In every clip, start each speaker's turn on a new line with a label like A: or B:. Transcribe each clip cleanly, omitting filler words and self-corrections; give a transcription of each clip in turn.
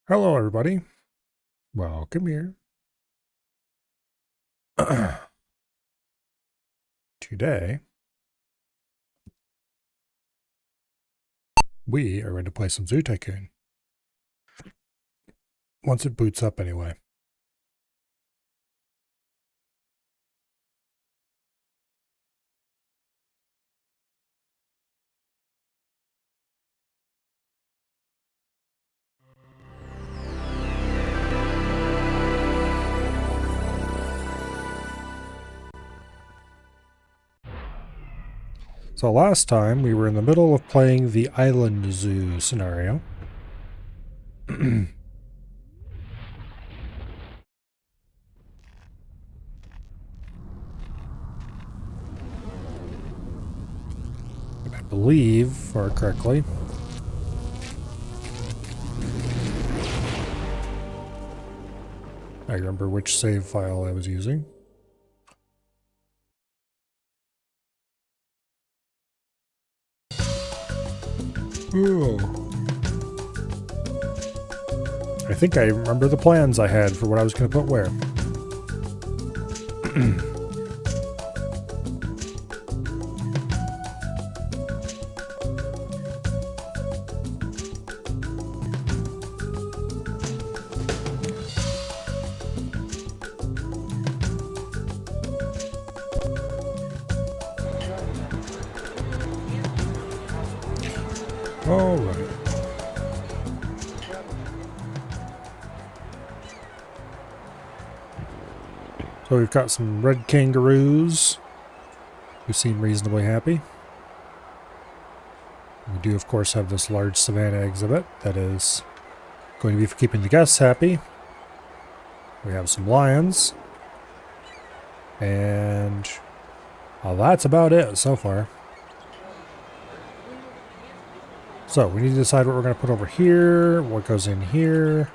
A: Hello, everybody. Welcome here. Today, we are going to play some Tycoon. Once it boots up, anyway. So last time, we were in the middle of playing the Island Zoo scenario. I believe, far correctly, I remember which save file I was using. Ooh. I think I remember the plans I had for what I was going to put where. All right. So we've got some red kangaroos who seem reasonably happy. We do, of course, have this large savanna exhibit that is going to be for keeping the guests happy. We have some lions. And well, that's about it so far. So we need to decide what we're going to put over here, what goes in here.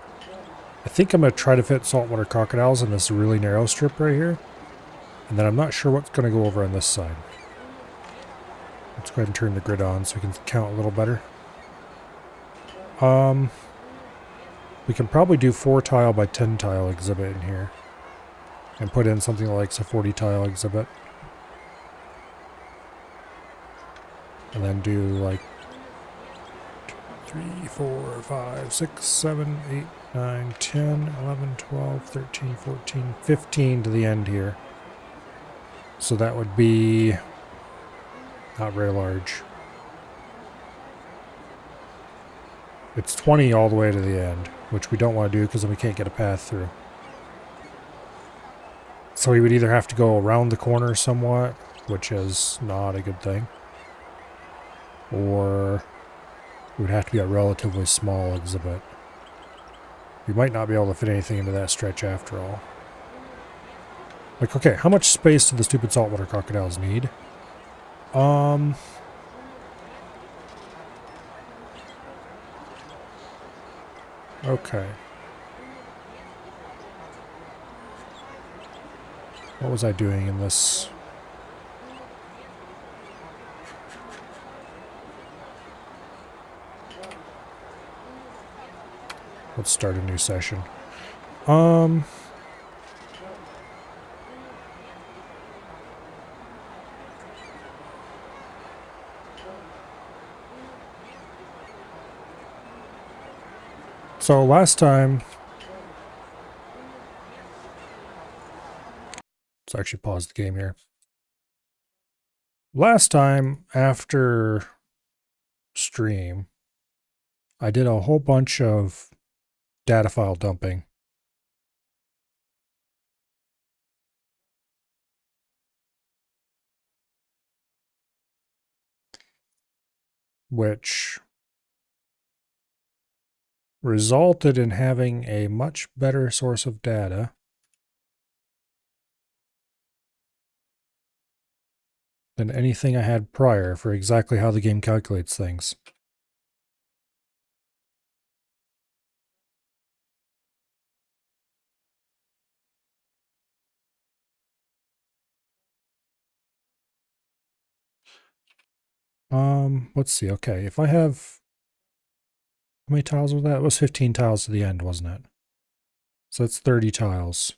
A: I think I'm going to try to fit saltwater crocodiles in this really narrow strip right here. And then I'm not sure what's going to go over on this side. Let's go ahead and turn the grid on so we can count a little better. We can probably do 4 tile by 10 tile exhibit in here. And put in something like a 40 tile exhibit. And then do like 3, 4, 5, 6, 7, 8, 9, 10, 11, 12, 13, 14, 15 to the end here. So that would be not very large. It's 20 all the way to the end, which we don't want to do because then we can't get a path through. So we would either have to go around the corner somewhat, which is not a good thing, or it would have to be a relatively small exhibit. We might not be able to fit anything into that stretch after all. Like, okay, how much space do the stupid saltwater crocodiles need? Okay. What was I doing in this? Let's start a new session. So last time, let's actually pause the game here. Last time after stream, I did a whole bunch of data file dumping. Which resulted in having a much better source of data than anything I had prior for exactly how the game calculates things. Let's see. Okay, if I have How many tiles was that? It was 15 tiles to the end, wasn't it? So that's 30 tiles.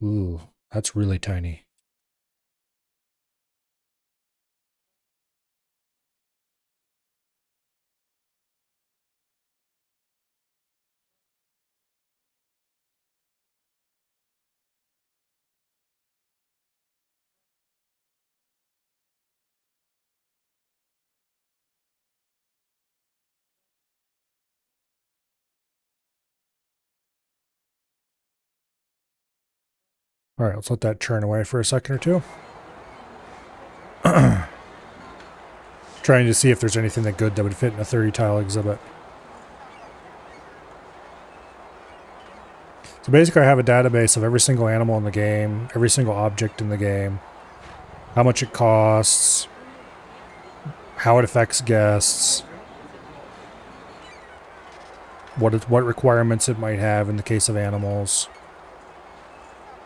A: Ooh, that's really tiny. All right, let's let that churn away for a second or two. Trying to see if there's anything that good that would fit in a 30 tile exhibit. So basically I have a database of every single animal in the game, every single object in the game, how much it costs, how it affects guests, what requirements it might have in the case of animals,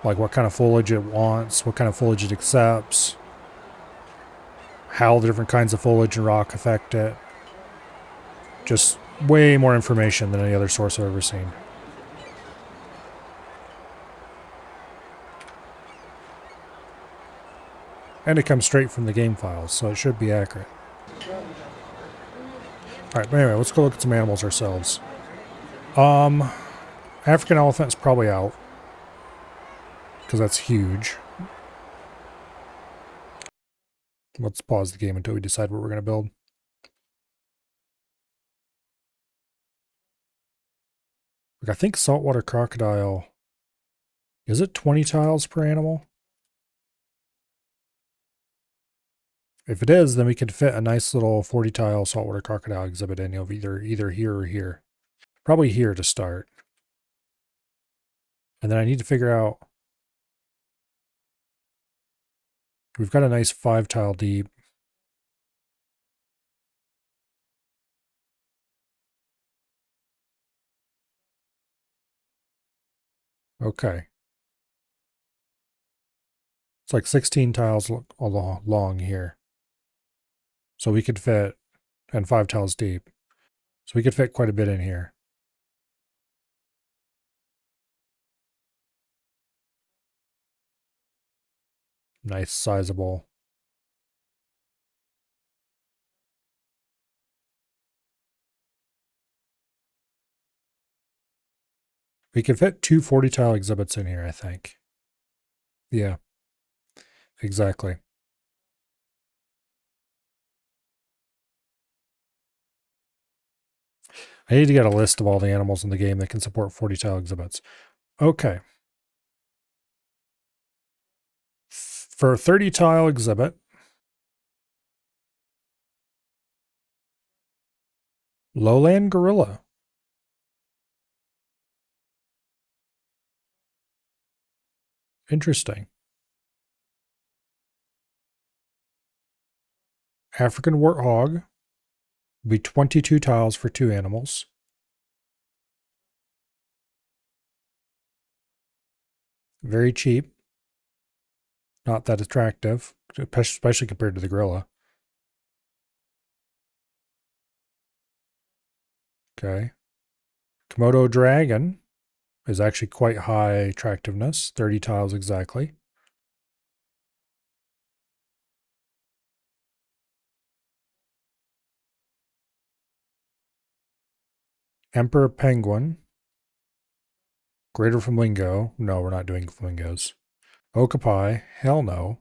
A: like what kind of foliage it wants, what kind of foliage it accepts, how the different kinds of foliage and rock affect it. Just way more information than any other source I've ever seen. And it comes straight from the game files, so it should be accurate. Alright, but anyway, let's go look at some animals ourselves. African elephant's probably out, because that's huge. Let's pause the game until we decide what we're going to build. Like, I think saltwater crocodile, is it 20 tiles per animal? If it is, then we could fit a nice little 40 tile saltwater crocodile exhibit in of either here or here. Probably here to start. And then I need to figure out, we've got a nice 5 tile deep. Okay. It's like 16 tiles long here. So we could fit, and 5 tiles deep. So we could fit quite a bit in here. Nice, sizable. We could fit 2 40 tile exhibits in here, I think. Yeah, exactly. I need to get a list of all the animals in the game that can support 40 tile exhibits. Okay. For a 30 tile exhibit, lowland gorilla. Interesting. African warthog. Be 22 tiles for 2 animals. Very cheap. Not that attractive, especially compared to the gorilla. Okay. Komodo dragon is actually quite high attractiveness, 30 tiles exactly. Emperor penguin. Greater flamingo. No, we're not doing flamingos. Okapi. Hell no.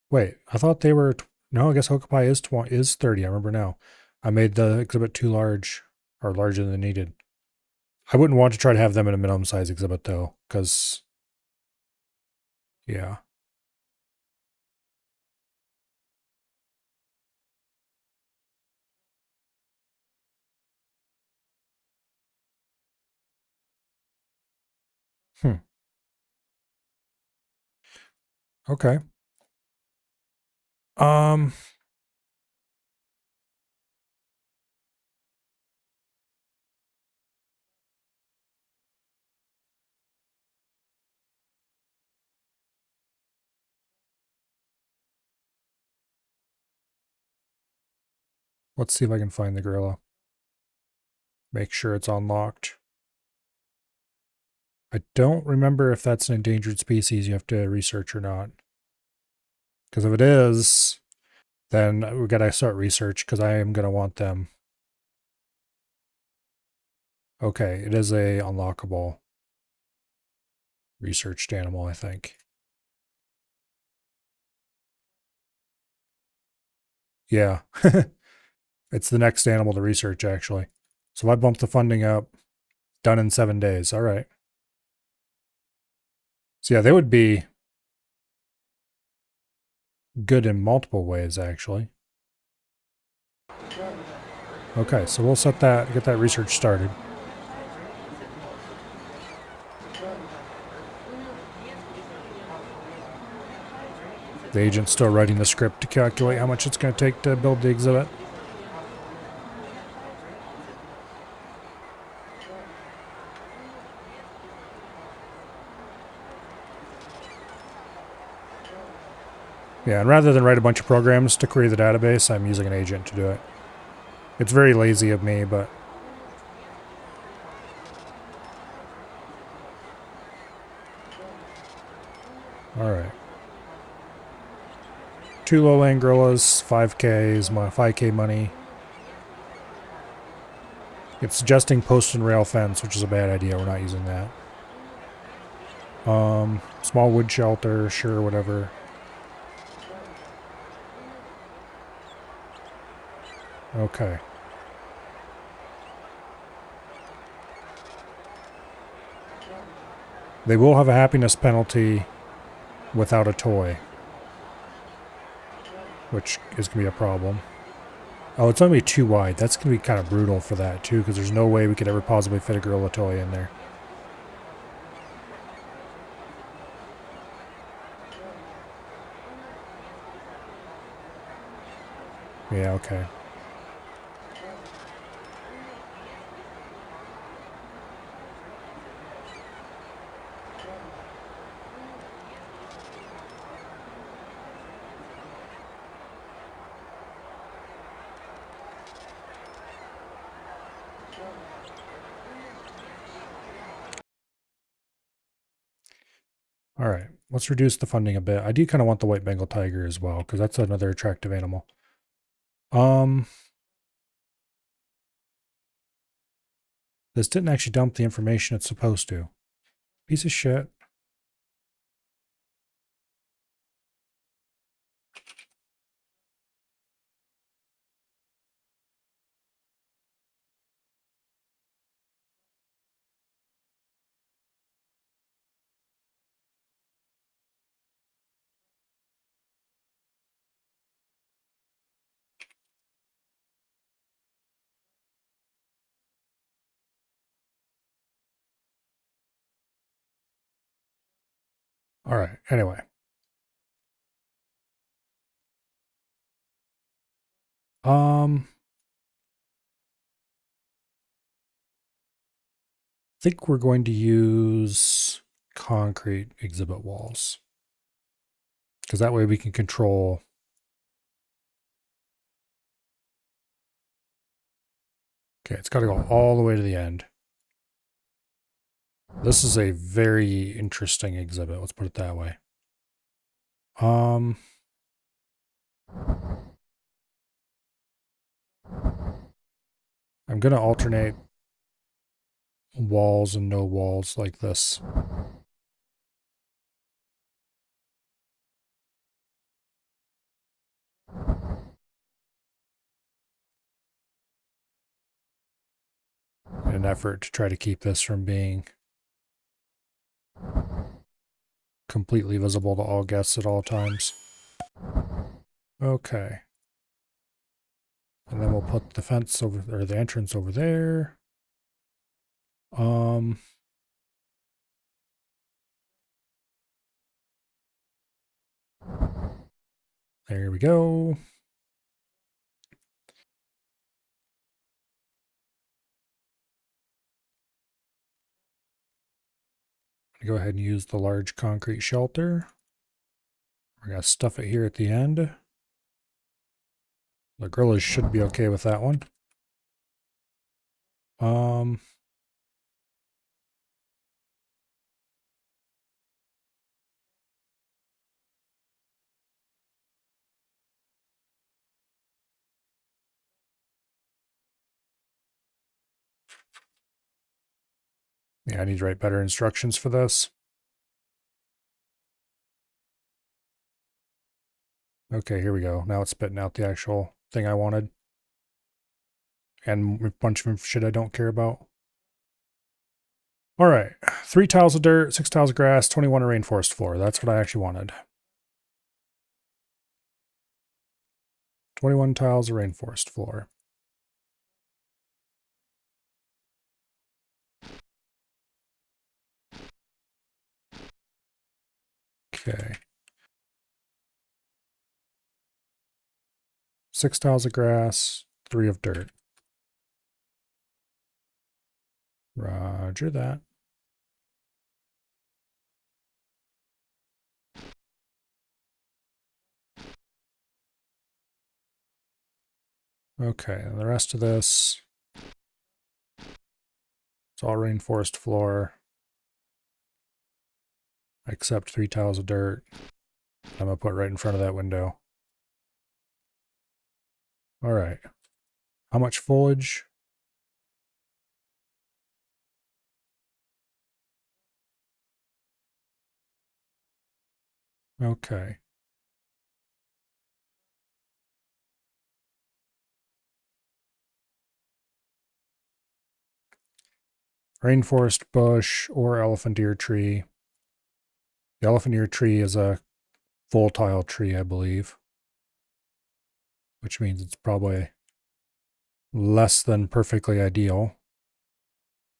A: Wait, I thought they were. No, I guess Okapi is 30. I remember now. I made the exhibit too large, or larger than needed. I wouldn't want to try to have them in a minimum size exhibit though, because yeah. Hmm. Okay. Um. Let's see if I can find the gorilla. Make sure it's unlocked. I don't remember if that's an endangered species you have to research or not. Because if it is, then we gotta start research because I am gonna want them. Okay, it is a unlockable researched animal, I think. Yeah. It's the next animal to research, actually. So I bumped the funding up. Done in 7 days. All right. So yeah, they would be good in multiple ways, actually. Okay, so we'll set that, get that research started. The agent's still writing the script to calculate how much it's going to take to build the exhibit. Yeah, and rather than write a bunch of programs to query the database, I'm using an agent to do it. It's very lazy of me, but... Alright. 2 lowland gorillas, 5Ks, my 5K money. It's suggesting post and rail fence, which is a bad idea. We're not using that. Small wood shelter, sure, whatever. Okay. They will have a happiness penalty without a toy, which is going to be a problem. Oh, it's only 2 wide. That's going to be kind of brutal for that, too, because there's no way we could ever possibly fit a gorilla toy in there. Yeah, okay. All right, let's reduce the funding a bit. I do kind of want the white Bengal tiger as well, because that's another attractive animal. This didn't actually dump the information it's supposed to. Piece of shit. All right, anyway. I think we're going to use concrete exhibit walls. Because that way we can control... Okay, it's got to go all the way to the end. This is a very interesting exhibit, let's put it that way. I'm going to alternate walls and no walls like this. In an effort to try to keep this from being completely visible to all guests at all times. Okay. And then we'll put the fence over, or the entrance over there. There we go. Go ahead and use the large concrete shelter. We're going to stuff it here at the end. The gorillas should be okay with that one. Um, yeah, I need to write better instructions for this. Okay, here we go. Now it's spitting out the actual thing I wanted. And a bunch of shit I don't care about. All right, 3 tiles of dirt, 6 tiles of grass, 21 of rainforest floor. That's what I actually wanted. 21 tiles of rainforest floor. Okay. 6 tiles of grass, 3 of dirt. Roger that. Okay, and the rest of this, it's all rainforest floor, except 3 tiles of dirt. I'm going to put right in front of that window. All right. How much foliage? Okay. Rainforest bush or elephant ear tree. The elephant ear tree is a full tile tree, I believe, which means it's probably less than perfectly ideal.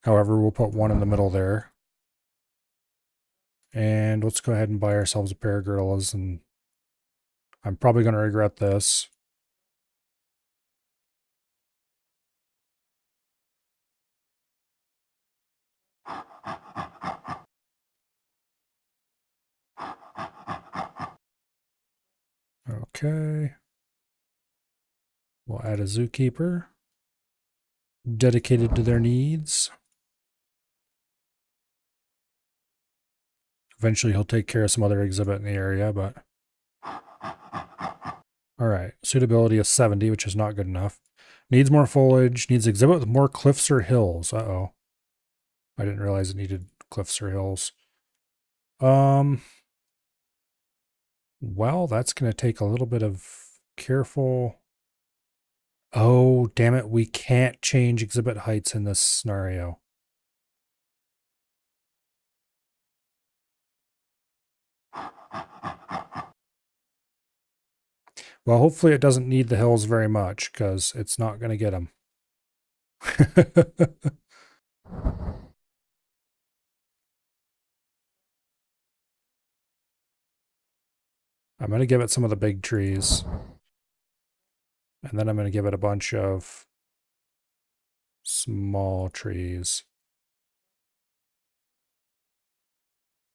A: However, we'll put one in the middle there. And let's go ahead and buy ourselves a pair of gorillas, and I'm probably going to regret this. Okay. We'll add a zookeeper dedicated to their needs. Eventually he'll take care of some other exhibit in the area, but... Alright, suitability is 70, which is not good enough. Needs more foliage, needs exhibit with more cliffs or hills. Uh-oh. I didn't realize it needed cliffs or hills. Well, that's going to take a little bit of careful... Oh, damn it, we can't change exhibit heights in this scenario. Well, hopefully it doesn't need the hills very much, because it's not going to get them. I'm going to give it some of the big trees. And then I'm going to give it a bunch of small trees.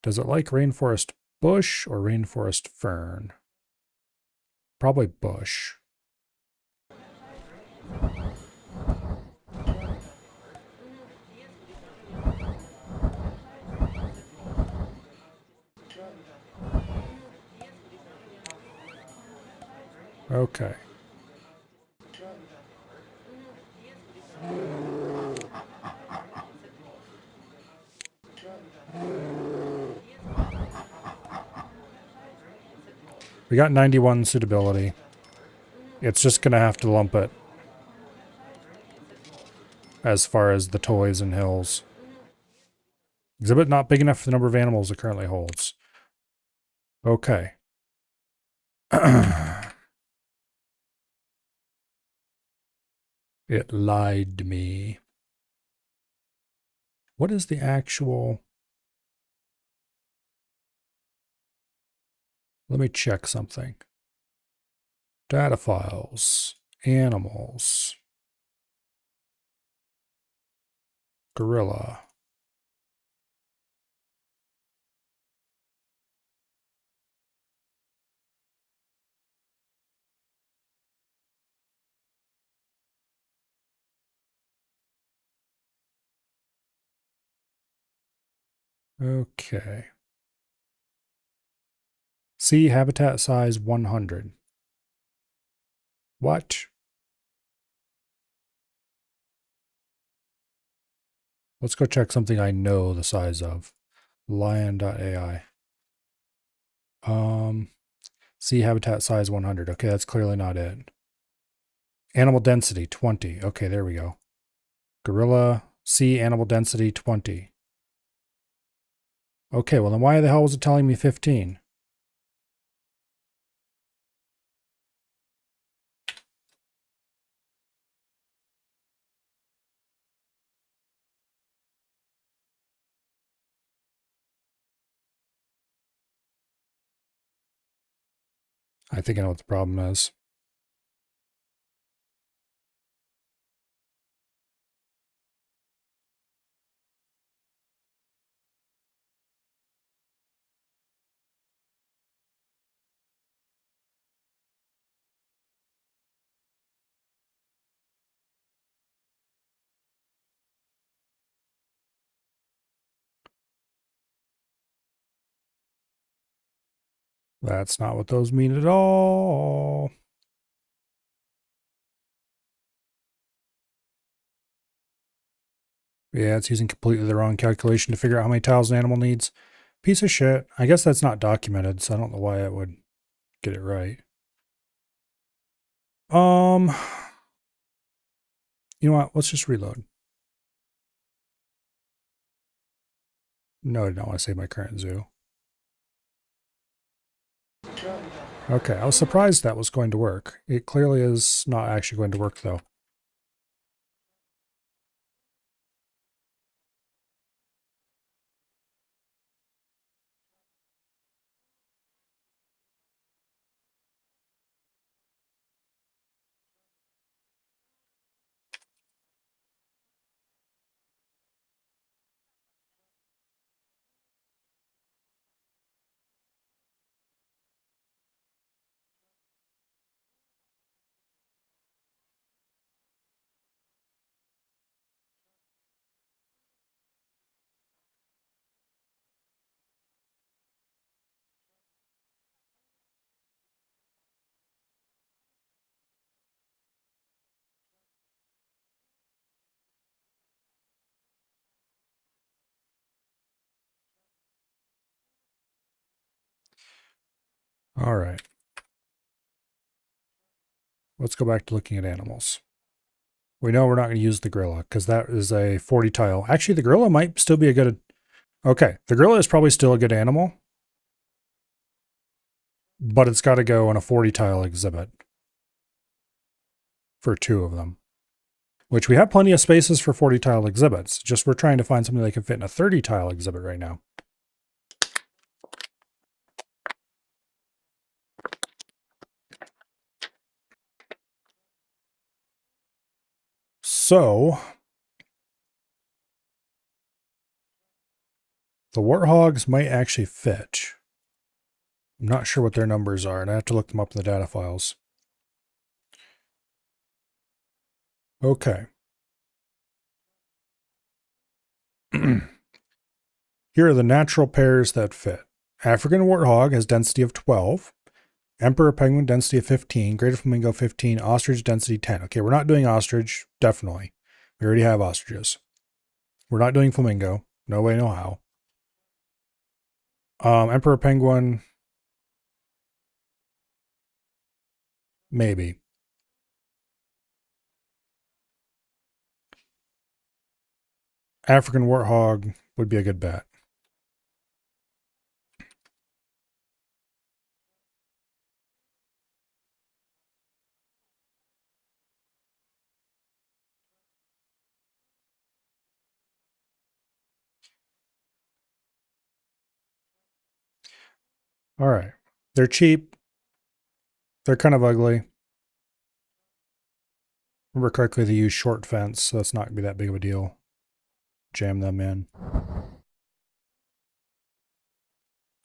A: Does it like rainforest bush or rainforest fern? Probably bush. Okay. We got 91 suitability. It's just going to have to lump it as far as the toys and hills. Exhibit not big enough for the number of animals it currently holds. Okay. It lied to me. What is the actual... Let me check something. Data files. Animals. Gorilla. Okay. See habitat size 100. What? Let's go check something I know the size of. Lion.ai. See habitat size 100. Okay, that's clearly not it. Animal density 20. Okay, there we go. Gorilla, see animal density 20. Okay, well then why the hell was it telling me 15? I think I know what the problem is. That's not what those mean at all. Yeah, it's using completely the wrong calculation to figure out how many tiles an animal needs. Piece of shit. I guess that's not documented, so I don't know why it would get it right. Um, you know what? Let's just reload. No, I don't want to save my current zoo. Okay, I was surprised that was going to work. It clearly is not actually going to work, though. All right. Let's go back to looking at animals. We know we're not going to use the gorilla because that is a 40 tile. Actually, the gorilla might still be a good... Okay, the gorilla is probably still a good animal, but it's got to go on a 40 tile exhibit for 2 of them, which we have plenty of spaces for 40 tile exhibits. Just we're trying to find something that can fit in a 30 tile exhibit right now. So the warthogs might actually fit. I'm not sure what their numbers are, and I have to look them up in the data files. Okay. Here are the natural pairs that fit. African warthog has density of 12. Emperor penguin density of 15. Greater flamingo 15. Ostrich density 10. Okay, we're not doing ostrich, definitely. We already have ostriches. We're not doing flamingo. No way, no how. Emperor penguin, maybe. African warthog would be a good bet. All right. They're cheap. They're kind of ugly. Remember correctly, they use short fence, so that's not going to be that big of a deal. Jam them in.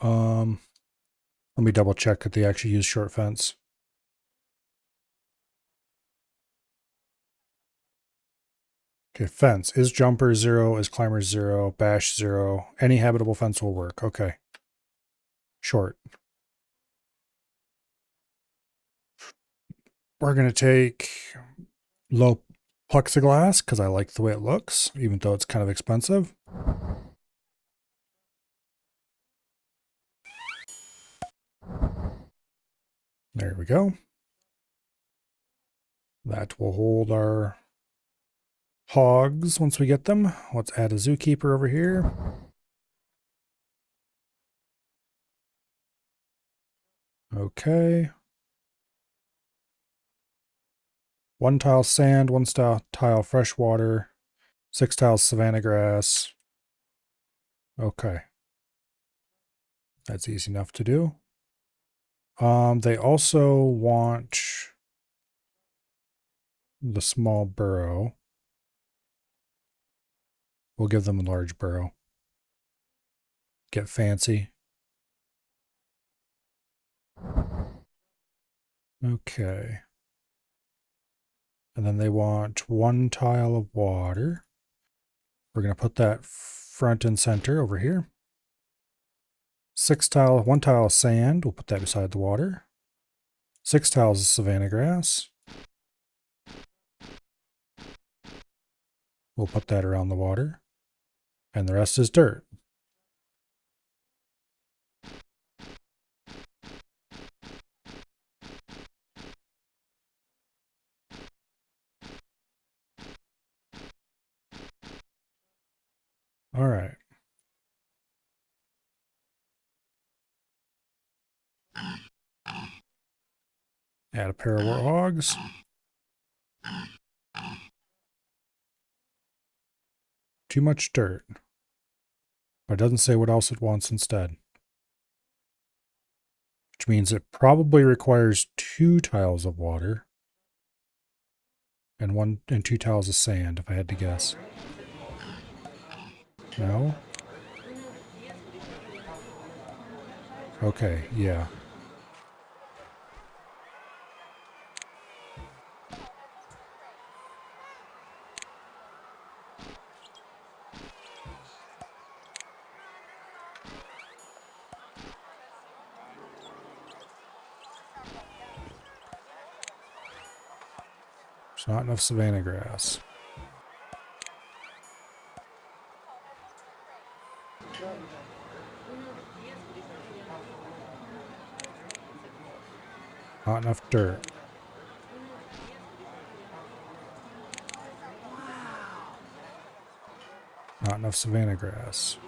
A: Let me double check that they actually use short fence. Okay, fence. Is jumper 0? Is climber 0? Bash 0? Any habitable fence will work. Okay. Short. We're going to take low plexiglass because I like the way it looks, even though it's kind of expensive. There we go. That will hold our hogs once we get them. Let's add a zookeeper over here. Okay. 1 tile sand, 1 tile fresh water, 6 tiles savanna grass. Okay. That's easy enough to do. They also want the small burrow. We'll give them a large burrow. Get fancy. Okay. And then they want 1 tile of water. We're going to put that front and center over here. 1 tile of sand. We'll put that beside the water. 6 tiles of savanna grass. We'll put that around the water. And the rest is dirt. All right. Add a pair of warthogs. Too much dirt. But it doesn't say what else it wants instead. Which means it probably requires 2 tiles of water. And 2 tiles of sand, if I had to guess. No? Okay, yeah. There's not enough savanna grass. Not enough dirt. Not enough savanna grass.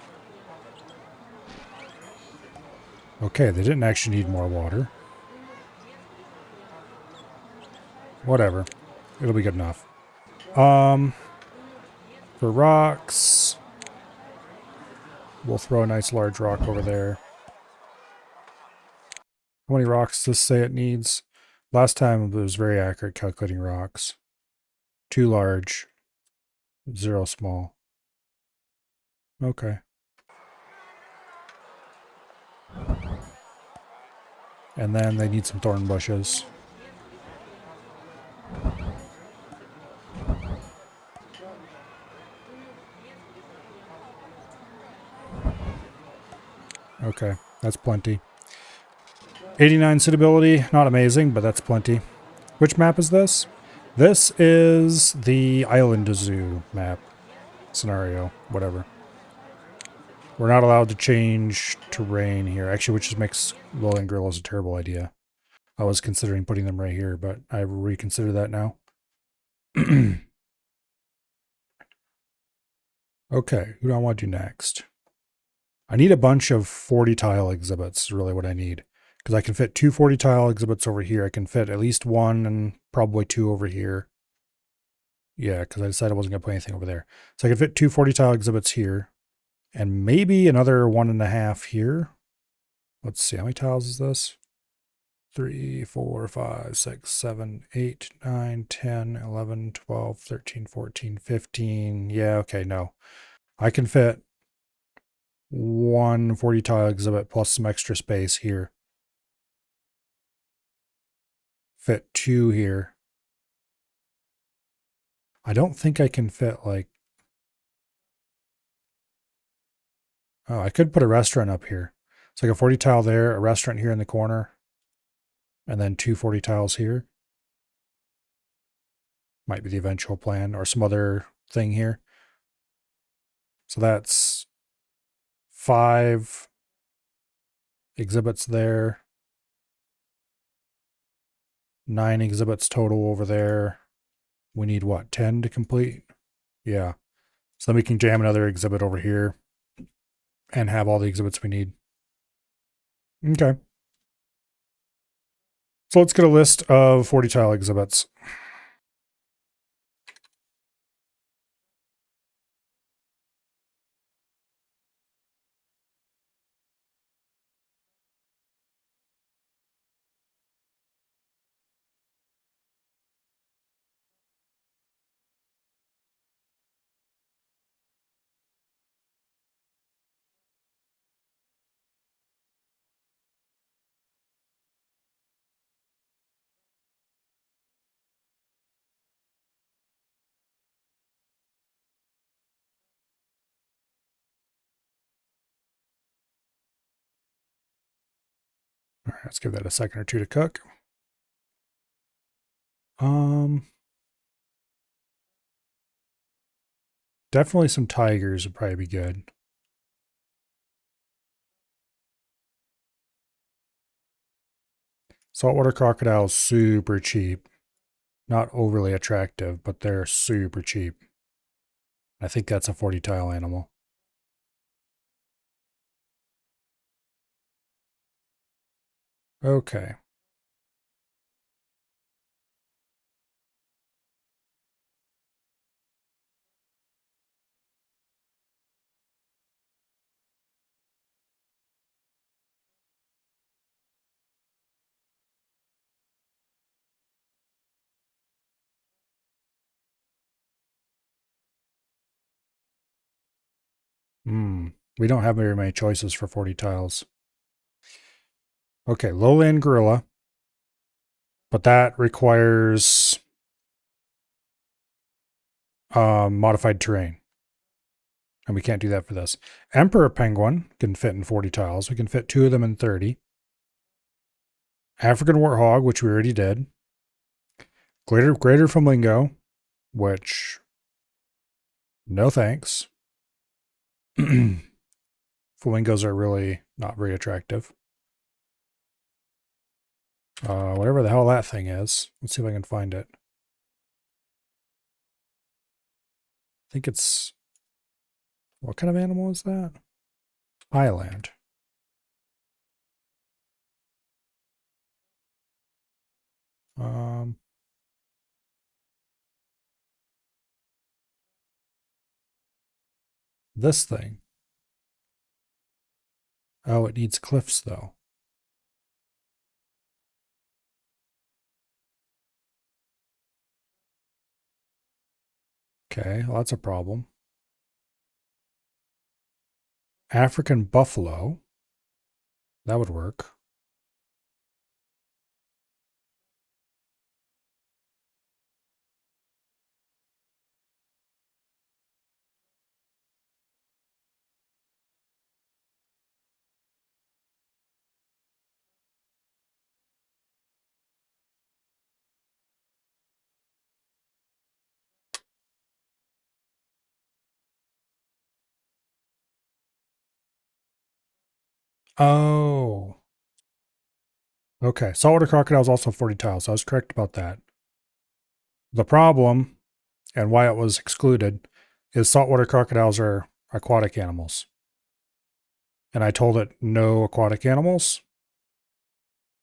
A: Okay, they didn't actually need more water. Whatever. It'll be good enough. For rocks, we'll throw a nice large rock over there. How many rocks does this say it needs? Last time it was very accurate calculating rocks. 2 large, 0 small. Okay. And then they need some thorn bushes. Okay, that's plenty. 89 suitability, not amazing, but that's plenty. Which map is this? This is the Island Zoo map. Scenario, whatever. We're not allowed to change terrain here. Actually, which just makes rolling gorillas a terrible idea. I was considering putting them right here, but I reconsider that now. Okay, who do I want to do next? I need a bunch of 40 tile exhibits, is really what I need. Because I can fit 2 40 tile exhibits over here. I can fit at least 1 and probably 2 over here. Yeah, because I decided I wasn't going to put anything over there. So I can fit 2 40 tile exhibits here. And maybe another 1.5 here. Let's see, how many tiles is this? 3, 4, 5, 6, 7, 8, 9, 10, 11, 12, 13, 14, 15. Yeah, okay, no. I can fit 1 40 tile exhibit plus some extra space here. Fit 2 here. I don't think I can fit like, oh, I could put a restaurant up here. It's like a 40 tile there, a restaurant here in the corner, and then 240 tiles here. Might be the eventual plan, or some other thing here. So that's 5 exhibits there, 9 exhibits total over there. We need what, 10 to complete? Yeah. So then we can jam another exhibit over here and have all the exhibits we need. Okay. So let's get a list of 40 tile exhibits. All right, let's give that a second or two to cook. Definitely some tigers would probably be good. Saltwater crocodiles, super cheap. Not overly attractive, but they're super cheap. I think that's a 40 tile animal. Okay. We don't have very many choices for 40 tiles. Okay, lowland gorilla. But that requires modified terrain. And we can't do that for this. Emperor penguin can fit in 40 tiles. We can fit 2 of them in 30. African warthog, which we already did. Greater flamingo, which no thanks. Flamingos are really not very attractive. Whatever the hell that thing is. Let's see if I can find it. I think it's... What kind of animal is that? Island. Um, this thing. Oh, it needs cliffs though. Okay, well, that's a problem. African buffalo. That would work. Oh. Okay. Saltwater crocodile is also 40 tiles. I was correct about that. The problem, and why it was excluded, is saltwater crocodiles are aquatic animals. And I told it no aquatic animals.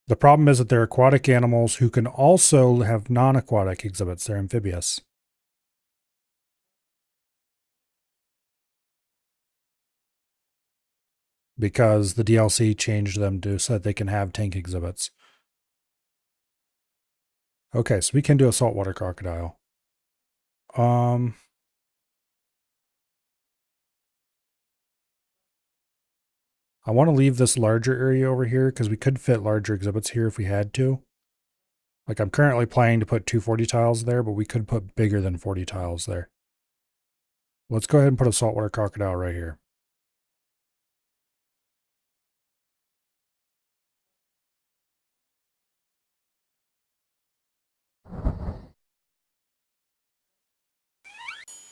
A: The problem is that they're aquatic animals who can also have non aquatic exhibits. They're amphibious. Because the DLC changed them to so that they can have tank exhibits. Okay, so we can do a saltwater crocodile. I want to leave this larger area over here because we could fit larger exhibits here if we had to. Like I'm currently planning to put 240 tiles there, but we could put bigger than 40 tiles there. Let's go ahead and put a saltwater crocodile right here.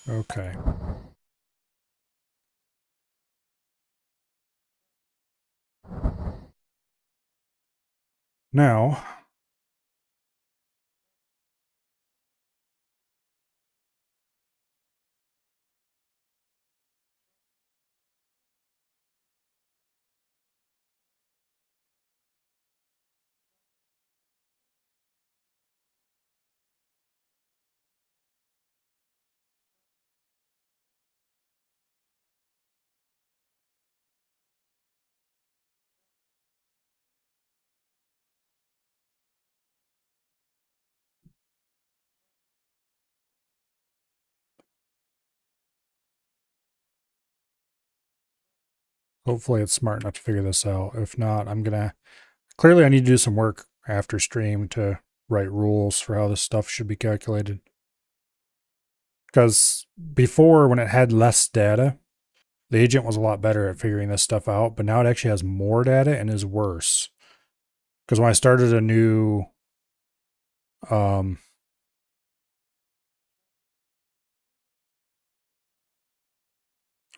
A: Okay. Now, hopefully it's smart enough to figure this out. If not, I'm going to... Clearly I need to do some work after stream to write rules for how this stuff should be calculated. Because before, when it had less data, the agent was a lot better at figuring this stuff out, but now it actually has more data and is worse. Because when I started a new... what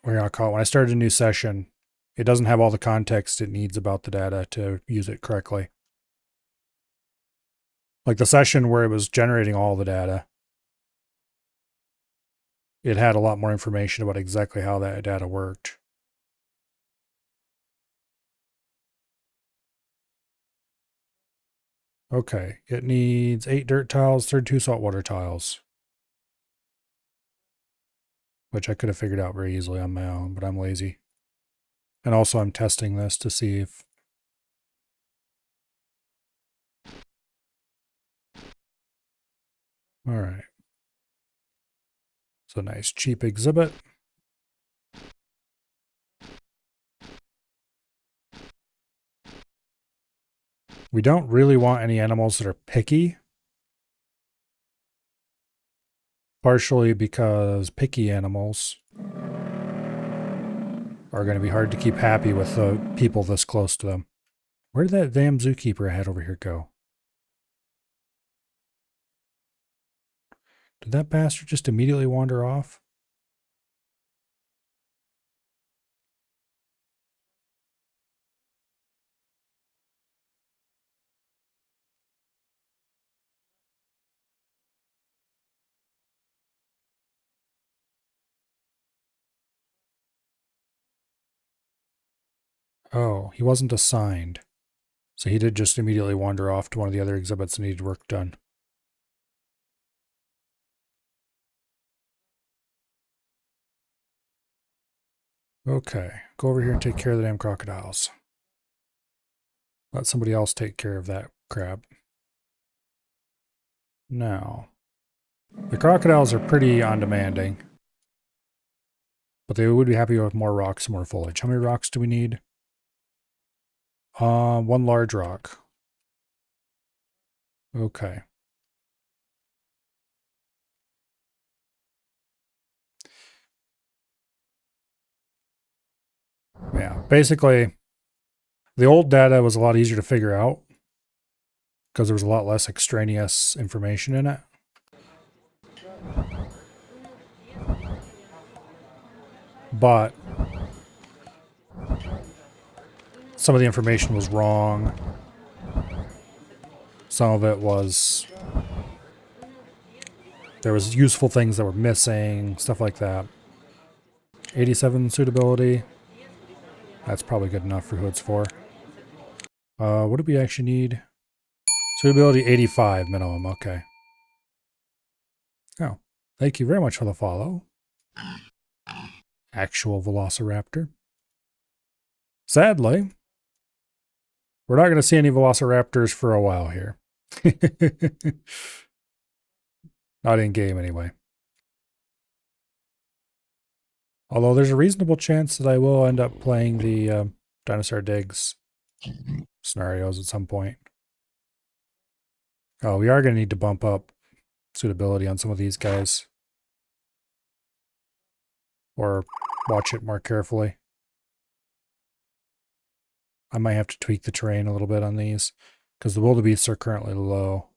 A: do you call it? When I started a new session, it doesn't have all the context it needs about the data to use it correctly. Like the session where it was generating all the data, it had a lot more information about exactly how that data worked. Okay, it needs 8 dirt tiles, 32 saltwater tiles. Which I could have figured out very easily on my own, but I'm lazy. And also I'm testing this to see if... Alright. It's a nice cheap exhibit. We don't really want any animals that are picky. Partially because picky animals are going to be hard to keep happy with the people this close to them. Where did that damn zookeeper I had over here go? Did that bastard just immediately wander off? Oh, he wasn't assigned. So he did just immediately wander off to one of the other exhibits that needed work done. Okay, go over here and take care of the damn crocodiles. Let somebody else take care of that crap. Now, the crocodiles are pretty undemanding, but they would be happy with more rocks and more foliage. How many rocks do we need? 1 large rock. Okay. Yeah, basically, the old data was a lot easier to figure out because there was a lot less extraneous information in it. But some of the information was wrong. Some of it was... there was useful things that were missing, stuff like that. 87 suitability. That's probably good enough for who it's for. What do we actually need? Suitability 85 minimum, okay. Oh, thank you very much for the follow. Actual Velociraptor. Sadly, we're not going to see any Velociraptors for a while here. Not in game anyway. Although there's a reasonable chance that I will end up playing the Dinosaur Digs scenarios at some point. Oh, we are going to need to bump up suitability on some of these guys. Or watch it more carefully. I might have to tweak the terrain a little bit on these because the wildebeests are currently low.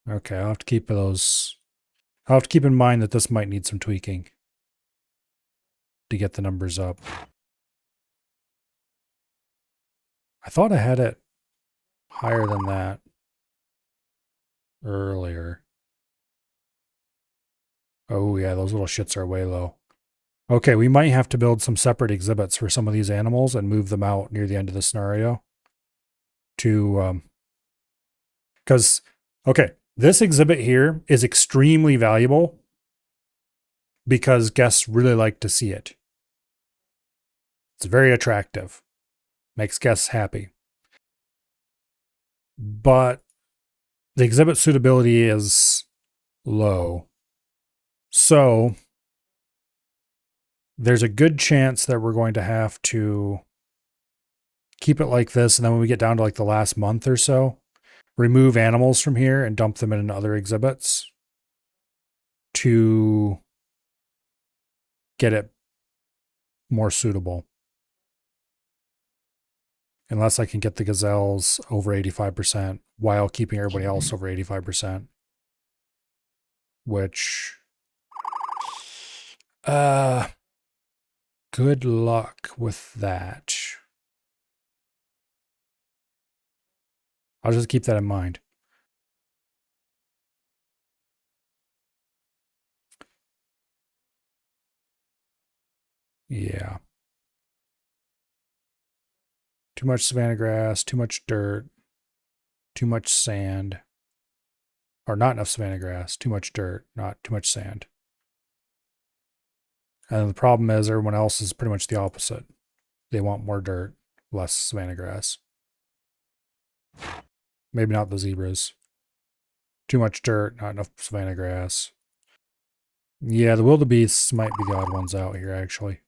A: Okay, I'll have to keep those. I'll have to keep in mind that this might need some tweaking to get the numbers up. I thought I had it higher than that earlier. Oh yeah, those little shits are way low. Okay, we might have to build some separate exhibits for some of these animals and move them out near the end of the scenario to, because, okay, this exhibit here is extremely valuable because guests really like to see it. It's very attractive, makes guests happy. But the exhibit suitability is low. So there's a good chance that we're going to have to keep it like this. And then when we get down to like the last month or so, remove animals from here and dump them in other exhibits to get it more suitable. Unless I can get the gazelles over 85% while keeping everybody else over 85%. Which, good luck with that. I'll just keep that in mind. Yeah. Too much savanna grass, too much dirt, too much sand. Or not enough savanna grass, too much dirt, not too much sand. And the problem is everyone else is pretty much the opposite. They want more dirt, less savanna grass. Maybe not the zebras. Too much dirt, not enough savanna grass. Yeah, the wildebeests might be the odd ones out here, actually.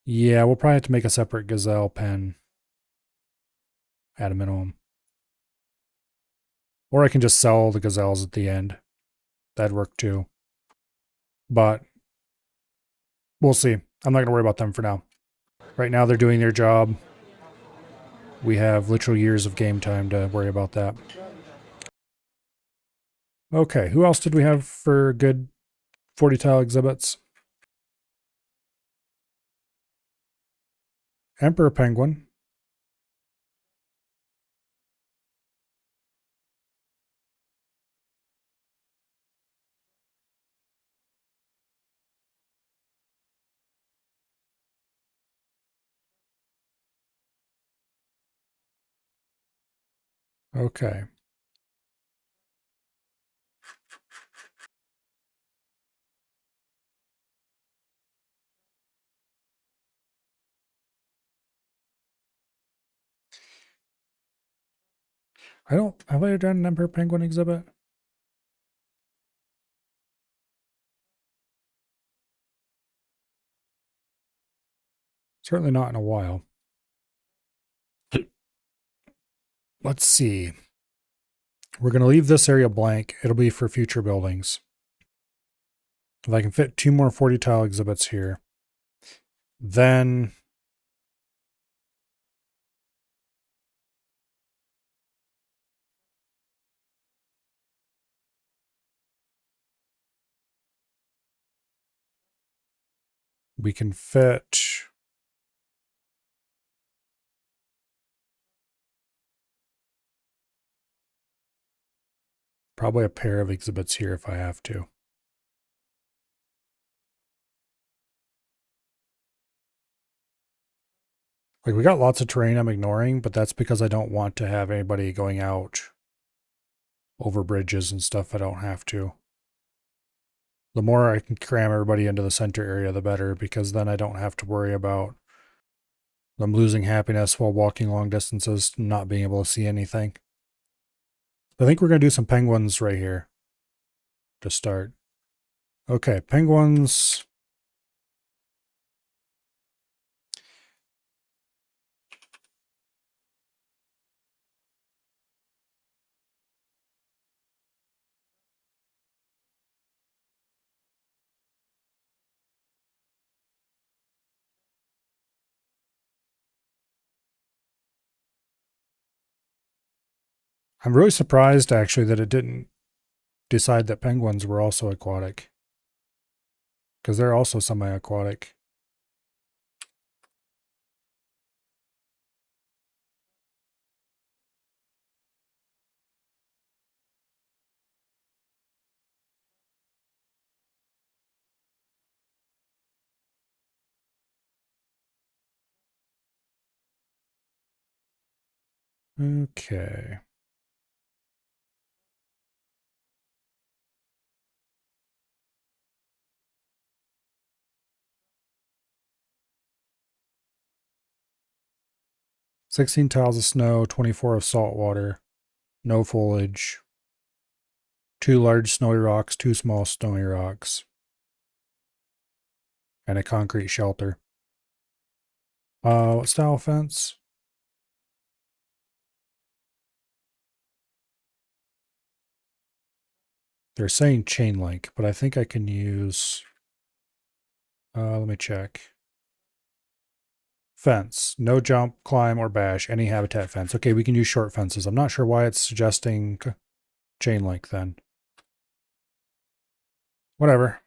A: Yeah, we'll probably have to make a separate gazelle pen at a minimum. Or I can just sell the gazelles at the end. That'd work too. But we'll see. I'm not going to worry about them for now. Right now, they're doing their job. We have literal years of game time to worry about that. Okay, who else did we have for good 40 tile exhibits? Emperor Penguin. Okay. Have I done an Emperor Penguin exhibit? Certainly not in a while. Let's see. We're going to leave this area blank. It'll be for future buildings. If I can fit 2 more 40 tile exhibits here, then we can fit probably a pair of exhibits here if I have to. Like, we got lots of terrain I'm ignoring, but that's because I don't want to have anybody going out over bridges and stuff I don't have to. The more I can cram everybody into the center area, the better, because then I don't have to worry about them losing happiness while walking long distances and not being able to see anything. I think we're going to do some penguins right here to start. Okay, penguins. I'm really surprised actually that it didn't decide that penguins were also aquatic, because they're also semi-aquatic. Okay. "16 tiles of snow, 24 of salt water, no foliage, 2 large snowy rocks, 2 small snowy rocks, and a concrete shelter." What style fence? They're saying chain link, but I think I can use, let me check. Fence, no jump, climb, or bash, any habitat fence. Okay, we can use short fences. I'm not sure why it's suggesting chain link then. Whatever.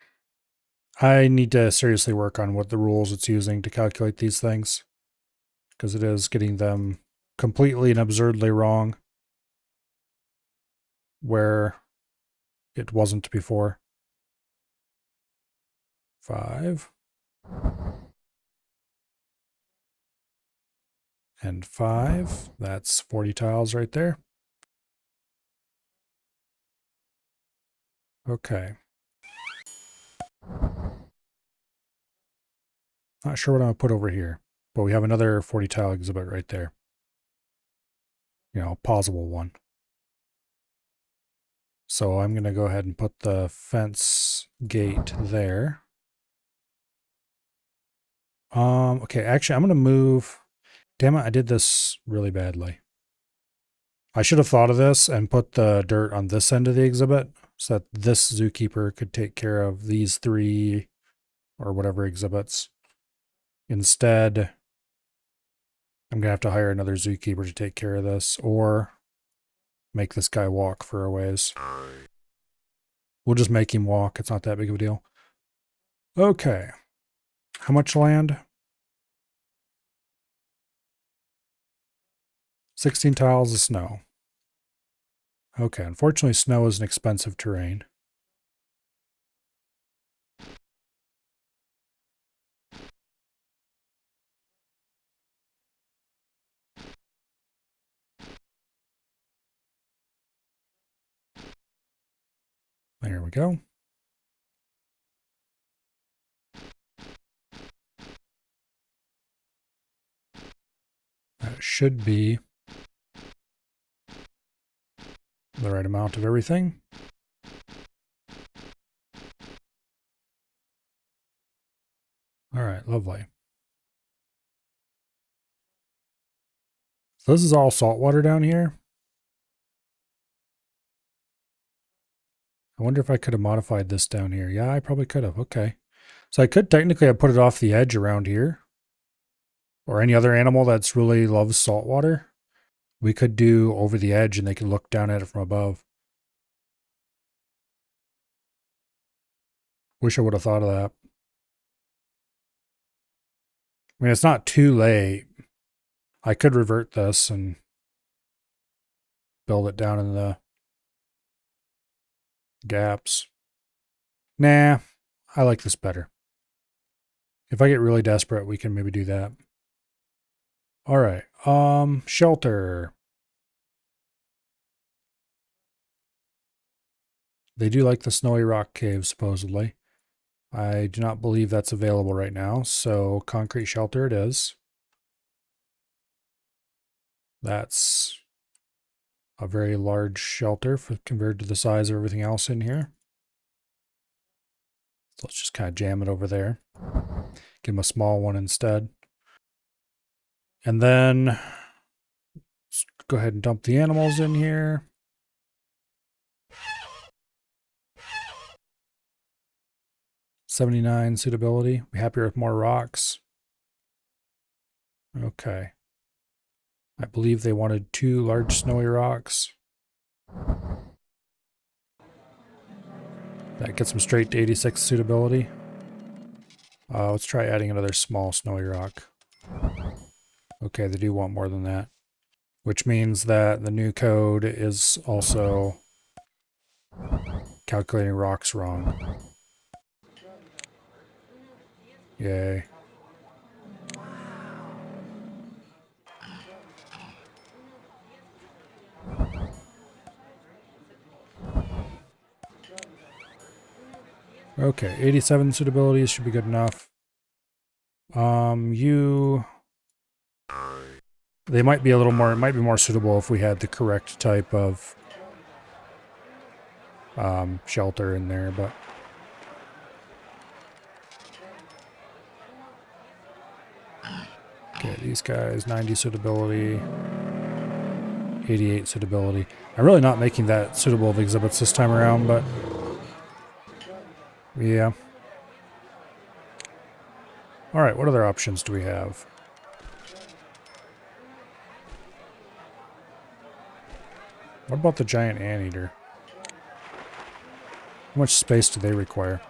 A: I need to seriously work on what the rules it's using to calculate these things, because it is getting them completely and absurdly wrong where it wasn't before. 5 and 5. That's 40 tiles right there. Okay. Not sure what I'm going to put over here, but we have another 40 tile exhibit right there. You know, a pausable one. So I'm going to go ahead and put the fence gate there. Okay, actually, I'm going to move. Damn it, I did this really badly. I should have thought of this and put the dirt on this end of the exhibit so that this zookeeper could take care of these 3 or whatever exhibits. Instead, I'm going to have to hire another zookeeper to take care of this, or make this guy walk for a ways. We'll just make him walk. It's not that big of a deal. Okay. How much land? 16 tiles of snow. Okay, unfortunately, snow is an expensive terrain. There we go. That should be the right amount of everything. All right, lovely. So this is all salt water down here. I wonder if I could have modified this down here. Yeah, I probably could have. Okay. So I could technically have put it off the edge around here. Or any other animal that's really loves salt water. We could do over the edge and they could look down at it from above. Wish I would have thought of that. I mean, it's not too late. I could revert this and build it down in the gaps. Nah, I like this better. If I get really desperate, we can maybe do that. All right. Shelter. They do like the snowy rock cave, supposedly. I do not believe that's available right now, so concrete shelter it is. That's a very large shelter compared to the size of everything else in here. So let's just kind of jam it over there. Give him a small one instead. And then let's go ahead and dump the animals in here. $79 suitability. Be happier with more rocks. Okay. I believe they wanted 2 large snowy rocks. That gets them straight to 86 suitability. Let's try adding another small snowy rock. Okay, they do want more than that. Which means that the new code is also calculating rocks wrong. Yay. Okay, 87 suitabilities should be good enough. They might be a little more, it might be more suitable if we had the correct type of shelter in there, but okay, these guys, 90 suitability, 88 suitability. I'm really not making that suitable of exhibits this time around, but yeah. Alright, what other options do we have? What about the giant anteater? How much space do they require?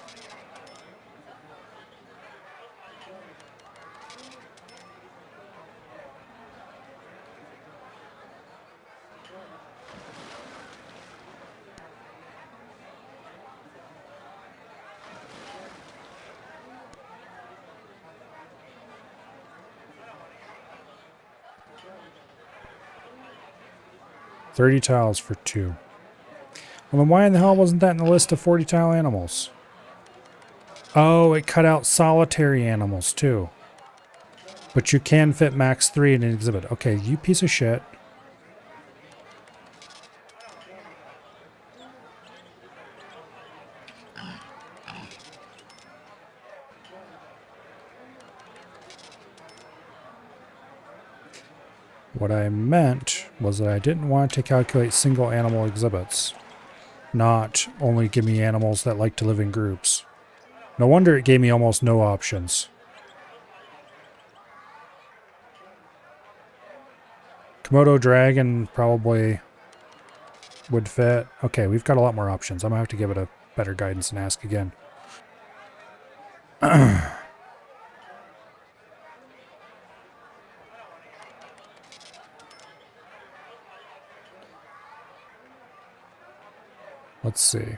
A: $30 tiles for 2. Well, then why in the hell wasn't that in the list of 40 tile animals? Oh, it cut out solitary animals too. But you can fit max 3 in an exhibit. Okay, you piece of shit. What I meant was that I didn't want to calculate single animal exhibits. Not only give me animals that like to live in groups. No wonder it gave me almost no options. Komodo dragon probably would fit. Okay, we've got a lot more options. I'm going to have to give it a better guidance and ask again. Let's see.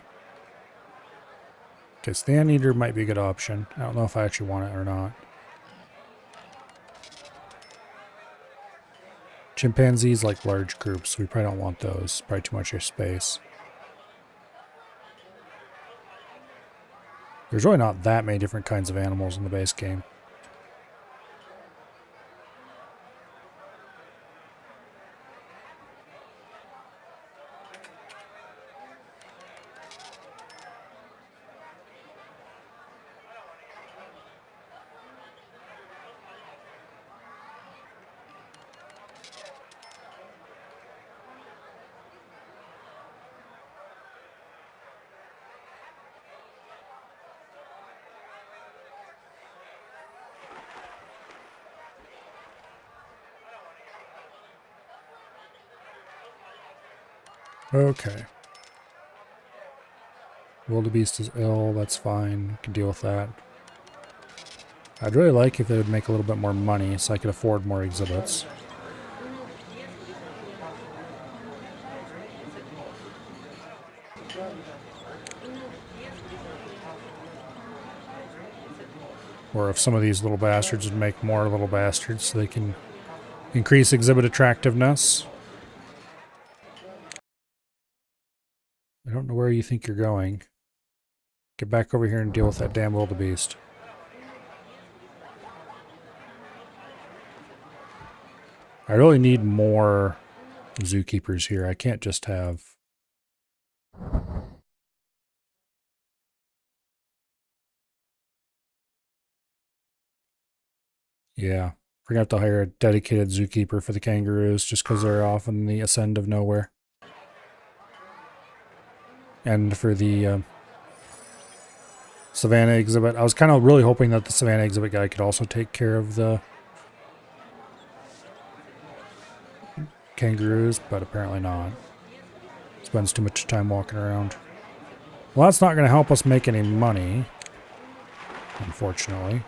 A: Okay, so the anteater might be a good option. I don't know if I actually want it or not. Chimpanzees like large groups, so we probably don't want those. Probably too much space. There's really not that many different kinds of animals in the base game. Okay. Wildebeest is ill, that's fine. Can deal with that. I'd really like if they would make a little bit more money so I could afford more exhibits. Or if some of these little bastards would make more little bastards so they can increase exhibit attractiveness. I don't know where you think you're going. Get back over here and deal with that damn wildebeest. I really need more zookeepers here. I can't just have... Yeah. We're going to have to hire a dedicated zookeeper for the kangaroos just because they're off in the ascend of nowhere. And for the Savannah exhibit, I was kind of really hoping that the Savannah exhibit guy could also take care of the kangaroos, but apparently not. Spends too much time walking around. Well, that's not going to help us make any money, unfortunately.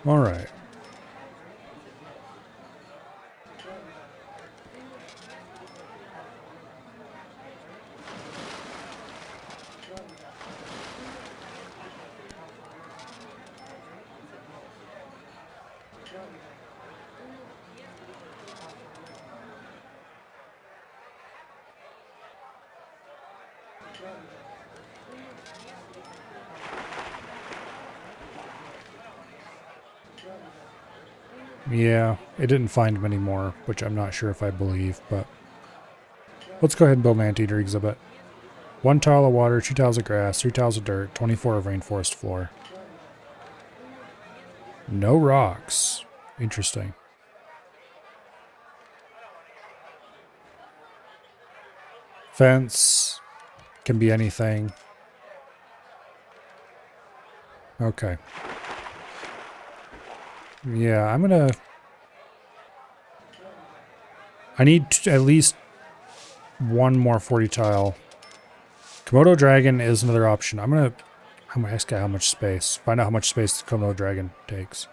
A: All right. Yeah, it didn't find many more, which I'm not sure if I believe, but let's go ahead and build an anteater exhibit. 1 tile of water, 2 tiles of grass, 3 tiles of dirt, 24 of rainforest floor. No rocks. Interesting. Fence can be anything. Okay. Yeah, I'm gonna... I need at least one more 40 tile. Komodo dragon is another option. I'm gonna ask how much space. Find out how much space the Komodo dragon takes.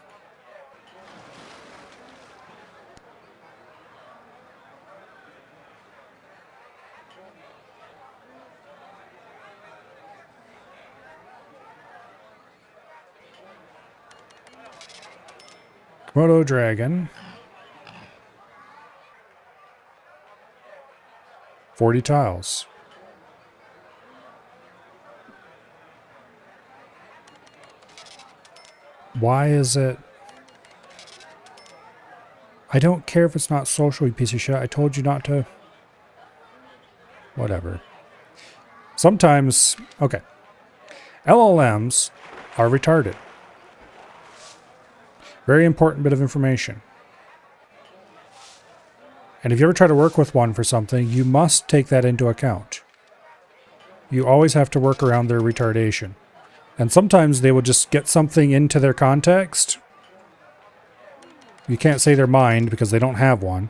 A: Komodo dragon. 40 tiles. Why is it... I don't care if it's not social, you piece of shit. I told you not to... Whatever. Sometimes... Okay. LLMs are retarded. Very important bit of information. And if you ever try to work with one for something, you must take that into account. You always have to work around their retardation. And sometimes they will just get something into their context. You can't say their mind because they don't have one.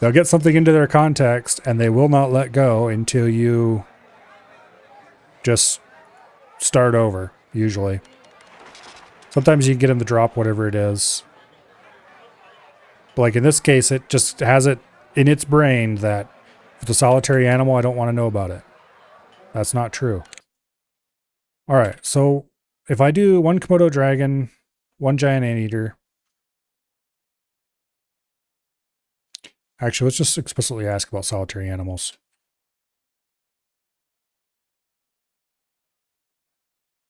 A: They'll get something into their context and they will not let go until you just start over, usually. Sometimes you can get them to drop whatever it is. But like in this case, it just has it in its brain that if it's a solitary animal, I don't want to know about it. That's not true. All right, so if I do 1 Komodo dragon, 1 giant anteater. Actually, let's just explicitly ask about solitary animals.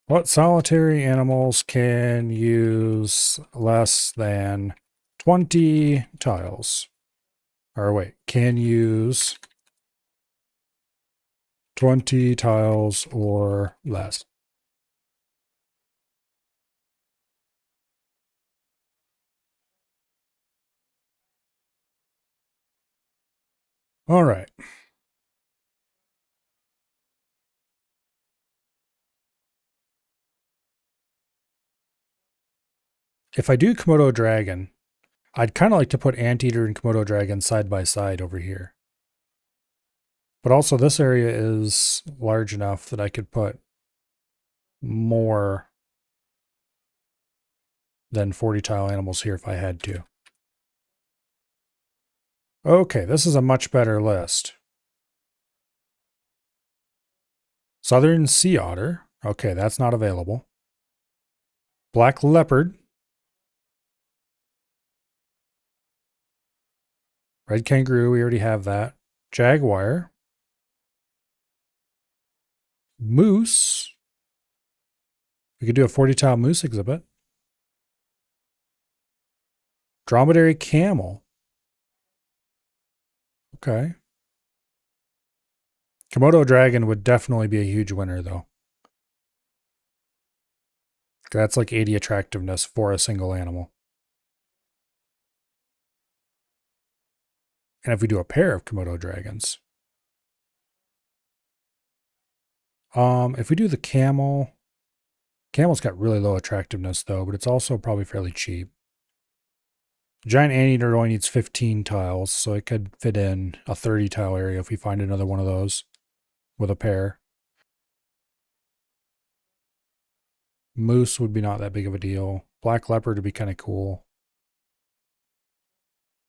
A: What solitary animals can use less than 20 tiles? Or wait, can use 20 tiles or less? All right. If I do Komodo dragon, I'd kind of like to put anteater and Komodo dragon side by side over here. But also this area is large enough that I could put more than 40 tile animals here if I had to. Okay, this is a much better list. Southern sea otter. Okay, that's not available. Black leopard. Red kangaroo, we already have that. Jaguar. Moose. We could do a 40 tile moose exhibit. Dromedary camel. Okay. Komodo dragon would definitely be a huge winner, though. That's like 80 attractiveness for a single animal. And if we do a pair of Komodo dragons. If we do the camel, camel's got really low attractiveness though, but it's also probably fairly cheap. The giant anteater only needs 15 tiles, so it could fit in a 30 tile area if we find another one of those with a pair. Moose would be not that big of a deal. Black leopard would be kind of cool.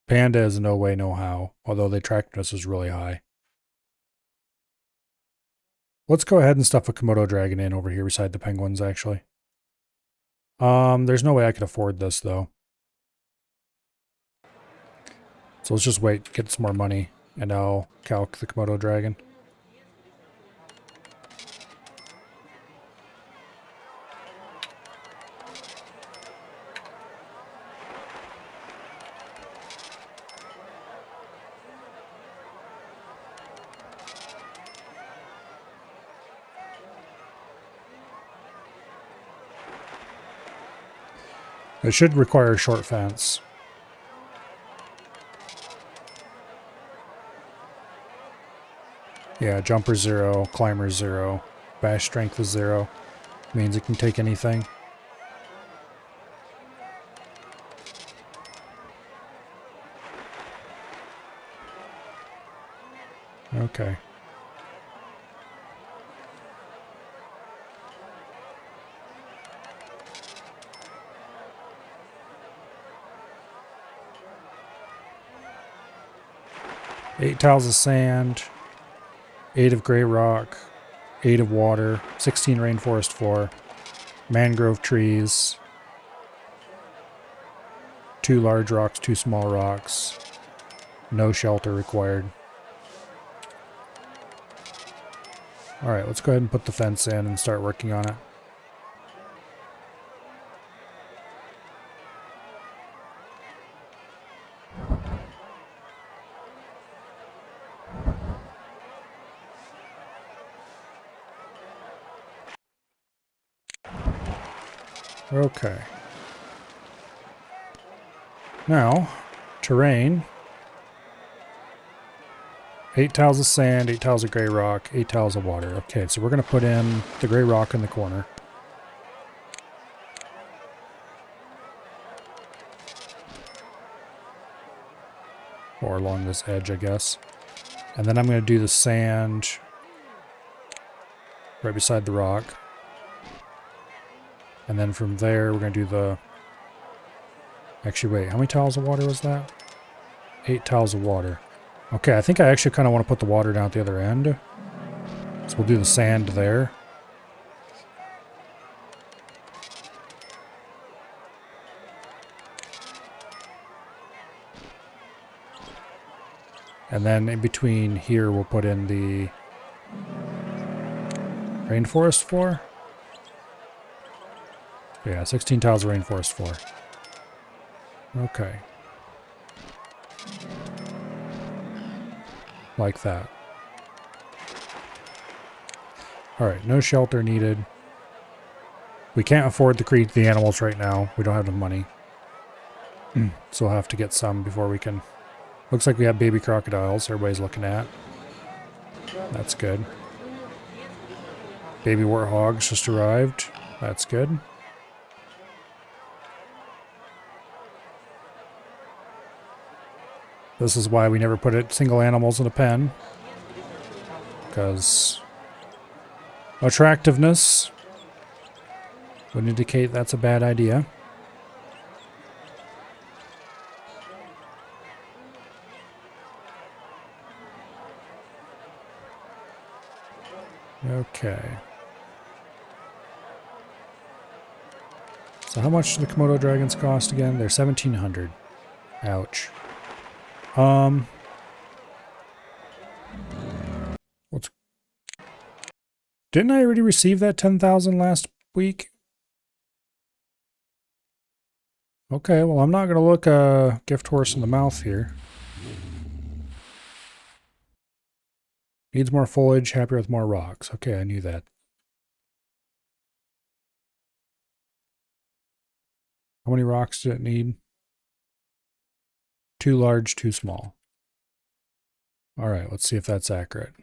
A: Panda is no way, no how, although the attractiveness is really high. Let's go ahead and stuff a Komodo dragon in over here beside the penguins, actually. There's no way I could afford this, though. So let's just wait, get some more money, and I'll calc the Komodo dragon. It should require a short fence. Yeah, jumper 0, climber 0, bash strength is 0. Means it can take anything. Okay. Eight tiles of sand, 8 of gray rock, 8 of water, 16 rainforest floor, mangrove trees, 2 large rocks, 2 small rocks, no shelter required. Alright, let's go ahead and put the fence in and start working on it. Okay. Now, terrain. 8 tiles of sand, 8 tiles of gray rock, 8 tiles of water. Okay, so we're going to put in the gray rock in the corner. Or along this edge, I guess. And then I'm going to do the sand right beside the rock. And then from there, we're going to do the... Actually, wait, how many tiles of water was that? 8 tiles of water. Okay, I think I actually kind of want to put the water down at the other end. So we'll do the sand there. And then in between here, we'll put in the rainforest floor. Yeah, 16 tiles of rainforest floor. Okay. Like that. Alright, no shelter needed. We can't afford to create the animals right now. We don't have the money. So we'll have to get some before we can... Looks like we have baby crocodiles everybody's looking at. That's good. Baby warthogs just arrived. That's good. This is why we never put single animals in a pen. Because attractiveness would indicate that's a bad idea. Okay. So how much do the Komodo dragons cost again? They're 1,700. Ouch. What's... Didn't I already receive that 10,000 last week? Okay, well, I'm not going to look a gift horse in the mouth here. Needs more foliage, happier with more rocks. Okay, I knew that. How many rocks did it need? Too large, too small. All right, let's see if that's accurate.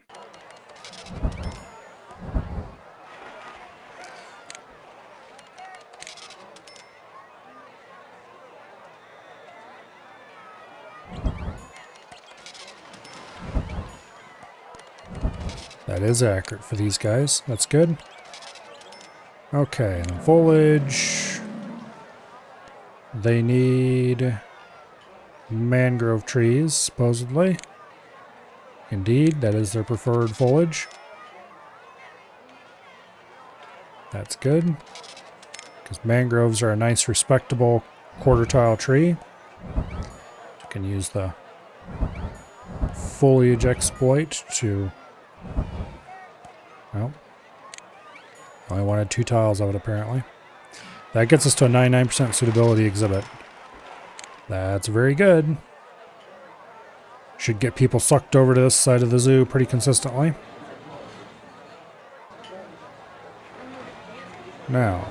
A: That is accurate for these guys. That's good. Okay, and foliage. They need mangrove trees, supposedly. Indeed, that is their preferred foliage. That's good. Because mangroves are a nice, respectable quarter tile tree. You can use the foliage exploit to... Well, I only wanted 2 tiles of it, apparently. That gets us to a 99% suitability exhibit. That's very good. Should get people sucked over to this side of the zoo pretty consistently. Now,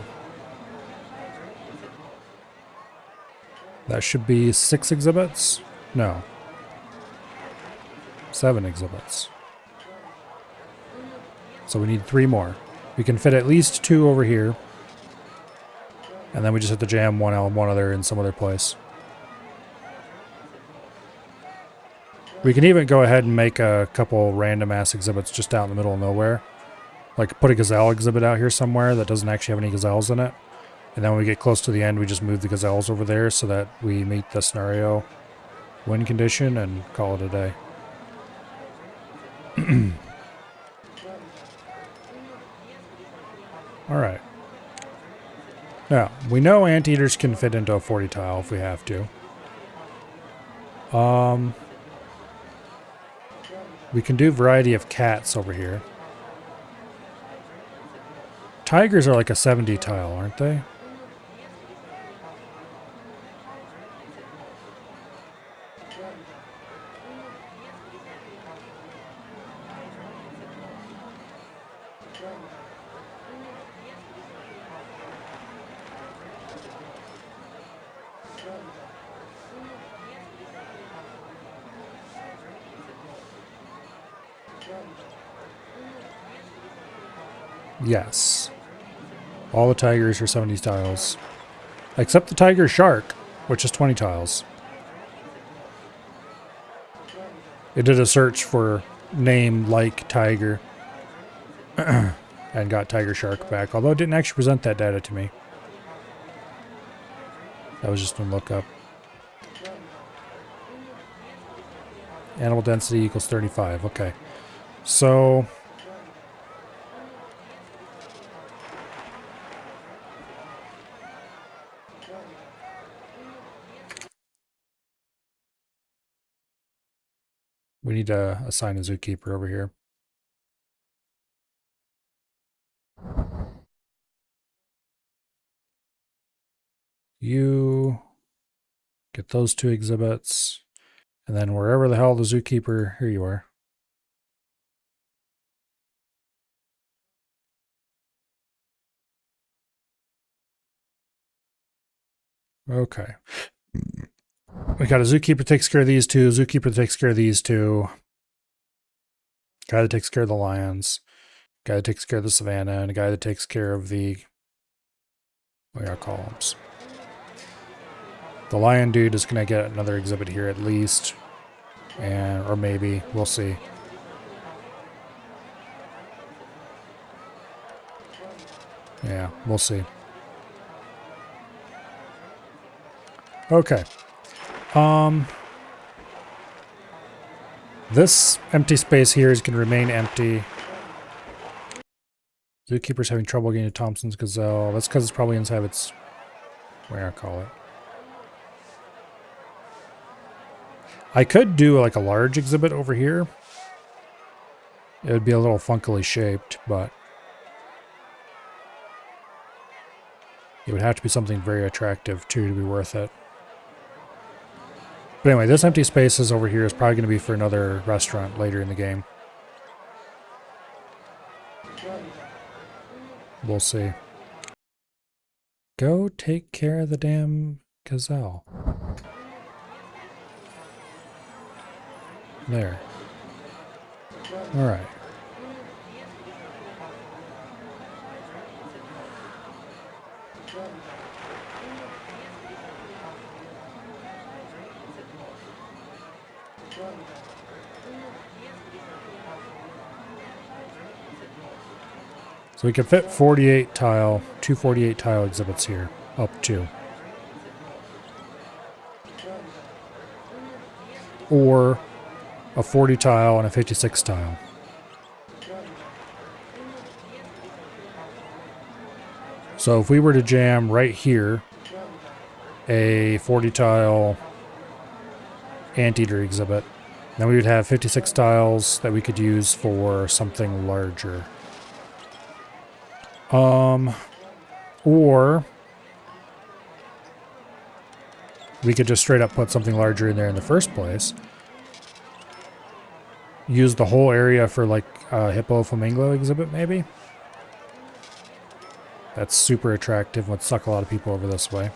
A: that should be 6 exhibits? No. 7 exhibits. So we need 3 more. We can fit at least 2 over here. And then we just have to jam one other in some other place. We can even go ahead and make a couple random ass exhibits just out in the middle of nowhere. Like put a gazelle exhibit out here somewhere that doesn't actually have any gazelles in it. And then when we get close to the end, we just move the gazelles over there so that we meet the scenario win condition and call it a day. Alright. Now, we know anteaters can fit into a 40 tile if we have to. We can do variety of cats over here. Tigers are like a 70 tile, aren't they? Yes. All the tigers are 70 tiles. Except the tiger shark, which is 20 tiles. It did a search for name like tiger and got tiger shark back, although it didn't actually present that data to me. That was just a lookup. Animal density equals 35. Okay. So... we need to assign a zookeeper over here. You get those 2 exhibits. And then wherever the hell the zookeeper... Here you are. Okay. We got a zookeeper takes care of these 2. Zookeeper takes care of these 2. Guy that takes care of the lions. Guy that takes care of the savannah. And a guy that takes care of the... we got columns. The lion dude is going to get another exhibit here at least. And, or maybe. We'll see. Yeah, we'll see. Okay. This empty space here is going to remain empty. Zookeeper's having trouble getting to Thompson's gazelle. That's because it's probably inside its... where I call it. I could do like a large exhibit over here. It would be a little funkily shaped, but... It would have to be something very attractive too to be worth it. But anyway, this empty spaces over here is probably going to be for another restaurant later in the game. We'll see. Go take care of the damn gazelle. There. Alright. So we can fit 48 tile, 248 tile exhibits here, up to. Or a 40 tile and a 56 tile. So if we were to jam right here a 40 tile anteater exhibit, then we would have 56 tiles that we could use for something larger. Or we could just straight up put something larger in there in the first place. Use the whole area for like a hippo flamingo exhibit maybe. That's super attractive. Would suck a lot of people over this way.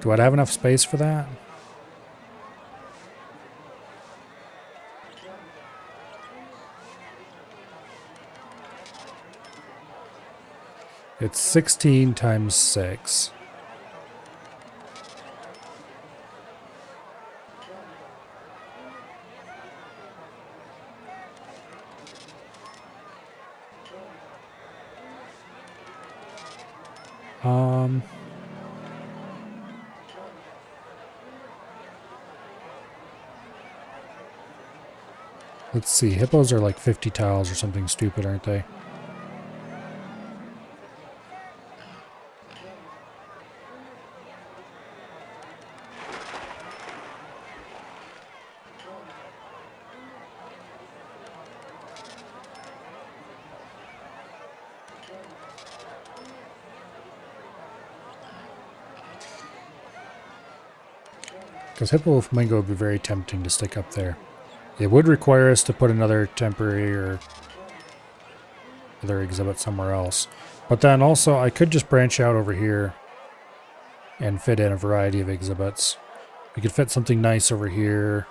A: Do I have enough space for that? It's 16 times 6. Let's see. Hippos are like 50 tiles or something stupid, aren't they? Because hippo flamingo would be very tempting to stick up there. It would require us to put another temporary or other exhibit somewhere else. But then also I could just branch out over here and fit in a variety of exhibits. We could fit something nice over here.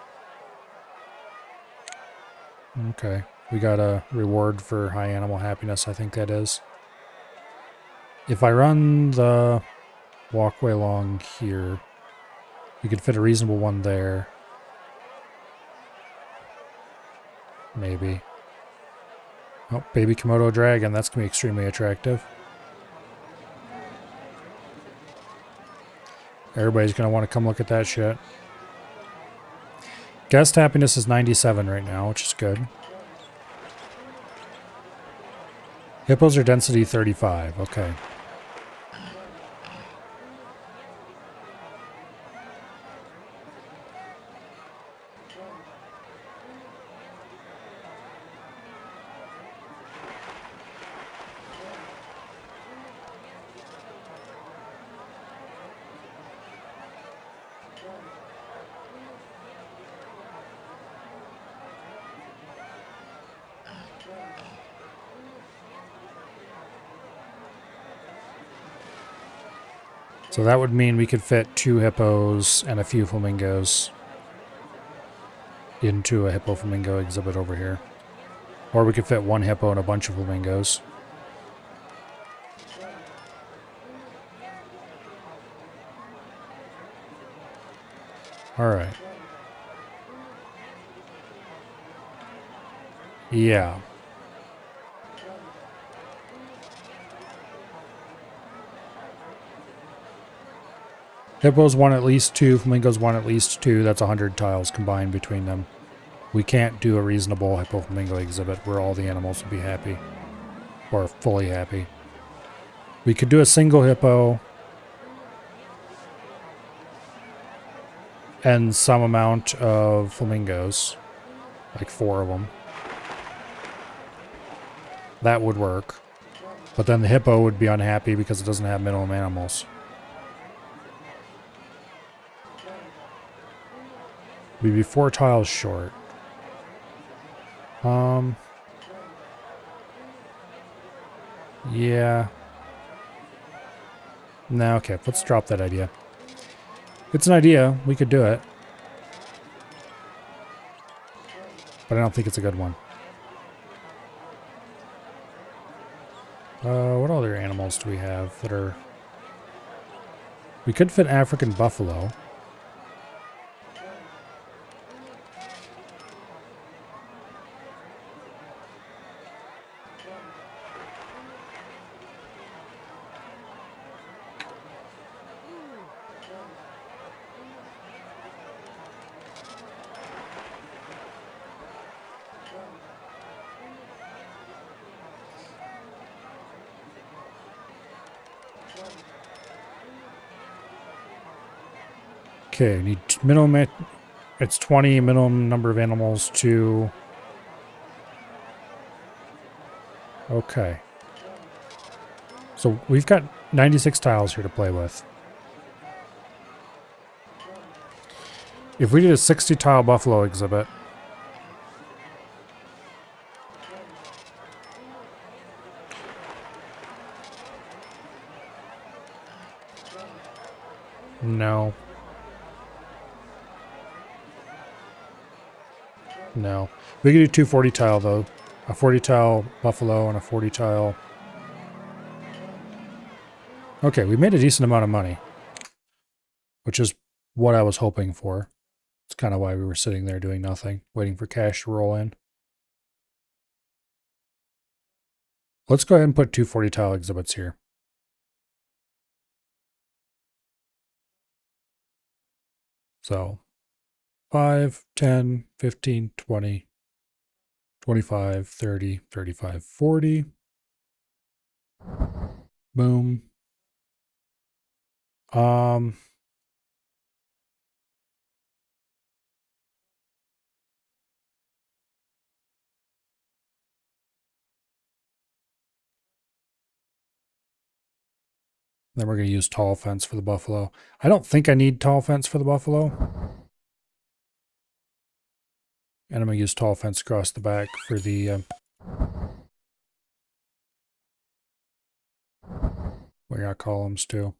A: Okay. We got a reward for high animal happiness, I think that is. If I run the walkway along here, we could fit a reasonable one there. Maybe. Oh, baby Komodo dragon. That's going to be extremely attractive. Everybody's going to want to come look at that shit. Guest happiness is 97 right now, which is good. Hippos are density 35. Okay. So that would mean we could fit 2 hippos and a few flamingos into a hippo flamingo exhibit over here. Or we could fit 1 hippo and a bunch of flamingos. Alright. Yeah. Hippos want at least 2, flamingos want at least 2. That's 100 tiles combined between them. We can't do a reasonable hippo flamingo exhibit where all the animals would be happy. Or fully happy. We could do a single hippo and some amount of flamingos. Like 4 of them. That would work. But then the hippo would be unhappy because it doesn't have minimum animals. We'd be 4 tiles short. Yeah. No, okay, let's drop that idea. It's an idea. We could do it. But I don't think it's a good one. What other animals do we have that are... We could fit African buffalo. Okay, need minimum... It's 20 minimum number of animals to... Okay. So we've got 96 tiles here to play with. If we did a 60 tile buffalo exhibit... No. No. We could do 240 tile though. A 40 tile buffalo and a 40 tile... Okay, we made a decent amount of money. Which is what I was hoping for. It's kind of why we were sitting there doing nothing, waiting for cash to roll in. Let's go ahead and put 240 tile exhibits here. So 5, 10, 15, 20, 25, 30, 35, 40. Boom. Then we're going to use tall fence for the buffalo. I don't think I need tall fence for the buffalo. And I'm going to use tall fence across the back for the... we got columns too.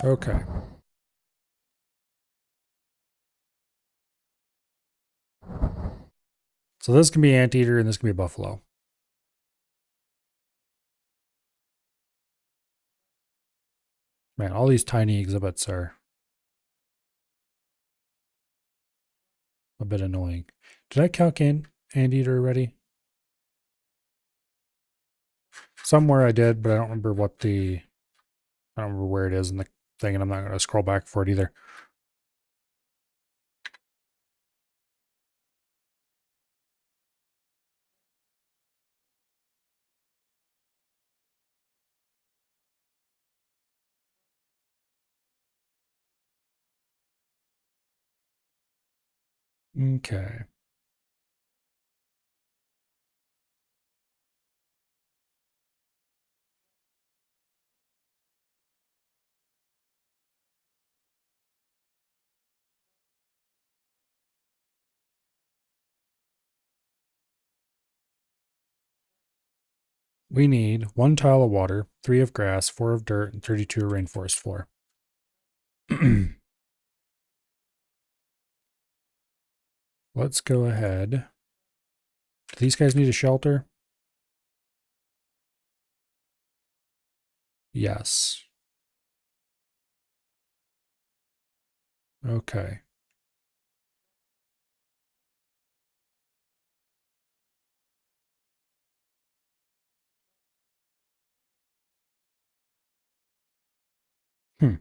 A: Okay. So this can be anteater and this can be buffalo. Man, all these tiny exhibits are a bit annoying. Did I calc anteater already? Somewhere I did, but I don't remember what the... I don't remember where it is in the thing, and I'm not going to scroll back for it either. Okay. We need 1 tile of water, 3 of grass, 4 of dirt, and 32 of rainforest floor. Let's go ahead. Do these guys need a shelter? Yes. Okay. Hmm.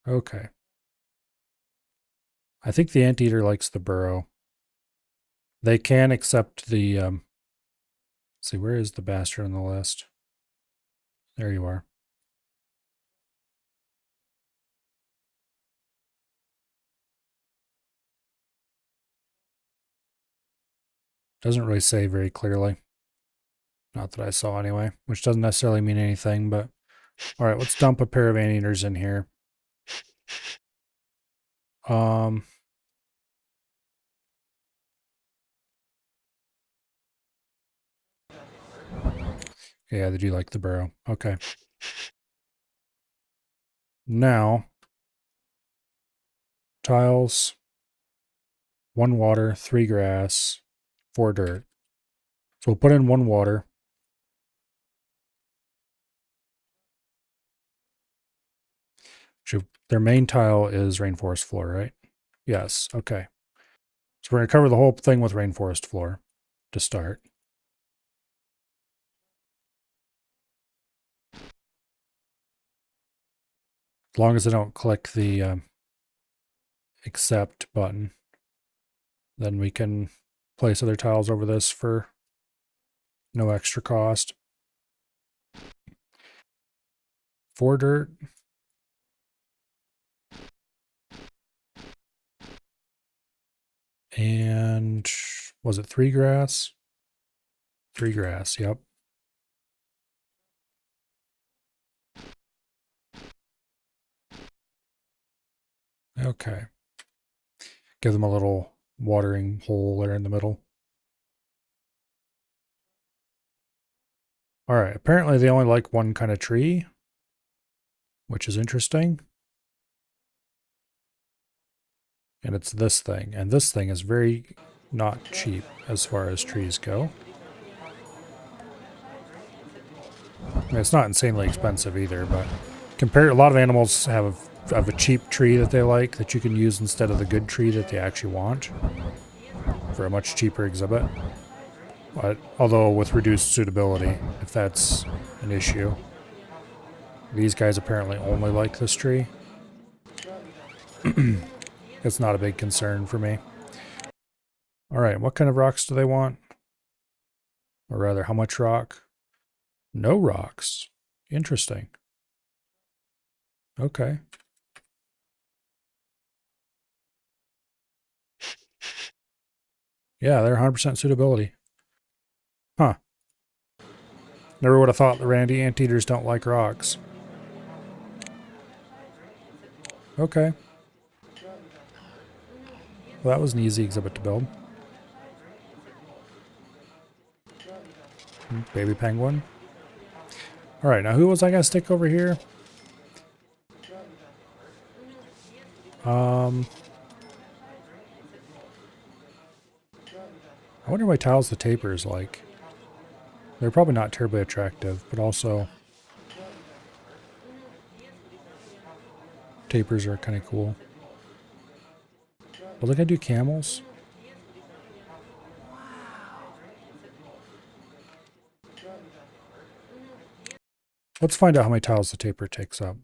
A: Okay. I think the anteater likes the burrow. They can accept the, let's see, where is the bastard on the list? There you are. Doesn't really say very clearly. Not that I saw anyway, which doesn't necessarily mean anything, but all right, let's dump a pair of anteaters in here. Yeah, they do like the burrow. Okay. Now, tiles, 1 water, 3 grass, 4 dirt. So we'll put in 1 water. Their main tile is rainforest floor, right? Yes, okay. So we're going to cover the whole thing with rainforest floor to start. As long as I don't click the accept button, then we can place other tiles over this for no extra cost. 4 dirt. And was it 3 grass? 3 grass, yep. Okay. Give them a little watering hole there in the middle. All right, apparently they only like one kind of tree, which is interesting. And it's this thing. And this thing is very not cheap as far as trees go. I mean, it's not insanely expensive either, but a lot of animals have a cheap tree that they like that you can use instead of the good tree that they actually want for a much cheaper exhibit. But although with reduced suitability, if that's an issue. These guys apparently only like this tree. It's not a big concern for me. All right, what kind of rocks do they want? Or rather, how much rock? No rocks. Interesting. Okay. Yeah, they're 100% suitability. Huh. Never would have thought the Randy anteaters don't like rocks. Okay. Well, that was an easy exhibit to build. Baby penguin. All right, now who was I going to stick over here? I wonder why tiles the taper is like. They're probably not terribly attractive, but also tapers are kind of cool. Was I gonna do camels? Let's find out how many tiles the taper takes up.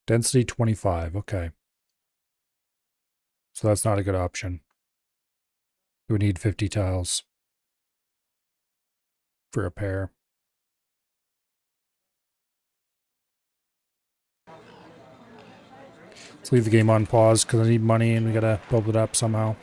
A: Density 25, okay. So that's not a good option. We would need 50 tiles for a pair. Let's leave the game on pause because I need money and we gotta build it up somehow.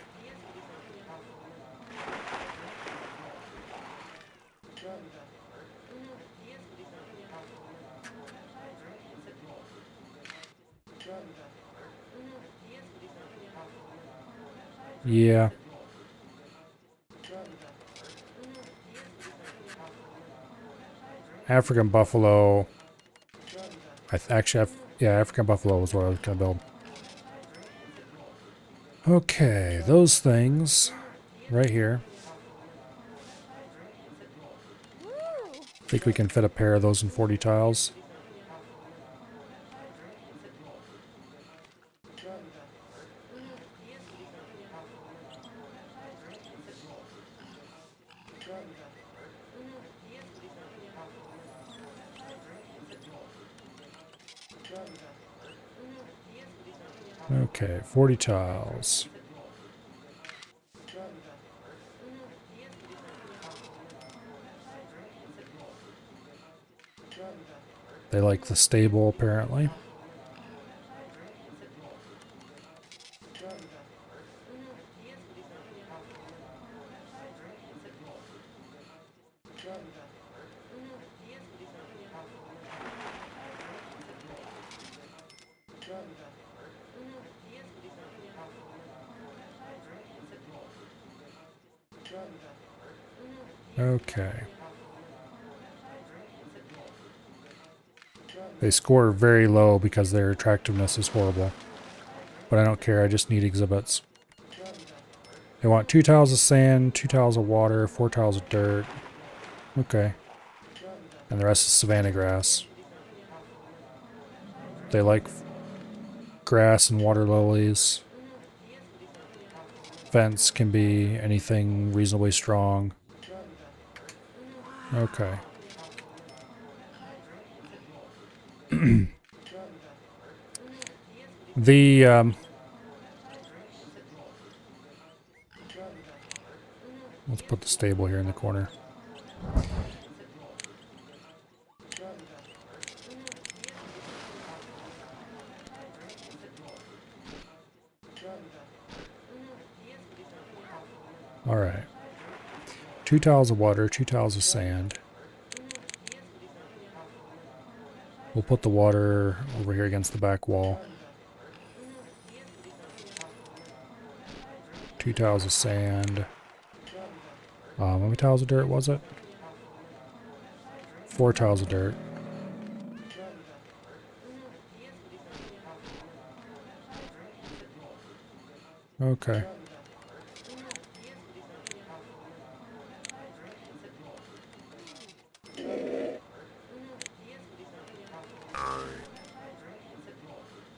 A: Yeah. African buffalo. Yeah, African buffalo was what I was gonna build. Okay, those things right here. I think we can fit a pair of those in 40 tiles. Okay, 40 tiles. They like the stable, apparently. Okay. They score very low because their attractiveness is horrible. But I don't care, I just need exhibits. They want 2 tiles of sand, 2 tiles of water, 4 tiles of dirt. Okay. And the rest is savanna grass. They like grass and water lilies. Fence can be anything reasonably strong. Okay. The, let's put the stable here in the corner. Alright. 2 tiles of water, 2 tiles of sand. We'll put the water over here against the back wall. 2 tiles of sand. How many tiles of dirt was it? 4 tiles of dirt. Okay.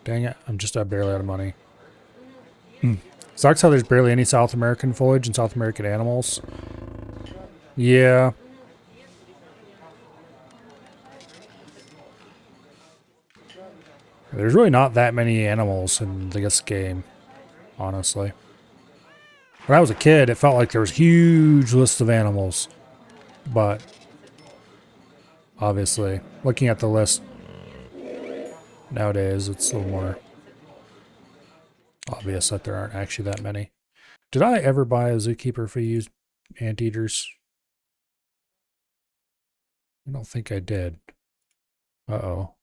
A: Dang it, I'm just barely out of money. Sucks how there's barely any South American foliage and South American animals. Yeah. There's really not that many animals in this game, honestly. When I was a kid, it felt like there was huge lists of animals. But, obviously, looking at the list nowadays, it's a little more obvious that there aren't actually that many. Did I ever buy a zookeeper for used anteaters? I don't think I did. Uh-oh.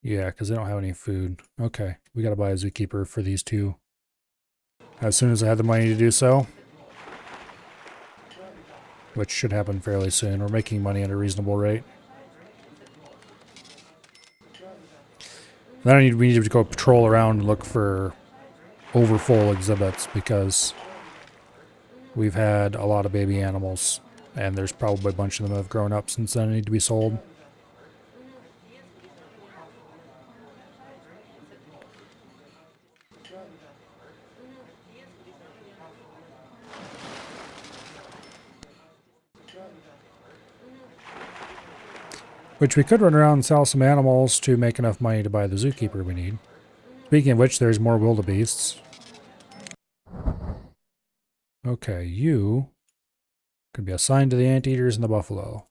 A: Yeah, because they don't have any food. Okay, we gotta buy a zookeeper for these two. As soon as I have the money to do so. Which should happen fairly soon. We're making money at a reasonable rate. Then we need to go patrol around and look for overfull exhibits because we've had a lot of baby animals and there's probably a bunch of them that have grown up since then and need to be sold. Which we could run around and sell some animals to make enough money to buy the zookeeper we need. Speaking of which, there's more wildebeests. Okay, you could be assigned to the anteaters and the buffalo.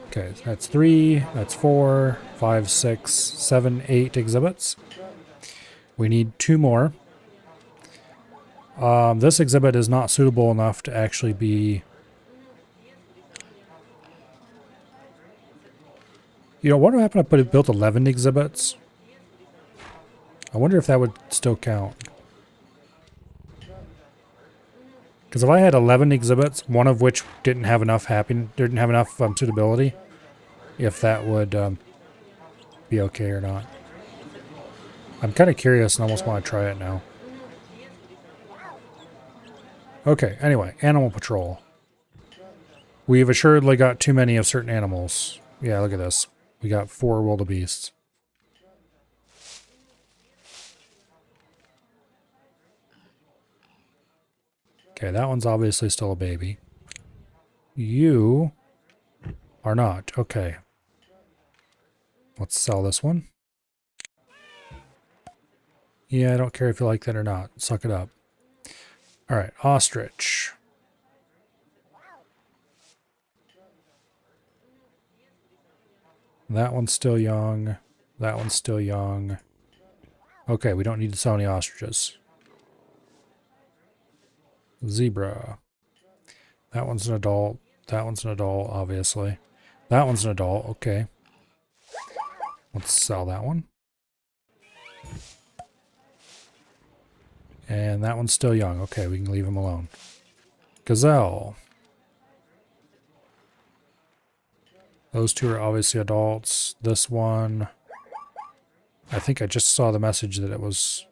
A: Okay, that's 3, that's 4, 5, 6, 7, 8 exhibits. We need 2 more. This exhibit is not suitable enough to actually be... You know, what would happen if I built 11 exhibits? I wonder if that would still count. Because if I had 11 exhibits, one of which didn't have enough suitability, if that would be okay or not. I'm kind of curious and almost want to try it now. Okay, anyway, animal patrol. We've assuredly got too many of certain animals. Yeah, look at this. We got 4 wildebeests. Okay, that one's obviously still a baby. You are not. Okay. Let's sell this one. Yeah, I don't care if you like that or not. Suck it up. All right, ostrich. That one's still young. That one's still young. Okay, we don't need to sell any ostriches. Zebra. That one's an adult. That one's an adult, obviously. That one's an adult. Okay. Let's sell that one. And that one's still young. Okay, we can leave him alone. Gazelle. Those two are obviously adults. This one, I think I just saw the message that it was...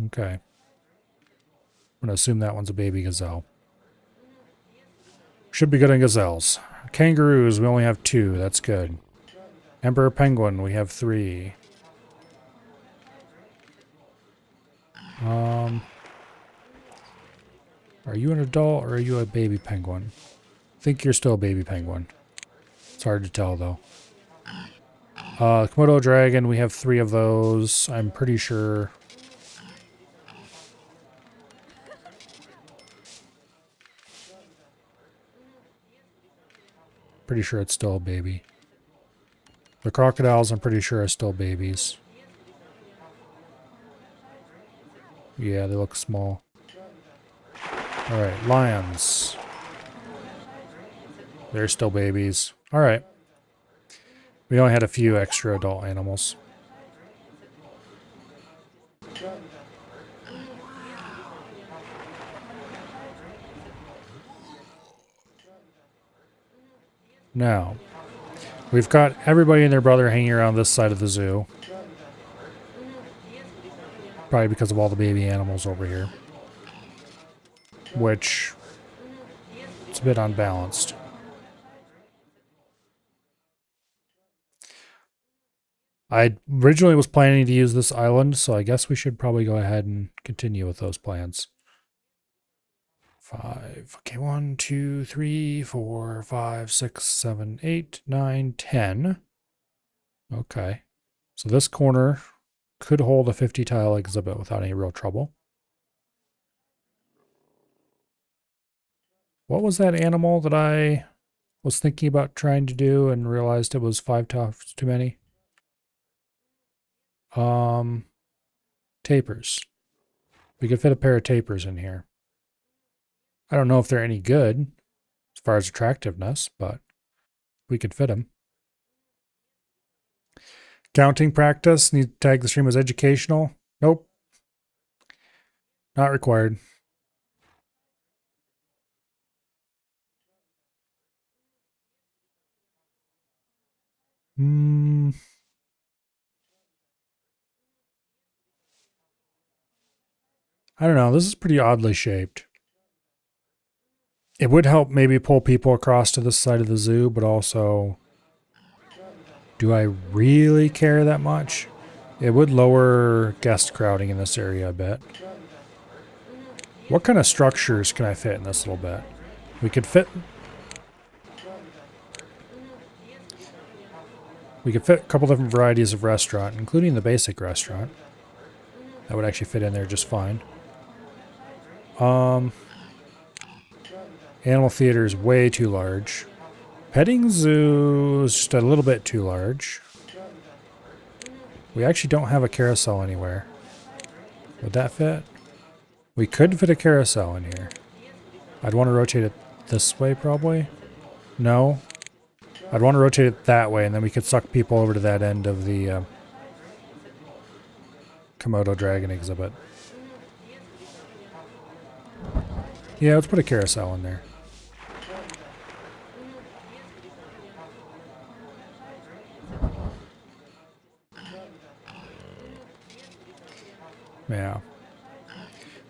A: Okay. I'm going to assume that one's a baby gazelle. Should be good on gazelles. Kangaroos, we only have 2. That's good. Emperor penguin, we have 3. Are you an adult or are you a baby penguin? I think you're still a baby penguin. It's hard to tell though. Komodo dragon, we have 3 of those. I'm pretty sure. Pretty sure it's still a baby. The crocodiles, I'm pretty sure are still babies. Yeah, they look small. Alright, lions. They're still babies. Alright. We only had a few extra adult animals. Now, we've got everybody and their brother hanging around this side of the zoo. Probably because of all the baby animals over here. Which, it's a bit unbalanced. I originally was planning to use this island, so I guess we should probably go ahead and continue with those plans. 5. Okay, 1, 2, 3, 4, 5, 6, 7, 8, 9, 10. Okay. So this corner could hold a 50 tile exhibit without any real trouble. What was that animal that I was thinking about trying to do and realized it was 5 tiles too many? Tapers. We could fit a pair of tapers in here. I don't know if they're any good as far as attractiveness, but we could fit them. Counting practice. Need to tag the stream as educational. Nope. Not required. I don't know. This is pretty oddly shaped. It would help maybe pull people across to this side of the zoo, but also, do I really care that much? It would lower guest crowding in this area a bit. What kind of structures can I fit in this little bit? We could fit a couple different varieties of restaurant, including the basic restaurant. That would actually fit in there just fine. Animal theater is way too large. Petting zoo is just a little bit too large. We actually don't have a carousel anywhere. Would that fit? We could fit a carousel in here. I'd want to rotate it this way probably. No. I'd want to rotate it that way and then we could suck people over to that end of the Komodo dragon exhibit. Yeah, let's put a carousel in there. Yeah.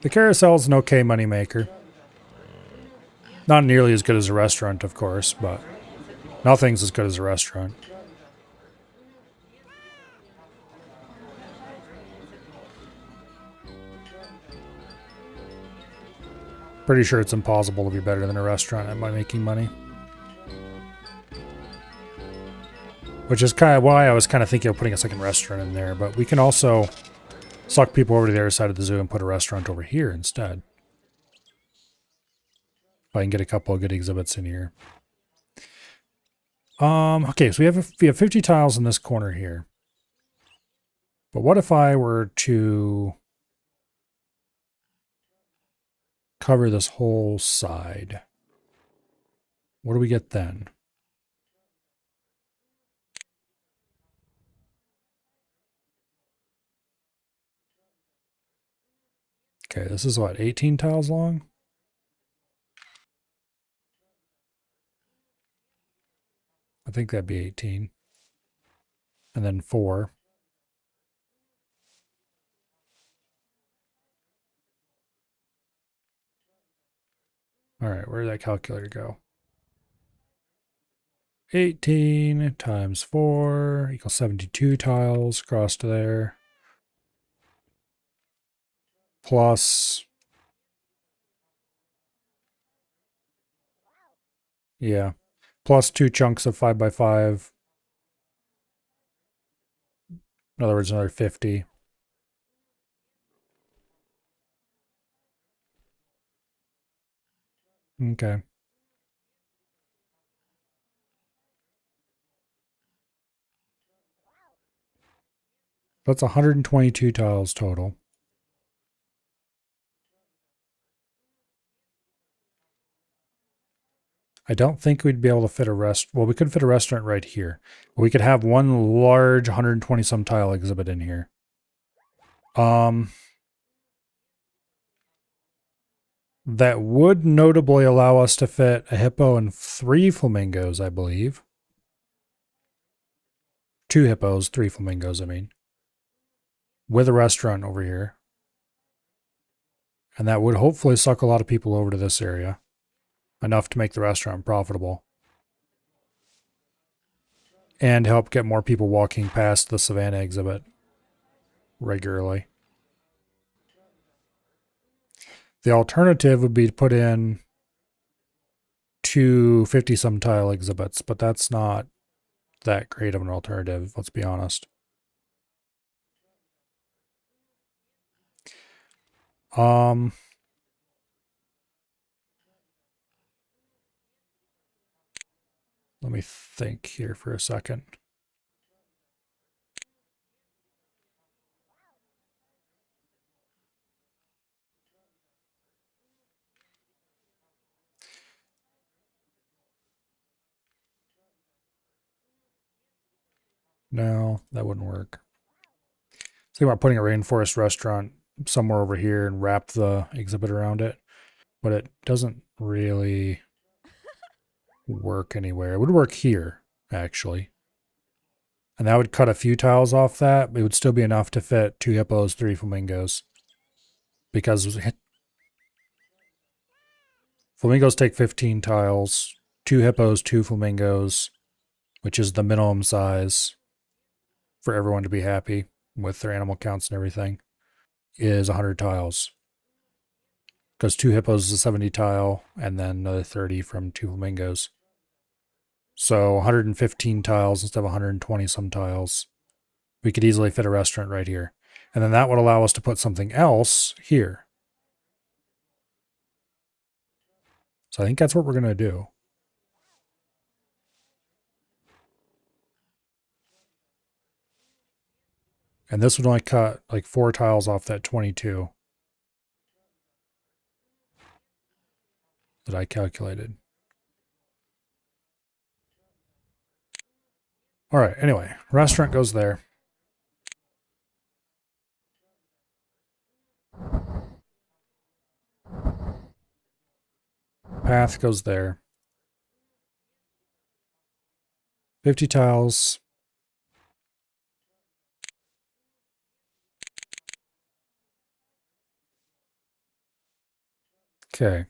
A: The carousel's an okay moneymaker. Not nearly as good as a restaurant, of course, but nothing's as good as a restaurant. Pretty sure it's impossible to be better than a restaurant at making money. Which is kind of why I was kind of thinking of putting a second restaurant in there. But we can also suck people over to the other side of the zoo and put a restaurant over here instead. If I can get a couple of good exhibits in here. Okay, so we have 50 tiles in this corner here. But what if I were to cover this whole side? What do we get then? Okay, this is what, 18 tiles long? I think that'd be 18. And then 4. All right, where did that calculator go? 18 times 4 equals 72 tiles across to there. Plus, yeah, plus 2 chunks of 5 by 5. In other words, another 50. Okay. That's 122 tiles total. I don't think we'd be able to fit well, we could fit a restaurant right here. We could have one large 120 some tile exhibit in here. That would notably allow us to fit a hippo and 3 flamingos, I believe. 2 hippos, 3 flamingos, I mean. With a restaurant over here. And that would hopefully suck a lot of people over to this area. Enough to make the restaurant profitable. And help get more people walking past the Savannah exhibit regularly. The alternative would be to put in 2 50-some tile exhibits, but that's not that great of an alternative, let's be honest. Let me think here for a second. No, that wouldn't work. Think about putting a rainforest restaurant somewhere over here and wrap the exhibit around it, but it doesn't really work anywhere. It would work here, actually. And that would cut a few tiles off that, but it would still be enough to fit 2 hippos, 3 flamingos. Because flamingos take 15 tiles, 2 hippos, 2 flamingos, which is the minimum size for everyone to be happy with their animal counts and everything, is 100 tiles. Because 2 hippos is a 70 tile, and then another 30 from 2 flamingos. So 115 tiles instead of 120 some tiles. We could easily fit a restaurant right here. And then that would allow us to put something else here. So I think that's what we're going to do. And this would only cut like 4 tiles off that 22 that I calculated. All right, anyway, restaurant goes there. Path goes there. 50 tiles. Okay.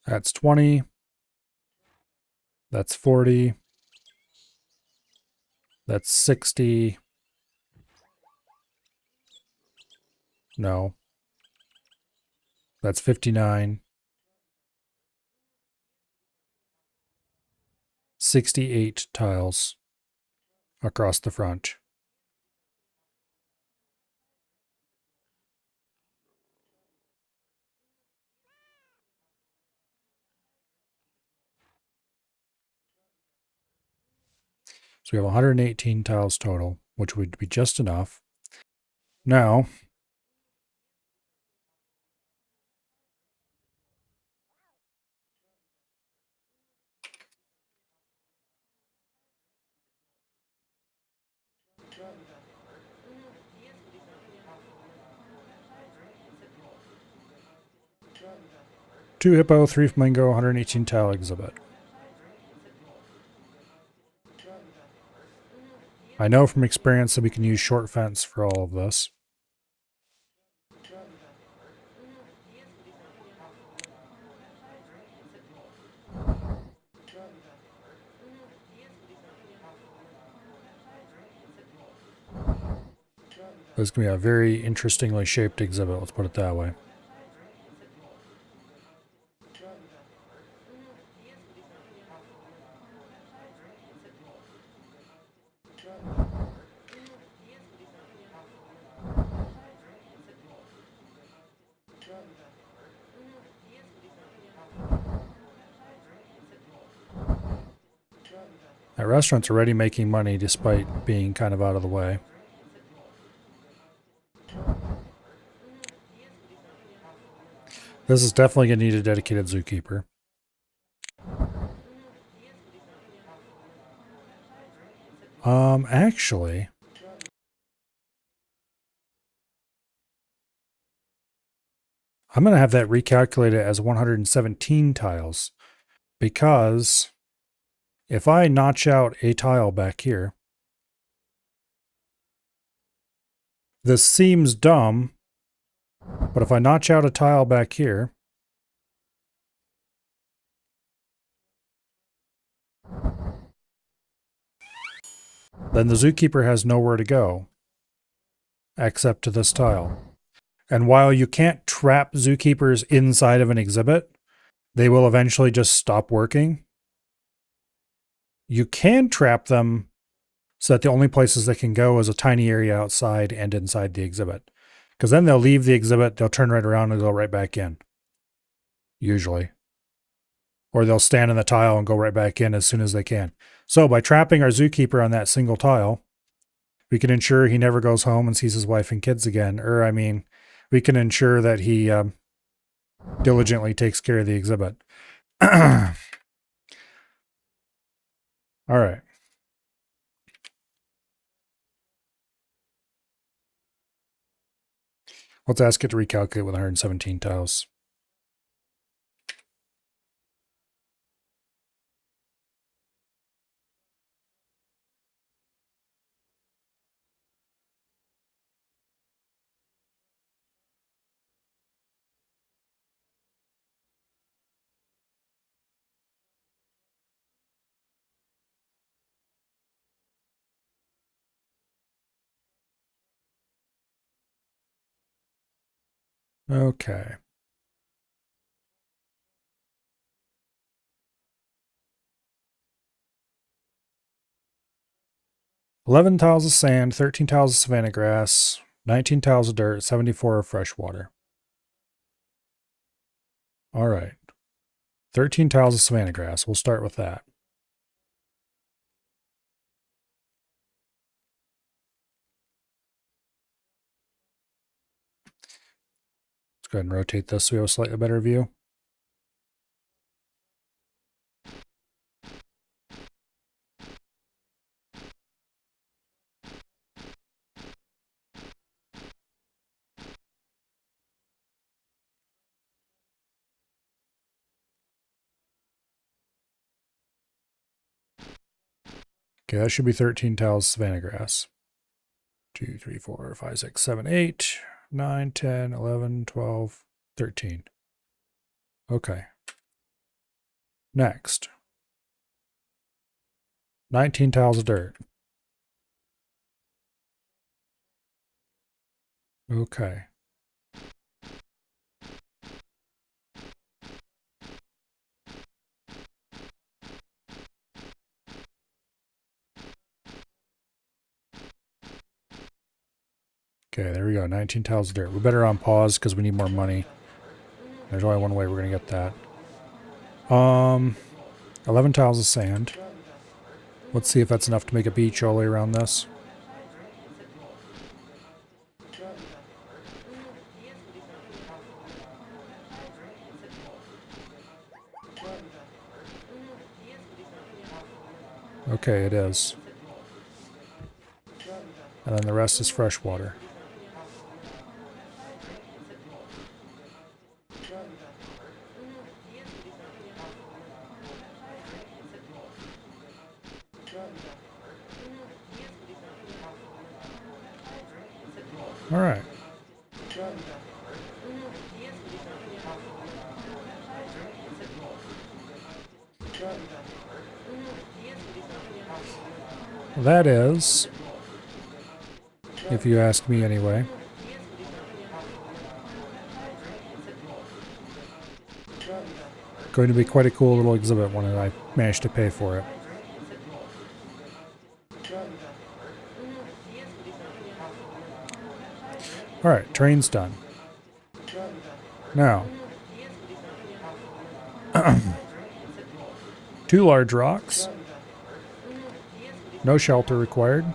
A: That's 20. That's 40. That's 60. No. That's 59. 68 tiles across the front. So we have 118 tiles total, which would be just enough. Now, two hippo, three flamingo, 118 tile exhibit. I know from experience that we can use short fence for all of this. This is going to be a very interestingly shaped exhibit, let's put it that way. That restaurant's already making money despite being kind of out of the way. This is definitely going to need a dedicated zookeeper. Actually, I'm going to have that recalculated as 117 tiles because if I notch out a tile back here, this seems dumb, but if I notch out a tile back here, then the zookeeper has nowhere to go except to this tile. And while you can't trap zookeepers inside of an exhibit, they will eventually just stop working. You can trap them so that the only places they can go is a tiny area outside and inside the exhibit. Because then they'll leave the exhibit, they'll turn right around and go right back in. Usually. Or they'll stand in the tile and go right back in as soon as they can. So by trapping our zookeeper on that single tile, we can ensure he never goes home and sees his wife and kids again. We can ensure that he diligently takes care of the exhibit. All right. Let's ask it to recalculate with 117 tiles. Okay. 11 tiles of sand, 13 tiles of savanna grass, 19 tiles of dirt, 74 of fresh water. All right. 13 tiles of savanna grass. We'll start with that. Let's go ahead and rotate this so we have a slightly better view. Okay, that should be 13 tiles of savanna grass. 2, 3, 4, 5, 6, 7, 8, 9, 10, 11, 12, 13. Okay. Next. 19 tiles of dirt. Okay. Okay, there we go. 19 tiles of dirt. We better on pause because we need more money. There's only one way we're going to get that. 11 tiles of sand. Let's see if that's enough to make a beach all the way around this. Okay, it is. And then the rest is fresh water. All right. That is, if you ask me anyway, going to be quite a cool little exhibit when I manage to pay for it. Alright, train's done. Now, 2 large rocks. No shelter required.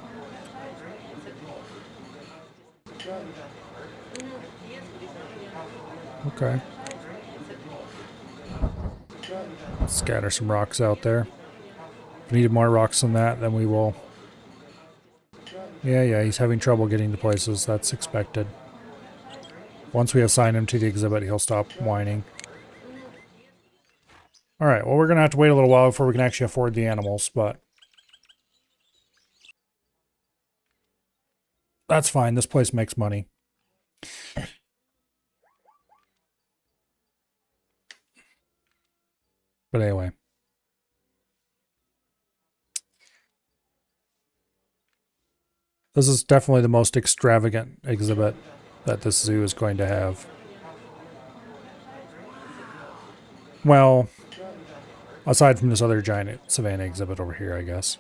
A: Okay. Scatter some rocks out there. If we needed more rocks than that, then we will. Yeah, he's having trouble getting to places. That's expected. Once we assign him to the exhibit, he'll stop whining. Alright, well, we're going to have to wait a little while before we can actually afford the animals, but that's fine. This place makes money. But anyway. This is definitely the most extravagant exhibit that this zoo is going to have. Well, aside from this other giant savanna exhibit over here, I guess.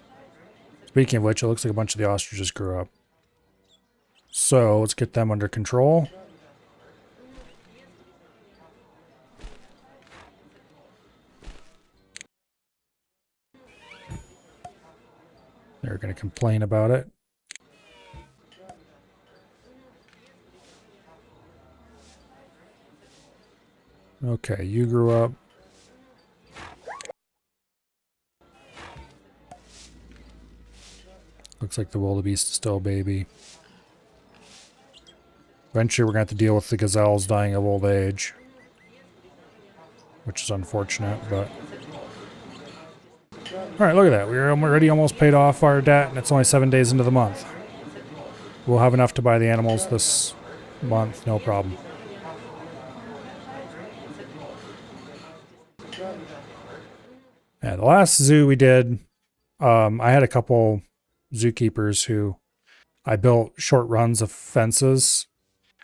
A: Speaking of which, it looks like a bunch of the ostriches grew up. So, let's get them under control. They're going to complain about it. Okay, you grew up. Looks like the wildebeest is still a baby. Eventually we're going to have to deal with the gazelles dying of old age. Which is unfortunate, but... Alright, look at that. We're already almost paid off our debt, and it's only 7 days into the month. We'll have enough to buy the animals this month, no problem. Yeah, the last zoo we did, I had a couple zookeepers who I built short runs of fences.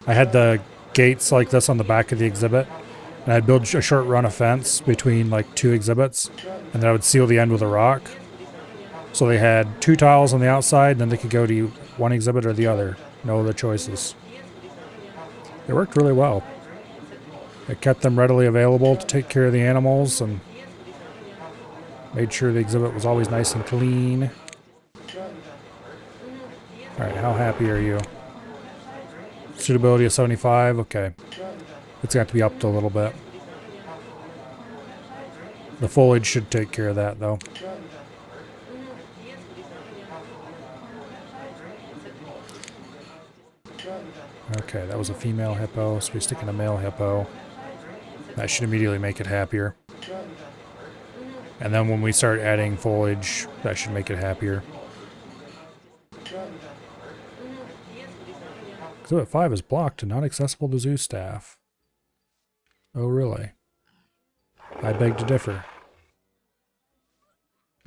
A: I had the gates like this on the back of the exhibit, and I'd build a short run of fence between like 2 exhibits, and then I would seal the end with a rock. So they had 2 tiles on the outside, and then they could go to one exhibit or the other. No other choices. It worked really well. It kept them readily available to take care of the animals, and made sure the exhibit was always nice and clean. Alright, how happy are you? Suitability of 75, okay. It's got to be upped a little bit. The foliage should take care of that, though. Okay, that was a female hippo, so we stick in a male hippo. That should immediately make it happier. And then when we start adding foliage, that should make it happier. Exhibit 5 is blocked and not accessible to zoo staff. Oh, really? I beg to differ.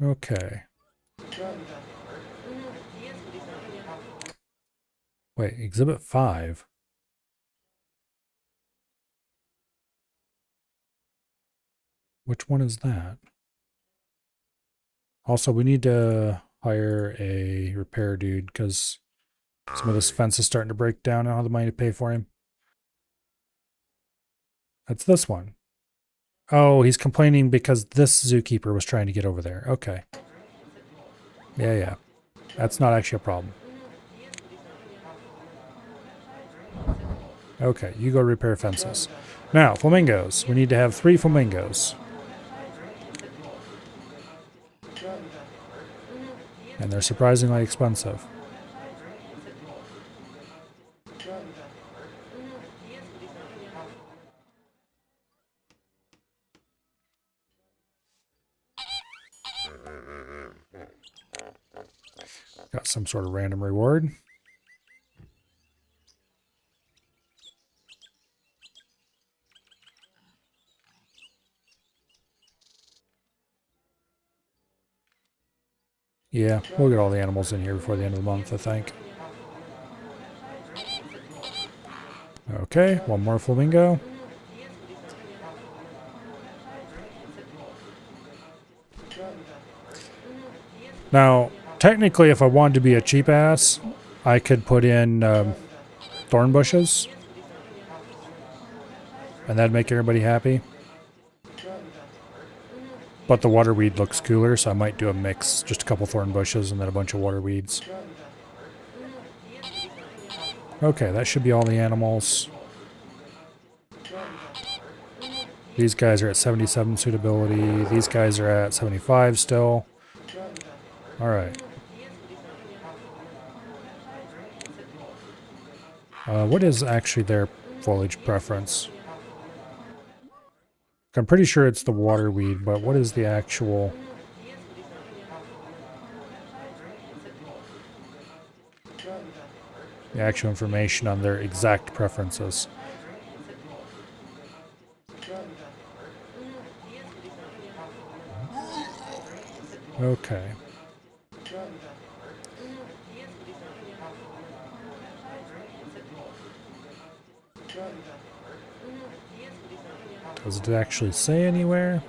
A: Okay. Wait, Exhibit 5? Which one is that? Also, we need to hire a repair dude, because Some of this fence is starting to break down. I don't have the money to pay for him. That's this one. Oh, he's complaining because this zookeeper was trying to get over there. Okay. Yeah. That's not actually a problem. Okay, you go repair fences. Now, flamingos. We need to have 3 flamingos. And they're surprisingly expensive. Got some sort of random reward. Yeah, we'll get all the animals in here before the end of the month, I think. Okay, one more flamingo. Now, technically, if I wanted to be a cheap ass, I could put in thorn bushes. And that'd make everybody happy. But the waterweed looks cooler, so I might do a mix. Just a couple thorn bushes and then a bunch of water weeds. Okay, that should be all the animals. These guys are at 77 suitability. These guys are at 75 still. Alright. What is actually their foliage preference? I'm pretty sure it's the waterweed, but what is the actual... the actual information on their exact preferences? Okay. Does it actually say anywhere?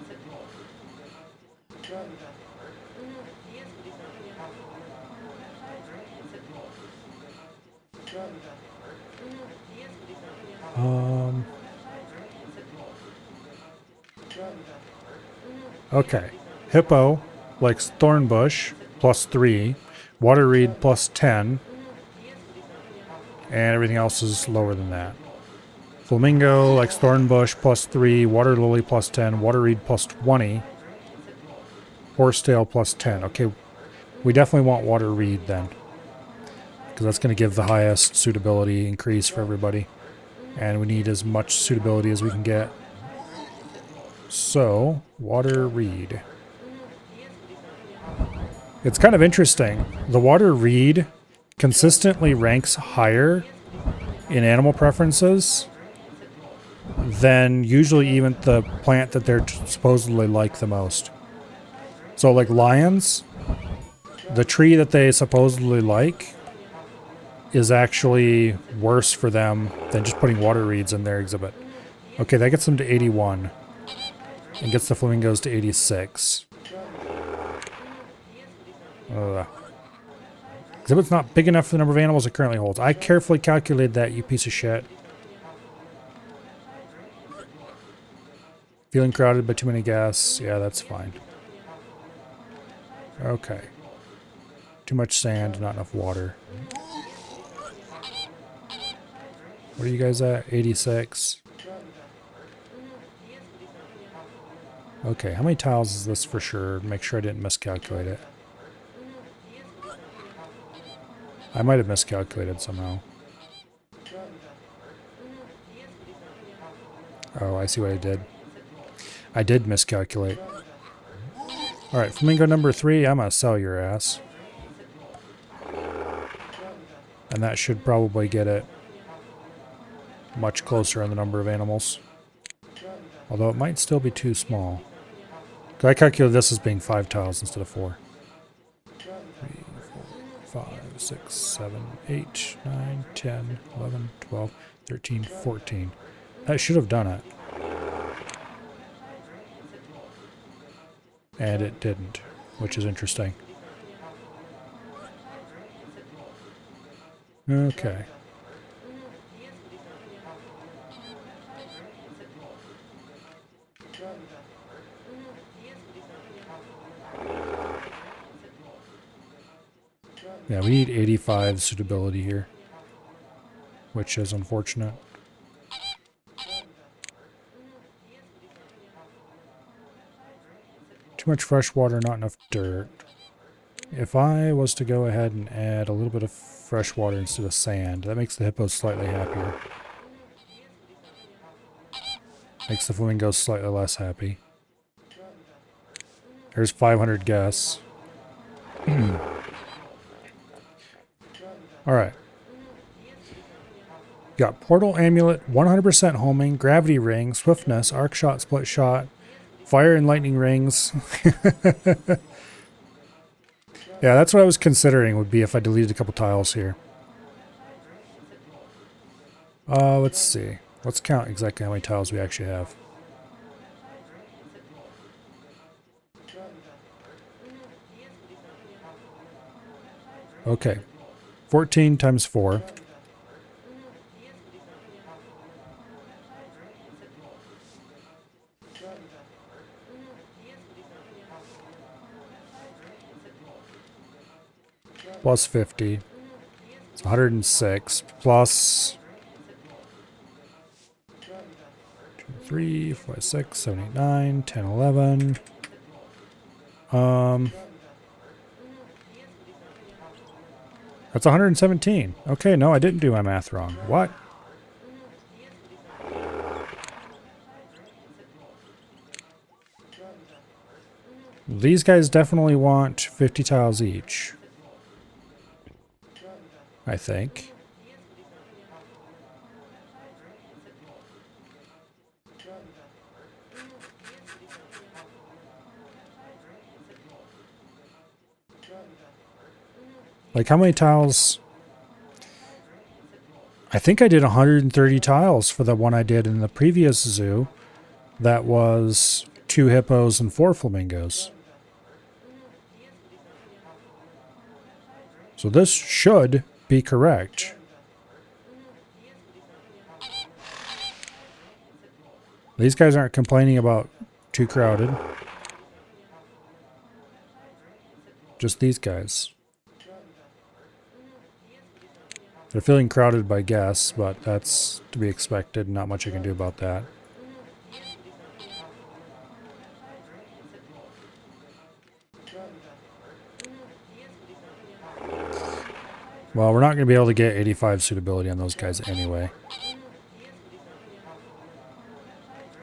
A: Okay. Hippo likes thornbush plus 3, waterweed plus 10, and everything else is lower than that. Flamingo likes thornbush plus 3, water lily plus 10, waterweed plus 20, horsetail plus 10. Okay, we definitely want waterweed then, because that's going to give the highest suitability increase for everybody, and we need as much suitability as we can get. So, waterweed. It's kind of interesting. The waterweed consistently ranks higher in animal preferences than usually even the plant that they're supposedly like the most. So like lions, the tree that they supposedly like is actually worse for them than just putting water reeds in their exhibit. Okay, that gets them to 81 and gets the flamingos to 86. Exhibit's not big enough for the number of animals it currently holds. I carefully calculated that, you piece of shit. Feeling crowded by too many guests. Yeah, that's fine. Okay. Too much sand, not enough water. What are you guys at? 86. Okay, how many tiles is this for sure? Make sure I didn't miscalculate it. I might have miscalculated somehow. Oh, I see what I did. I did miscalculate. Alright, flamingo number 3, I'm gonna sell your ass. And that should probably get it much closer on the number of animals. Although it might still be too small. I calculated this as being 5 tiles instead of 4. 3, 4, 5, 6, 7, 8, 9, 10, 11, 12, 13, 14. That should have done it. And it didn't, which is interesting. Okay. Yeah, we need 85 suitability here, which is unfortunate. Too much fresh water, not enough dirt. If I was to go ahead and add a little bit of fresh water instead of sand, that makes the hippos slightly happier. Makes the flamingos slightly less happy. There's 500 guests. Alright. Got portal amulet, 100% homing, gravity ring, swiftness, arc shot, split shot, fire and lightning rings. Yeah, that's what I was considering would be if I deleted a couple tiles here. Let's see. Let's count exactly how many tiles we actually have. Okay. 14 times 4. Plus 50. It's 106. Plus 2, 3, 4, 5, 6, 7, 8, 9, 10, 11. That's 117. Okay, no, I didn't do my math wrong. What? These guys definitely want 50 tiles each. I think. Like, how many tiles? I think I did 130 tiles for the one I did in the previous zoo. That was 2 hippos and 4 flamingos. So this should be correct. These guys aren't complaining about too crowded. Just these guys. They're feeling crowded by guests, but that's to be expected. Not much I can do about that. Well, we're not going to be able to get 85 suitability on those guys anyway.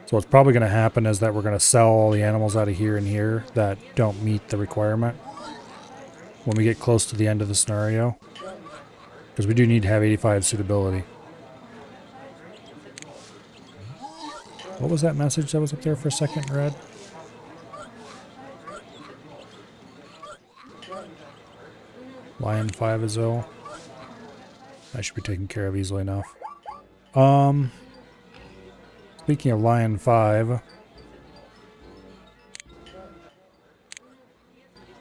A: So what's probably going to happen is that we're going to sell all the animals out of here and here that don't meet the requirement when we get close to the end of the scenario. Because we do need to have 85 suitability. What was that message that was up there for a second, Red? Lion 5 is ill. That should be taken care of easily enough. Speaking of Lion 5,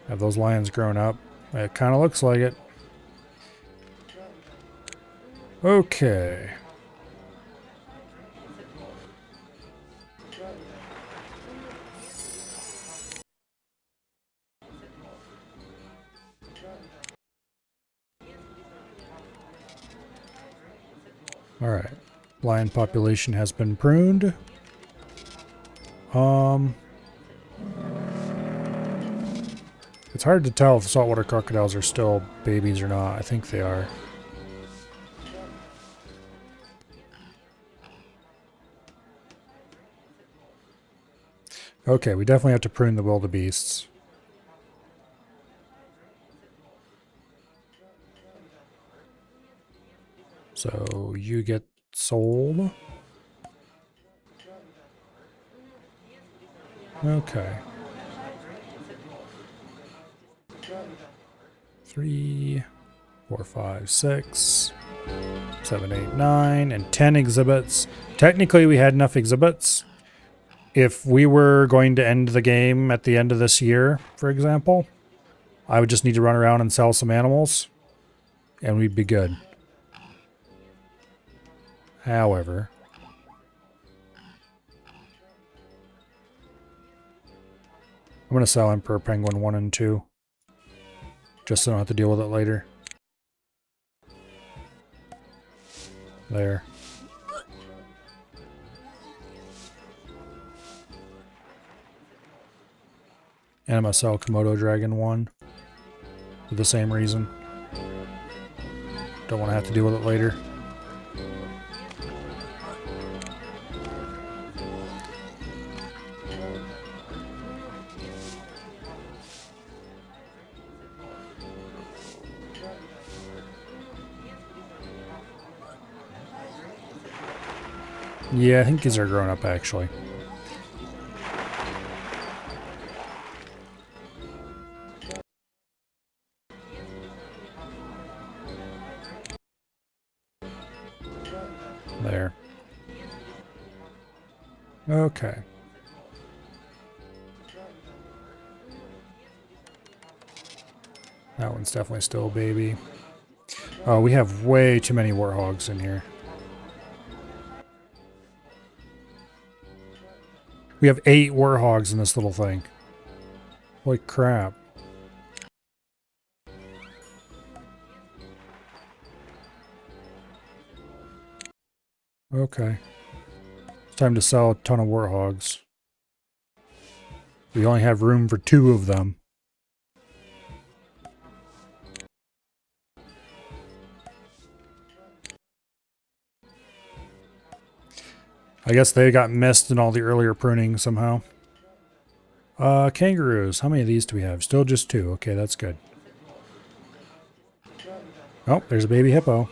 A: have those lions grown up? It kind of looks like it. Okay. Alright. Lion population has been pruned. It's hard to tell if saltwater crocodiles are still babies or not. I think they are. Okay, we definitely have to prune the wildebeests. So you get sold. Okay. 3, 4, 5, 6, 7, 8, 9, and 10 exhibits. Technically, we had enough exhibits. If we were going to end the game at the end of this year, for example, I would just need to run around and sell some animals, and we'd be good. However, I'm going to sell Emperor Penguin 1 and 2. Just so I don't have to deal with it later. There. And I'm going to sell Komodo Dragon 1. For the same reason. Don't want to have to deal with it later. Yeah, I think these are grown up actually. There. Okay. That one's definitely still a baby. Oh, we have way too many warthogs in here. We have 8 warthogs in this little thing. Holy crap. Okay. It's time to sell a ton of warthogs. We only have room for 2 of them. I guess they got missed in all the earlier pruning somehow. Kangaroos. How many of these do we have? Still just 2. Okay, that's good. Oh, there's a baby hippo.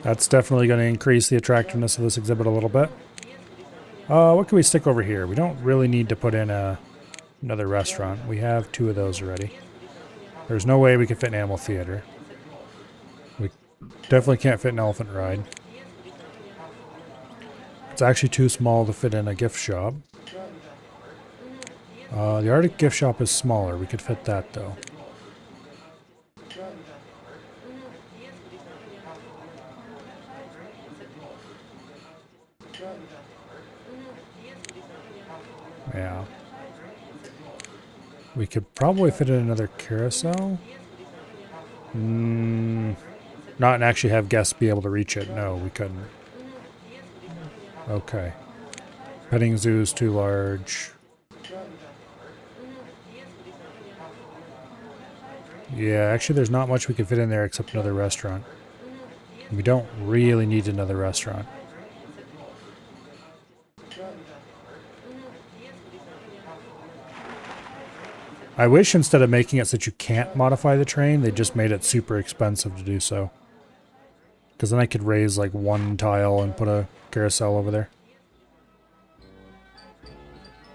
A: That's definitely going to increase the attractiveness of this exhibit a little bit. What can we stick over here? We don't really need to put in another restaurant. We have 2 of those already. There's no way we can fit an animal theater. We definitely can't fit an elephant ride. It's actually too small to fit in a gift shop. The Arctic gift shop is smaller. We could fit that though. Yeah. We could probably fit in another carousel. Not actually have guests be able to reach it. No, we couldn't. Okay. Petting zoo is too large. Yeah, actually there's not much we could fit in there except another restaurant. We don't really need another restaurant. I wish instead of making it so that you can't modify the train, they just made it super expensive to do so. Because then I could raise like 1 tile and put a carousel over there.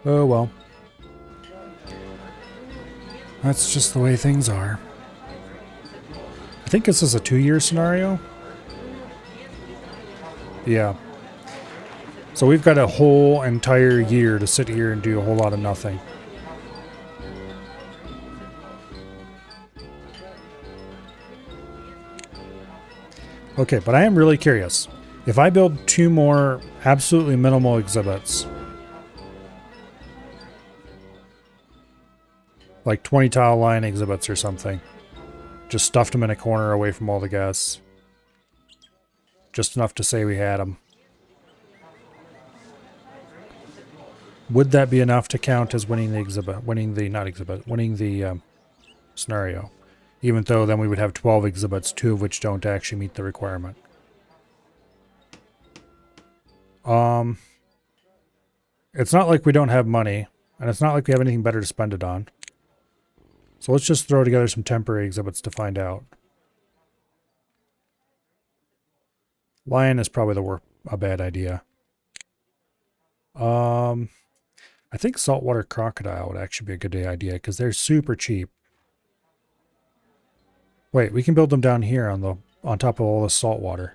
A: Oh well. That's just the way things are. I think this is a 2-year scenario. Yeah. So we've got a whole entire year to sit here and do a whole lot of nothing. Okay, but I am really curious. If I build 2 more absolutely minimal exhibits, like 20 tile line exhibits or something, just stuffed them in a corner away from all the guests, just enough to say we had them. Would that be enough to count as winning the exhibit? Winning the scenario. Even though then we would have 12 exhibits, 2 of which don't actually meet the requirement. It's not like we don't have money, and it's not like we have anything better to spend it on. So let's just throw together some temporary exhibits to find out. Lion is probably a bad idea. I think saltwater crocodile would actually be a good idea because they're super cheap. Wait, we can build them down here on top of all the salt water.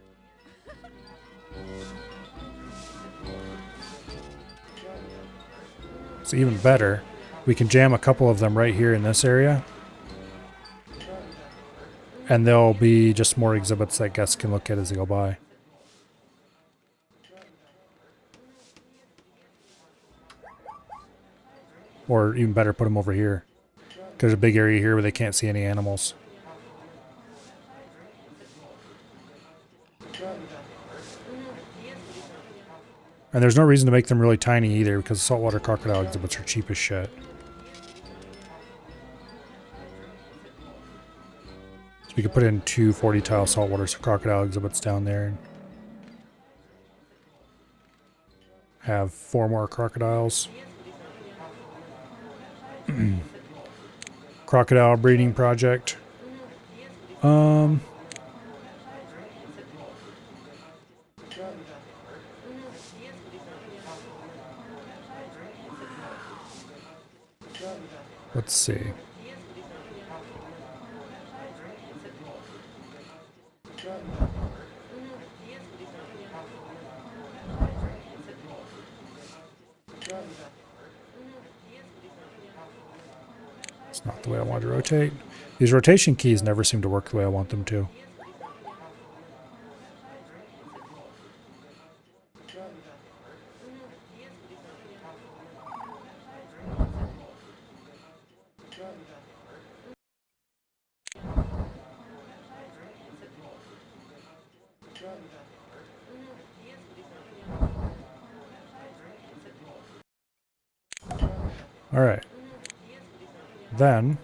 A: So even better, we can jam a couple of them right here in this area. And there'll be just more exhibits that guests can look at as they go by. Or even better, put them over here. There's a big area here where they can't see any animals. And there's no reason to make them really tiny either, because saltwater crocodile exhibits are cheap as shit. So we could put in 2 40-tile saltwater crocodile exhibits down there and have 4 more crocodiles. Crocodile breeding project. Let's see. It's not the way I want to rotate. These rotation keys never seem to work the way I want them to. All right. Then,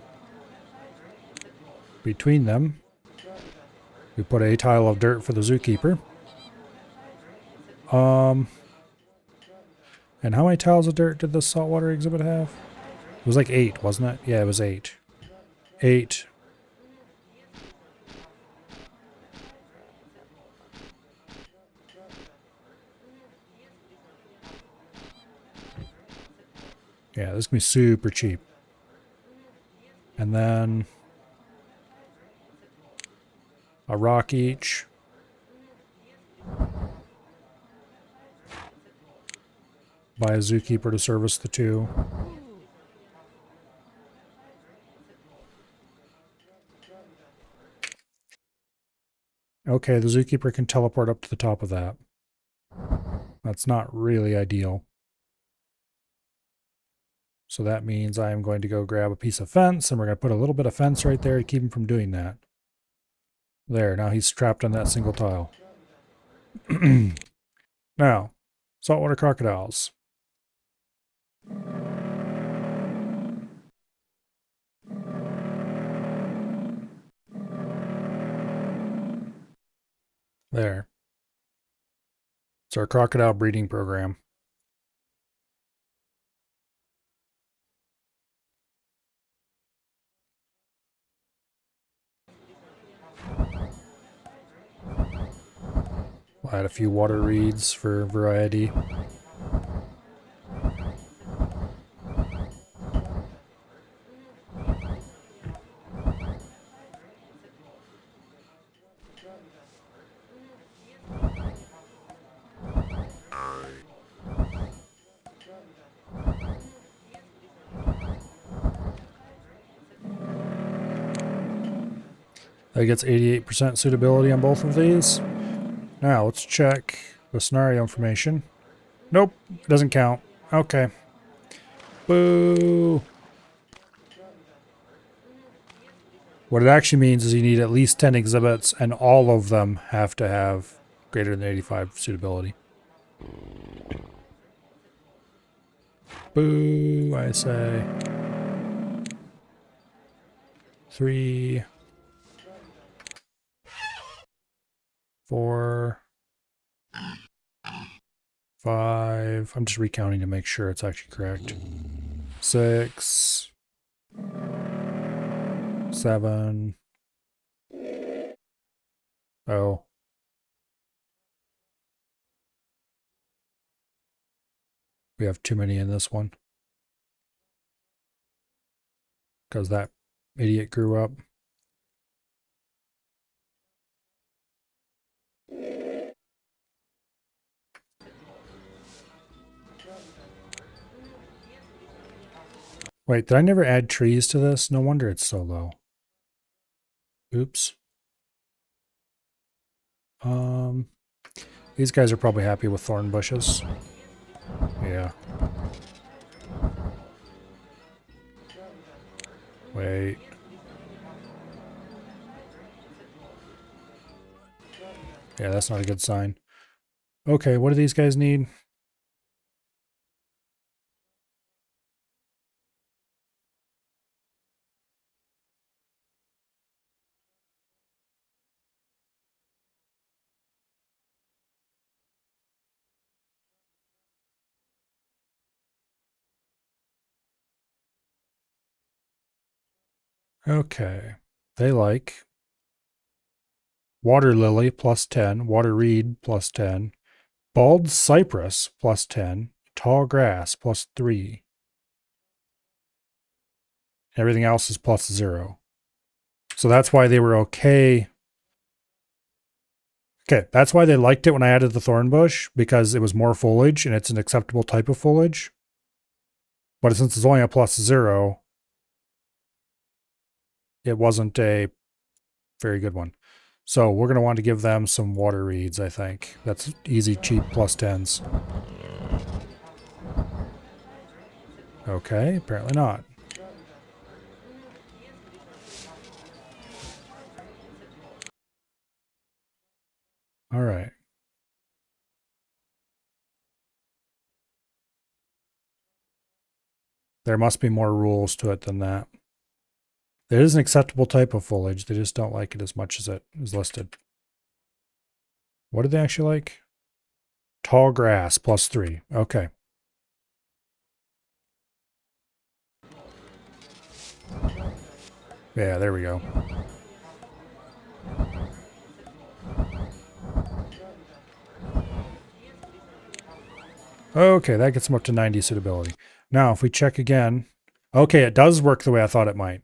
A: between them, we put a tile of dirt for the zookeeper. And how many tiles of dirt did the saltwater exhibit have? It was like 8, wasn't it? Yeah, it was 8. 8. Yeah, this can be super cheap. And then a rock each. Buy a zookeeper to service the 2. Okay, the zookeeper can teleport up to the top of that. That's not really ideal. So that means I am going to go grab a piece of fence, and we're going to put a little bit of fence right there to keep him from doing that. There, now he's trapped on that single tile. Now, saltwater crocodiles. There. It's our crocodile breeding program. We'll add a few water reeds for variety. That gets 88% suitability on both of these. Now let's check the scenario information. Nope, it doesn't count. Okay. Boo. What it actually means is you need at least 10 exhibits, and all of them have to have greater than 85 suitability. Boo, I say. 3, 4, 5. I'm just recounting to make sure it's actually correct. 6, 7. Oh. We have too many in this one. Because that idiot grew up. Wait, did I never add trees to this? No wonder it's so low. Oops. Um, these guys are probably happy with thorn bushes. Yeah. Wait. Yeah, that's not a good sign. Okay, what do these guys need? Okay. They like water lily plus 10, water reed plus 10, bald cypress plus 10, tall grass plus 3. Everything else is plus 0. So that's why they were okay. Okay, that's why they liked it when I added the thorn bush, because it was more foliage and it's an acceptable type of foliage. But since it's only a plus 0, it wasn't a very good one. So we're going to want to give them some water reeds, I think. That's easy, cheap plus 10s. Okay, apparently not. All right. There must be more rules to it than that. It is an acceptable type of foliage. They just don't like it as much as it is listed. What do they actually like? Tall grass plus 3. Okay. Yeah, there we go. Okay, that gets them up to 90 suitability. Now, if we check again, okay, it does work the way I thought it might.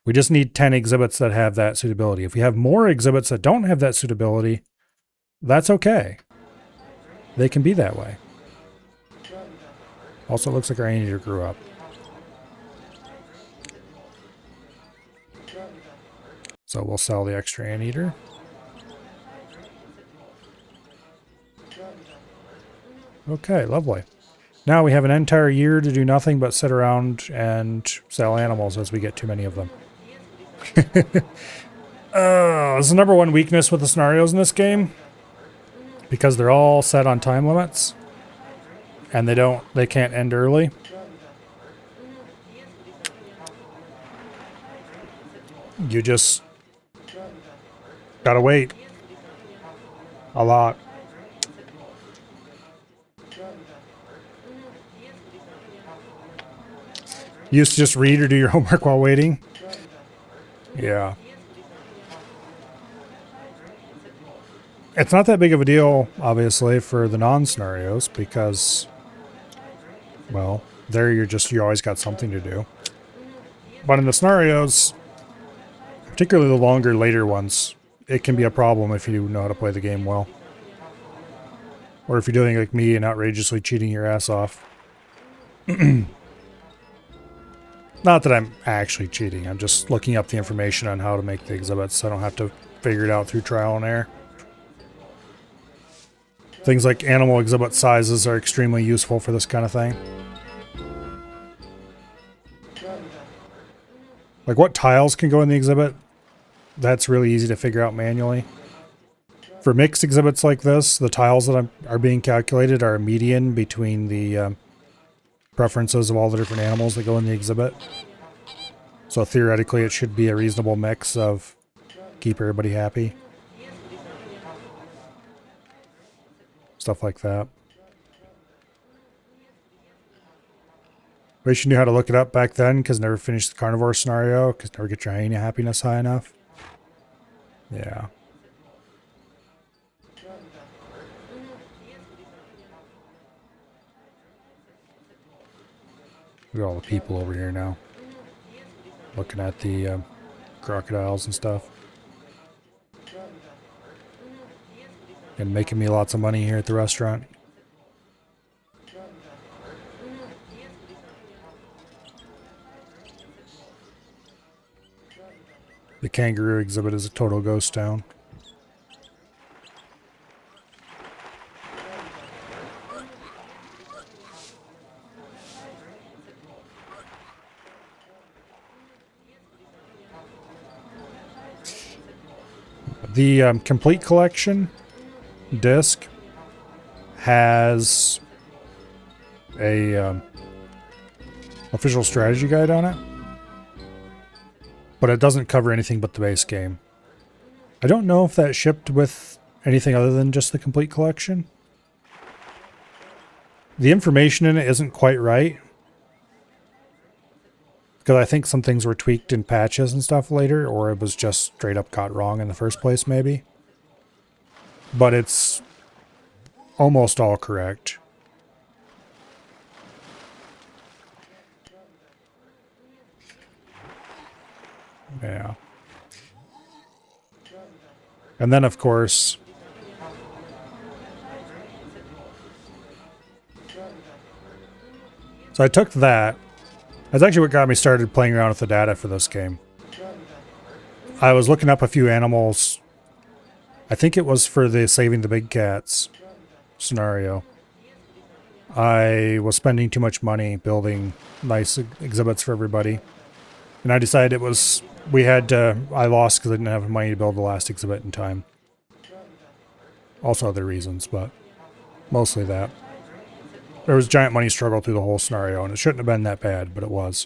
A: We just need 10 exhibits that have that suitability. If we have more exhibits that don't have that suitability, that's okay. They can be that way. Also, it looks like our anteater grew up. So we'll sell the extra anteater. Okay, lovely. Now we have an entire year to do nothing but sit around and sell animals as we get too many of them. This is the number one weakness with the scenarios in this game. Because they're all set on time limits. And they can't end early. You just gotta wait. A lot. You used to just read or do your homework while waiting? Yeah. It's not that big of a deal, obviously, for the non-scenarios because, well, there you always got something to do. But in the scenarios, particularly the longer, later ones, it can be a problem if you know how to play the game well. Or if you're doing like me and outrageously cheating your ass off. Not that I'm actually cheating, I'm just looking up the information on how to make the exhibits so I don't have to figure it out through trial and error. Things like animal exhibit sizes are extremely useful for this kind of thing. Like what tiles can go in the exhibit, that's really easy to figure out manually. For mixed exhibits like this, the tiles that are being calculated are a median between the preferences of all the different animals that go in the exhibit. So theoretically, it should be a reasonable mix of keep everybody happy. Stuff like that. Wish you knew how to look it up back then, because never finished the carnivore scenario, because never get your hyena happiness high enough. Yeah. Look at all the people over here now. Looking at the crocodiles and stuff. And making me lots of money here at the restaurant. The kangaroo exhibit is a total ghost town. The complete collection disc has a official strategy guide on it, but it doesn't cover anything but the base game. I don't know if that shipped with anything other than just the complete collection. The information in it isn't quite right, because I think some things were tweaked in patches and stuff later, or it was just straight up got wrong in the first place maybe. But it's almost all correct. Yeah. And then, of course, so I took that. That's actually what got me started playing around with the data for this game. I was looking up a few animals. I think it was for the Saving the Big Cats scenario. I was spending too much money building nice exhibits for everybody. And I decided it was, I lost because I didn't have money to build the last exhibit in time. Also other reasons, but mostly that. There was giant money struggle through the whole scenario, and it shouldn't have been that bad, but it was.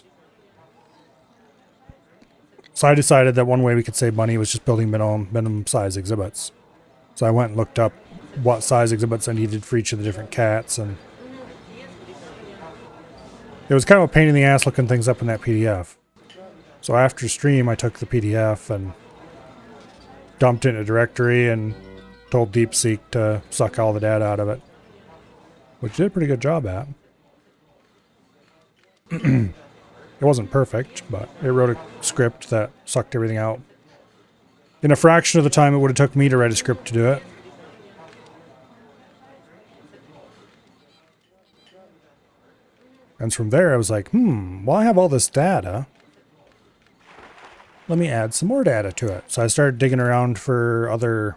A: So I decided that one way we could save money was just building minimum size exhibits. So I went and looked up what size exhibits I needed for each of the different cats, and it was kind of a pain in the ass looking things up in that PDF. So after stream, I took the PDF and dumped it in a directory and told DeepSeek to suck all the data out of it, which it did a pretty good job at. It wasn't perfect, but it wrote a script that sucked everything out in a fraction of the time it would have took me to write a script to do it. And from there, I was like, well, I have all this data. Let me add some more data to it. So I started digging around for other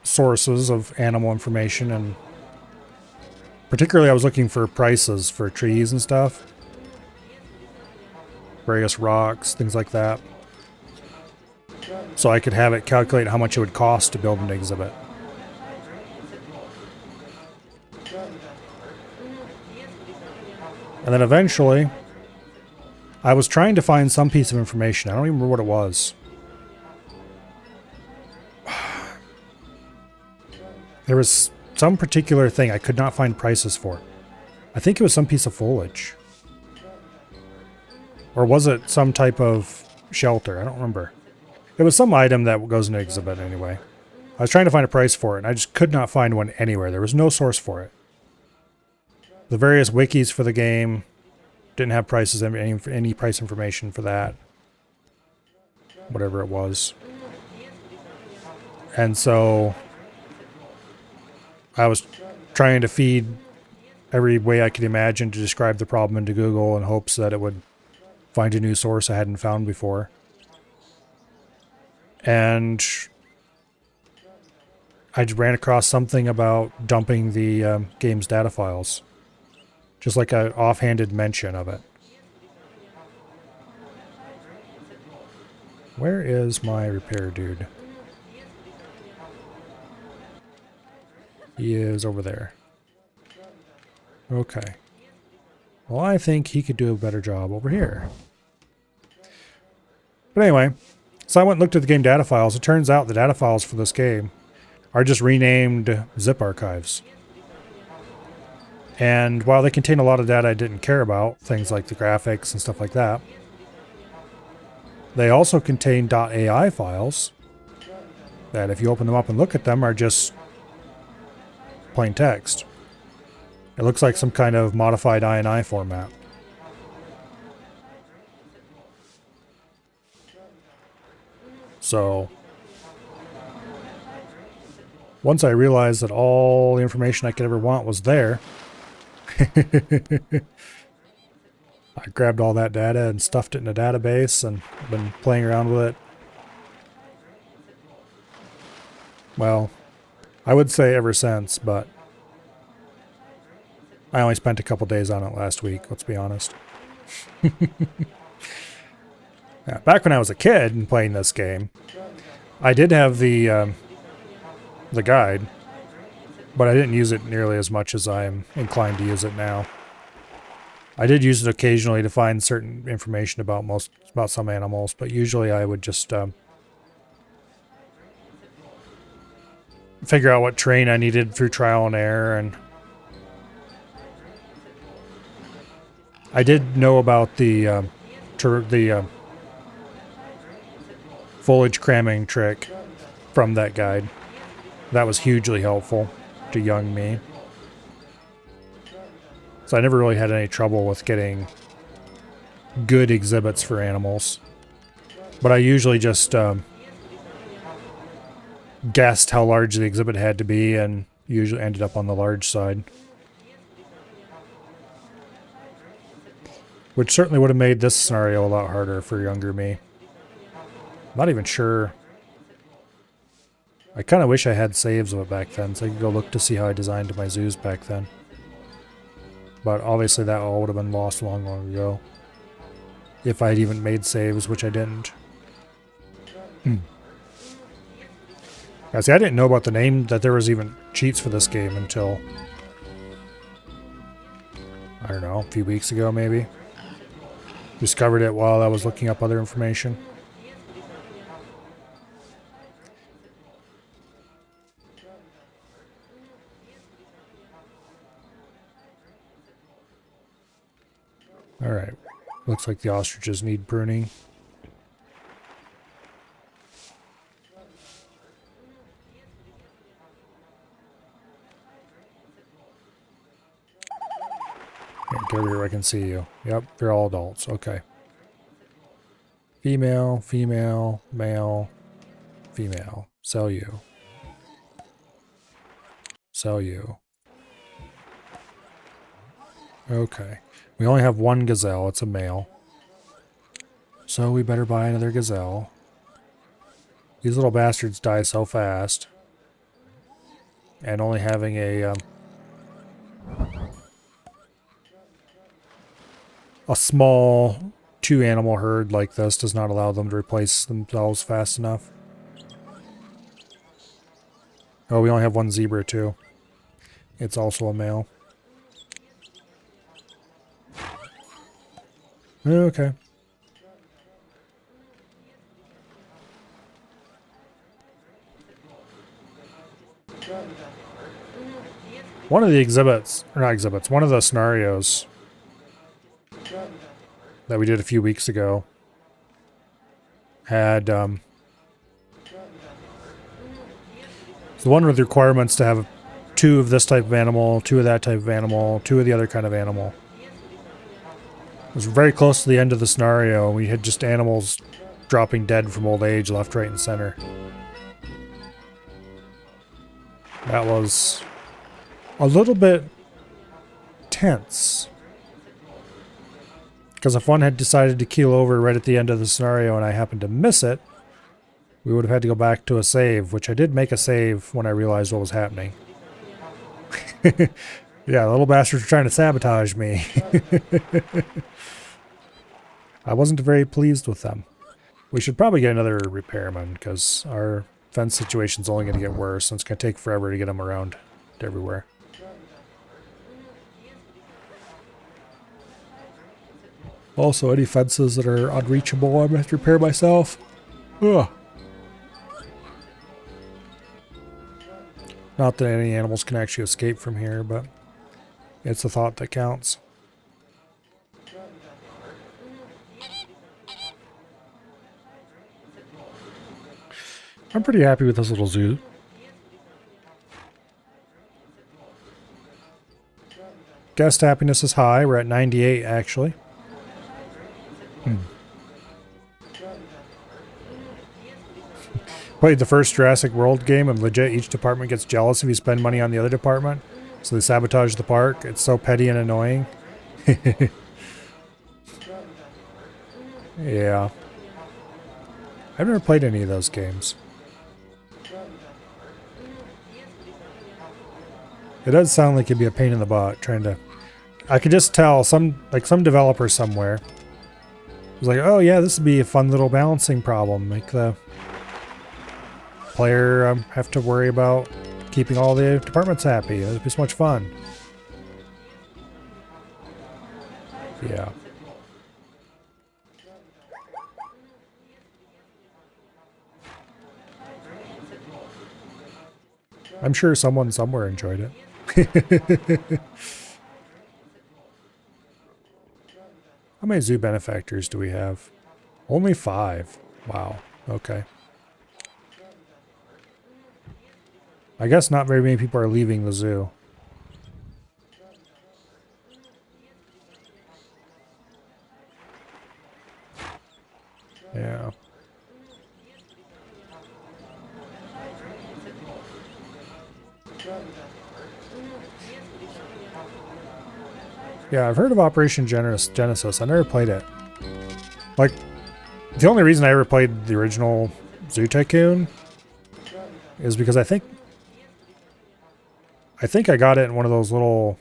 A: sources of animal information, and particularly I was looking for prices for trees and stuff. Various rocks, things like that. So I could have it calculate how much it would cost to build an exhibit. And then eventually, I was trying to find some piece of information. I don't even remember what it was. There was some particular thing I could not find prices for. I think it was some piece of foliage. Or was it some type of shelter? I don't remember. It was some item that goes in an exhibit anyway. I was trying to find a price for it, and I just could not find one anywhere. There was no source for it. The various wikis for the game didn't have prices, any price information for that. Whatever it was. And so I was trying to feed every way I could imagine to describe the problem into Google in hopes that it would find a new source I hadn't found before. And I ran across something about dumping the game's data files. Just like an offhanded mention of it. Where is my repair dude? He is over there. Okay. Well, I think he could do a better job over here. But anyway, so I went and looked at the game data files. It turns out the data files for this game are just renamed zip archives. And while they contain a lot of data I didn't care about, things like the graphics and stuff like that, they also contain .ai files that if you open them up and look at them are just plain text. It looks like some kind of modified INI format. So once I realized that all the information I could ever want was there, I grabbed all that data and stuffed it in a database and been playing around with it. Well, I would say ever since, but I only spent a couple days on it last week, let's be honest. Yeah, back when I was a kid and playing this game, I did have the guide, but I didn't use it nearly as much as I'm inclined to use it now. I did use it occasionally to find certain information about some animals, but usually I would just figure out what terrain I needed through trial and error. And I did know about the foliage cramming trick from that guide. That was hugely helpful to young me. So I never really had any trouble with getting good exhibits for animals. But I usually just guessed how large the exhibit had to be and usually ended up on the large side. Which certainly would have made this scenario a lot harder for younger me. I'm not even sure. I kind of wish I had saves of it back then so I could go look to see how I designed my zoos back then. But obviously that all would have been lost long ago. If I had even made saves, which I didn't. Yeah, see, I didn't know about the name, that there was even cheats for this game until, I don't know, a few weeks ago maybe. Discovered it while I was looking up other information. Alright, looks like the ostriches need pruning. Here, get over here, I can see you. Yep, they're all adults, okay. Female, female, male, female. Sell you. Sell you. Okay. We only have one gazelle. It's a male. So we better buy another gazelle. These little bastards die so fast. And only having a small 2-animal herd like this does not allow them to replace themselves fast enough. Oh, we only have one zebra too. It's also a male. Okay. One of the exhibits, or not exhibits, one of the scenarios that we did a few weeks ago had the one with the requirements to have 2 of this type of animal, 2 of that type of animal, 2 of the other kind of animal. It was very close to the end of the scenario. We had just animals dropping dead from old age left, right, and center. That was a little bit tense. Because if one had decided to keel over right at the end of the scenario and I happened to miss it, we would have had to go back to a save, which I did make a save when I realized what was happening. Yeah, the little bastards were trying to sabotage me. I wasn't very pleased with them. We should probably get another repairman, because our fence situation's only going to get worse, and it's going to take forever to get them around to everywhere. Also, any fences that are unreachable, I'm going to have to repair myself. Ugh. Not that any animals can actually escape from here, but it's the thought that counts. I'm pretty happy with this little zoo. Guest happiness is high. We're at 98, actually. Played the first Jurassic World game, and legit each department gets jealous if you spend money on the other department. So they sabotage the park. It's so petty and annoying. Yeah. I've never played any of those games. It does sound like it'd be a pain in the butt trying to... I could just tell some developer somewhere was like, oh yeah, this would be a fun little balancing problem. Make the player have to worry about keeping all the departments happy. It would be so much fun. Yeah. I'm sure someone somewhere enjoyed it. How many zoo benefactors do we have? Only 5. Wow. Okay. I guess not very many people are leaving the zoo. Yeah. Yeah, I've heard of Operation Genesis. I never played it. Like, the only reason I ever played the original Zoo Tycoon is because I think I got it in one of those little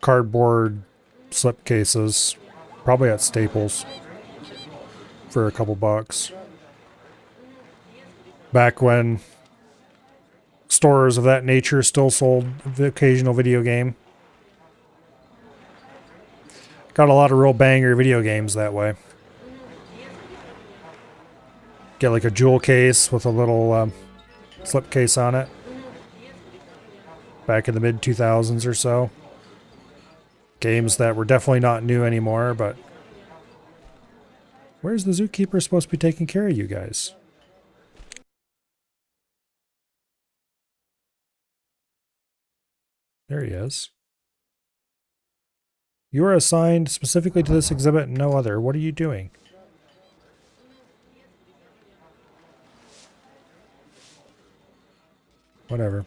A: cardboard slip cases, probably at Staples, for a couple bucks. Back when stores of that nature still sold the occasional video game. Got a lot of real banger video games that way. Get like a jewel case with a little slip case on it. Back in the mid 2000s or so. Games that were definitely not new anymore, but where's the zookeeper supposed to be taking care of you guys? There he is. You are assigned specifically to this exhibit and no other. What are you doing? Whatever.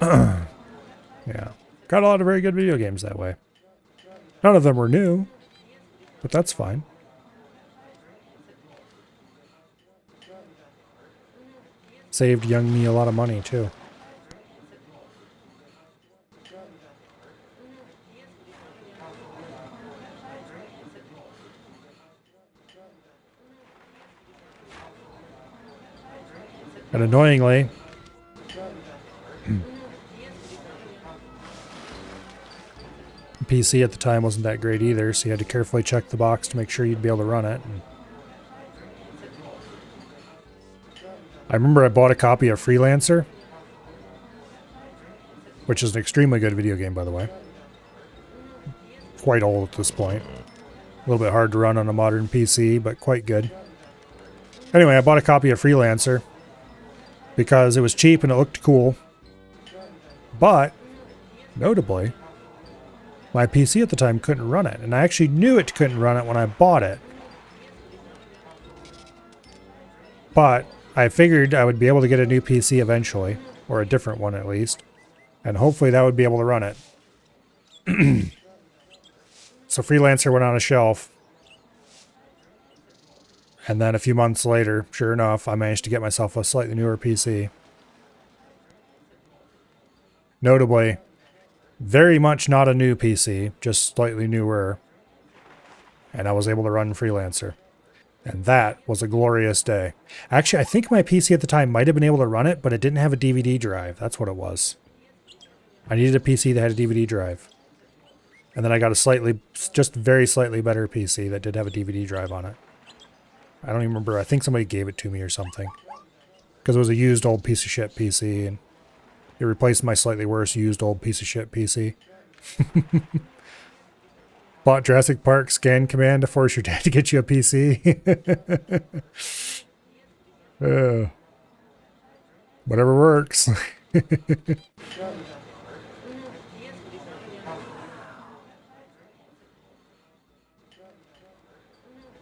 A: Yeah. Got a lot of very good video games that way. None of them were new, but that's fine. Saved young me a lot of money, too. And annoyingly, PC at the time wasn't that great either, so you had to carefully check the box to make sure you'd be able to run it. And I remember I bought a copy of Freelancer, which is an extremely good video game, by the way. Quite old at this point. A little bit hard to run on a modern PC, but quite good. Anyway, I bought a copy of Freelancer because it was cheap and it looked cool. But, notably, my PC at the time couldn't run it. And I actually knew it couldn't run it when I bought it. But I figured I would be able to get a new PC eventually, or a different one at least. And hopefully that would be able to run it. So Freelancer went on a shelf. And then a few months later, sure enough, I managed to get myself a slightly newer PC. Notably, very much not a new PC, just slightly newer. And I was able to run Freelancer. And that was a glorious day. Actually, I think my PC at the time might have been able to run it, but it didn't have a DVD drive. That's what it was. I needed a PC that had a DVD drive. And then I got a slightly, just very slightly better PC that did have a DVD drive on it. I don't even remember. I think somebody gave it to me or something. Because it was a used old piece of shit PC, and it replaced my slightly worse used old piece of shit PC. Bought Jurassic Park Scan Command to force your dad to get you a PC. Whatever works.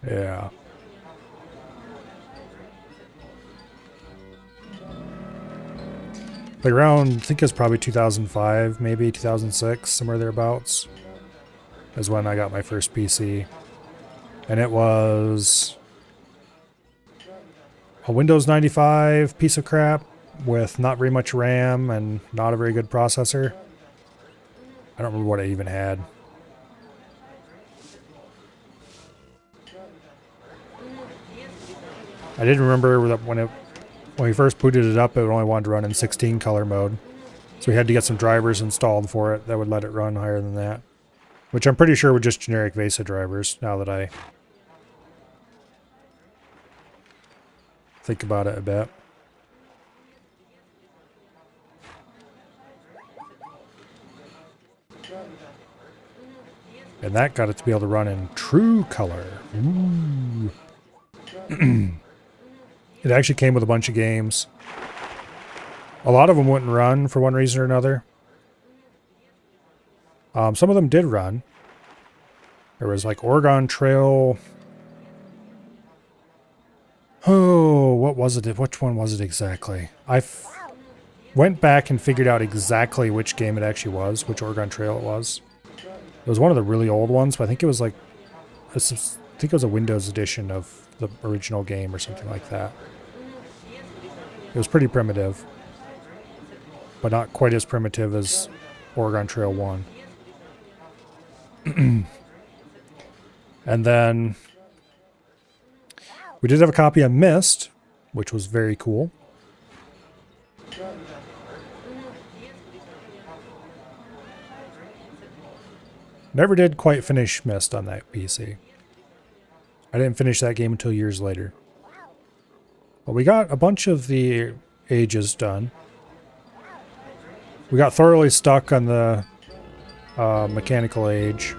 A: Yeah. Like around, I think it was probably 2005, maybe 2006, somewhere thereabouts, is when I got my first PC. And it was a Windows 95 piece of crap with not very much RAM and not a very good processor. I don't remember what I even had. I didn't remember that when we first booted it up, it only wanted to run in 16 color mode. So we had to get some drivers installed for it that would let it run higher than that. Which I'm pretty sure were just generic VESA drivers, now that I think about it a bit. And that got it to be able to run in true color. Ooh. It actually came with a bunch of games. A lot of them wouldn't run for one reason or another. Some of them did run. There was like Oregon Trail. Oh, what was it? Which one was it exactly? I went back and figured out exactly which game it actually was, which Oregon Trail it was. It was one of the really old ones, but I think it was like, I think it was a Windows edition of the original game or something like that. It was pretty primitive, but not quite as primitive as Oregon Trail 1. And then we did have a copy of Myst, which was very cool. Never did quite finish Myst on that PC. I didn't finish that game until years later. But we got a bunch of the ages done. We got thoroughly stuck on the mechanical age.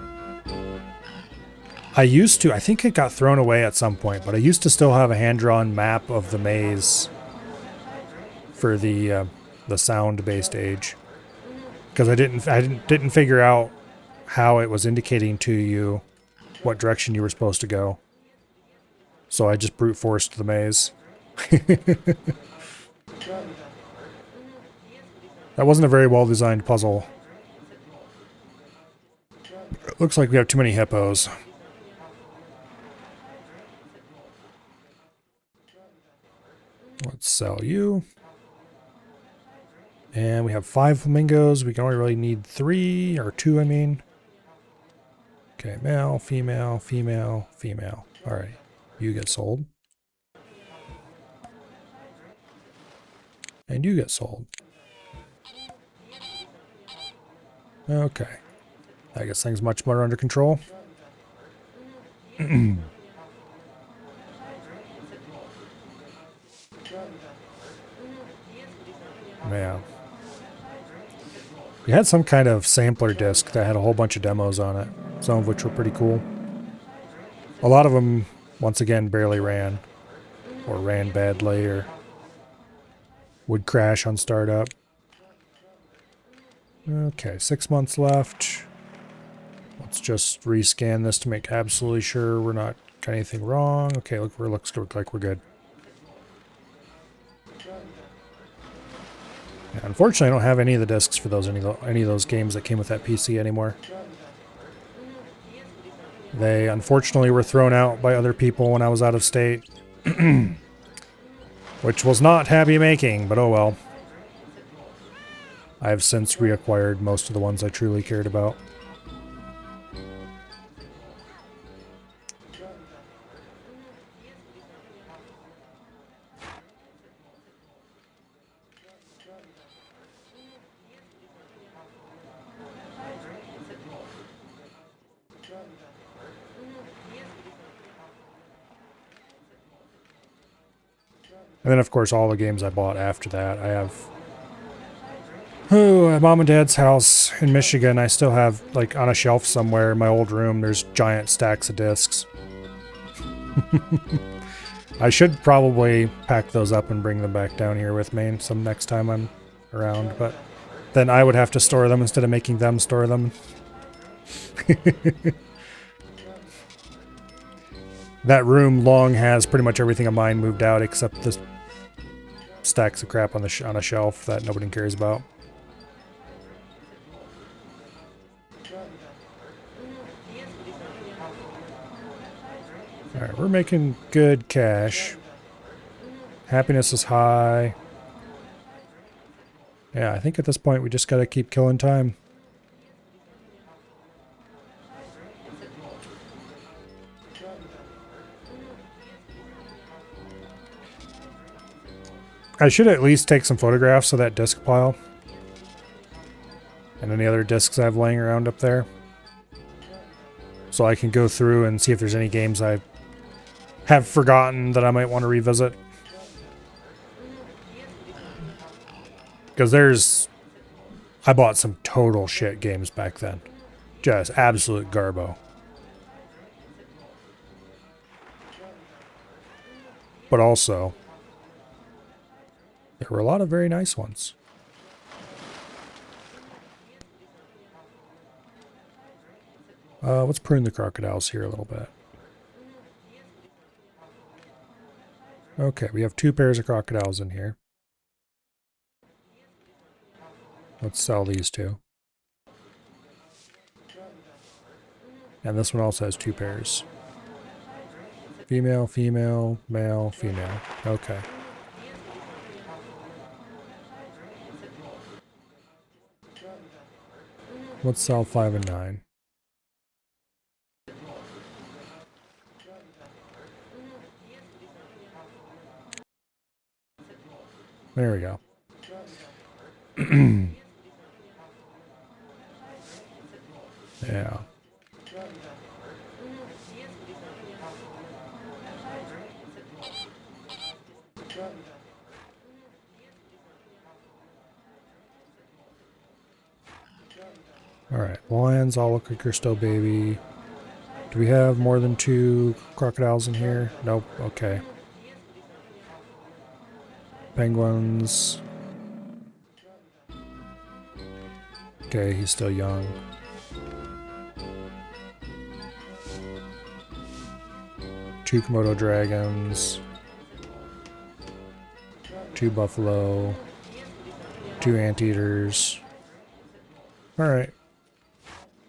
A: I think it got thrown away at some point, but I used to still have a hand-drawn map of the maze for the sound-based age. Because I didn't figure out how it was indicating to you what direction you were supposed to go. So I just brute forced the maze. That wasn't a very well designed puzzle. It looks like we have too many hippos. Let's sell you. And we have 5 flamingos. We can only really need 3, or 2, I mean. Okay, male, female, female, female. Alright, you get sold. And you get sold. Okay. I guess things much more under control. Yeah. We had some kind of sampler disc that had a whole bunch of demos on it, some of which were pretty cool. A lot of them, once again, barely ran, or ran badly, or would crash on startup. Okay, 6 months left. Let's just rescan this to make absolutely sure we're not got anything wrong. Okay, looks like we're good. Yeah, unfortunately, I don't have any of the discs for any of those games that came with that PC anymore. They unfortunately were thrown out by other people when I was out of state. Which was not happy making, but oh well. I have since reacquired most of the ones I truly cared about. And then, of course, all the games I bought after that. I have... at Mom and Dad's house in Michigan, I still have, like, on a shelf somewhere in my old room, there's giant stacks of discs. I should probably pack those up and bring them back down here with me some next time I'm around, but then I would have to store them instead of making them store them. That room long has pretty much everything of mine moved out except the stacks of crap on the on a shelf that nobody cares about. Alright, we're making good cash. Happiness is high. Yeah, I think at this point we just gotta keep killing time. I should at least take some photographs of that disc pile. And any other discs I have laying around up there. So I can go through and see if there's any games I have forgotten that I might want to revisit. Because I bought some total shit games back then. Just absolute garbo. But also, there were a lot of very nice ones. Let's prune the crocodiles here a little bit. Okay, we have 2 pairs of crocodiles in here. Let's sell these 2. And this one also has 2 pairs. Female, female, male, female. Okay. Let's sell 5 and 9. There we go. Yeah. Alright, lions all look like they're still baby. Do we have more than 2 crocodiles in here? Nope, okay. Penguins. Okay, he's still young. Two Komodo dragons. 2 buffalo. 2 anteaters. Alright.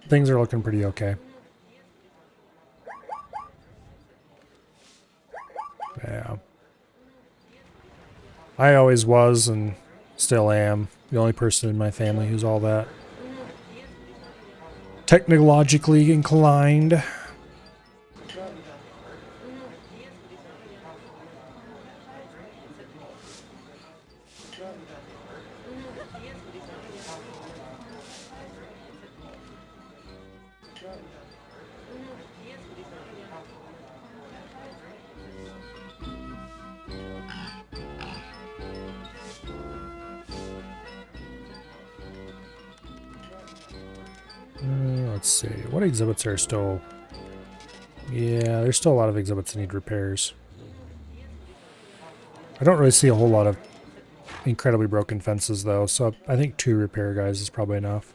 A: Things are looking pretty okay. Yeah. I always was and still am the only person in my family who's all that technologically inclined. Let's see. What exhibits are still... Yeah, there's still a lot of exhibits that need repairs. I don't really see a whole lot of incredibly broken fences, though, so I think 2 repair guys is probably enough.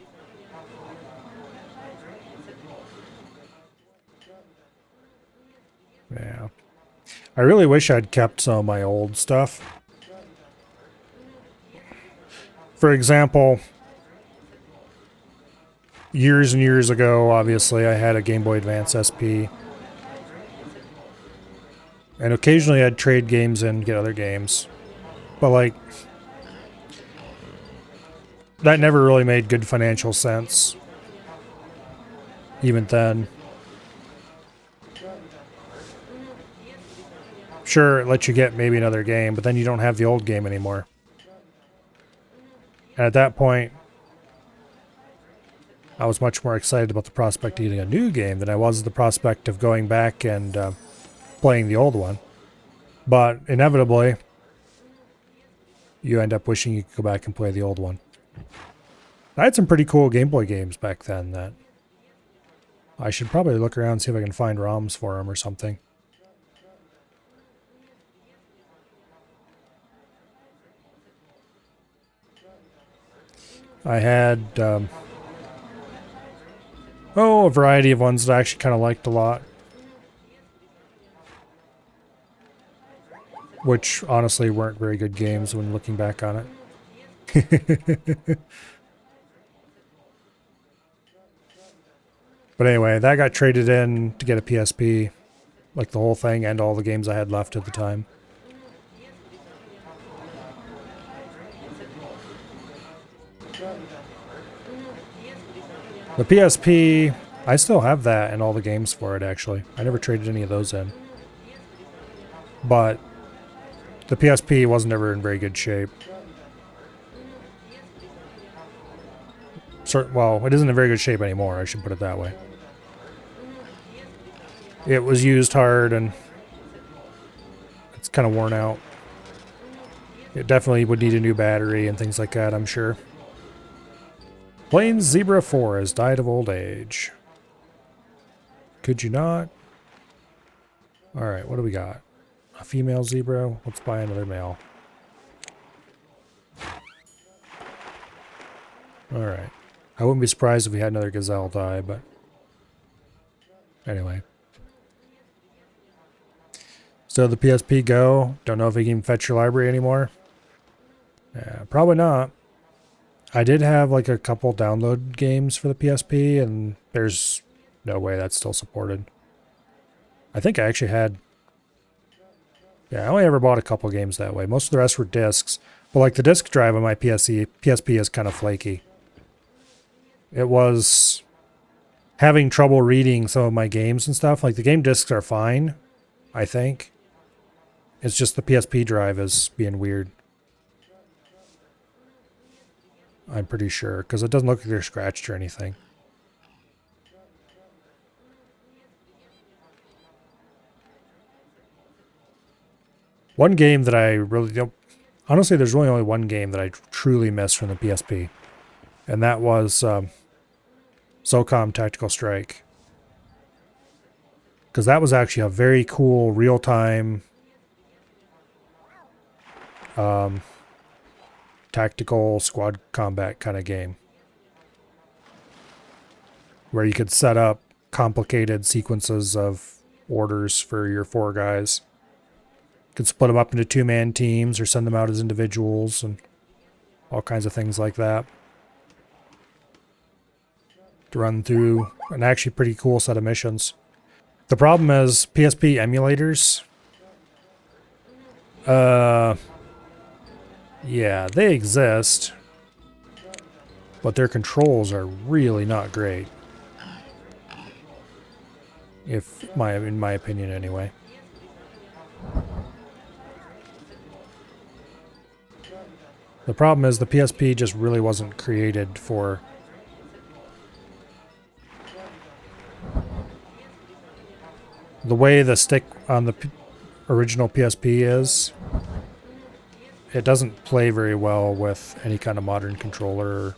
A: Yeah. I really wish I'd kept some of my old stuff. For example... Years and years ago, obviously, I had a Game Boy Advance SP. And occasionally I'd trade games and get other games. But, like, that never really made good financial sense. Even then. Sure, it lets you get maybe another game, but then you don't have the old game anymore. And at that point... I was much more excited about the prospect of getting a new game than I was the prospect of going back and playing the old one. But inevitably, you end up wishing you could go back and play the old one. I had some pretty cool Game Boy games back then that I should probably look around and see if I can find ROMs for them or something. I had... a variety of ones that I actually kind of liked a lot. Which, honestly, weren't very good games when looking back on it. But anyway, that got traded in to get a PSP. Like the whole thing and all the games I had left at the time. The PSP, I still have that and all the games for it, actually. I never traded any of those in. But The PSP wasn't ever in very good shape. Well, it isn't in very good shape anymore, I should put it that way. It was used hard and it's kind of worn out. It definitely would need a new battery and things like that, I'm sure. Plains Zebra 4 has died of old age. Could you not? Alright, what do we got? A female zebra? Let's buy another male. Alright. I wouldn't be surprised if we had another gazelle die, but... Anyway. So the PSP Go. Don't know if you can fetch your library anymore. Yeah, probably not. I did have like a couple download games for the PSP, and there's no way that's still supported. I think I actually had... Yeah, I only ever bought a couple games that way. Most of the rest were discs. But like the disc drive on my PSP is kind of flaky. It was having trouble reading some of my games and stuff. Like the game discs are fine, I think. It's just the PSP drive is being weird. I'm pretty sure, because it doesn't look like they're scratched or anything. One game that I really don't... Honestly, there's really only one game that I truly miss from the PSP. And that was SOCOM Tactical Strike. Because that was actually a very cool, real-time... tactical squad combat kind of game. Where you could set up complicated sequences of orders for your 4 guys. You could split them up into 2-man teams or send them out as individuals and all kinds of things like that. To run through an actually pretty cool set of missions. The problem is PSP emulators. Yeah, they exist, but their controls are really not great. In my opinion, anyway. The problem is the PSP just really wasn't created for the way the stick on the original PSP is. It doesn't play very well with any kind of modern controller or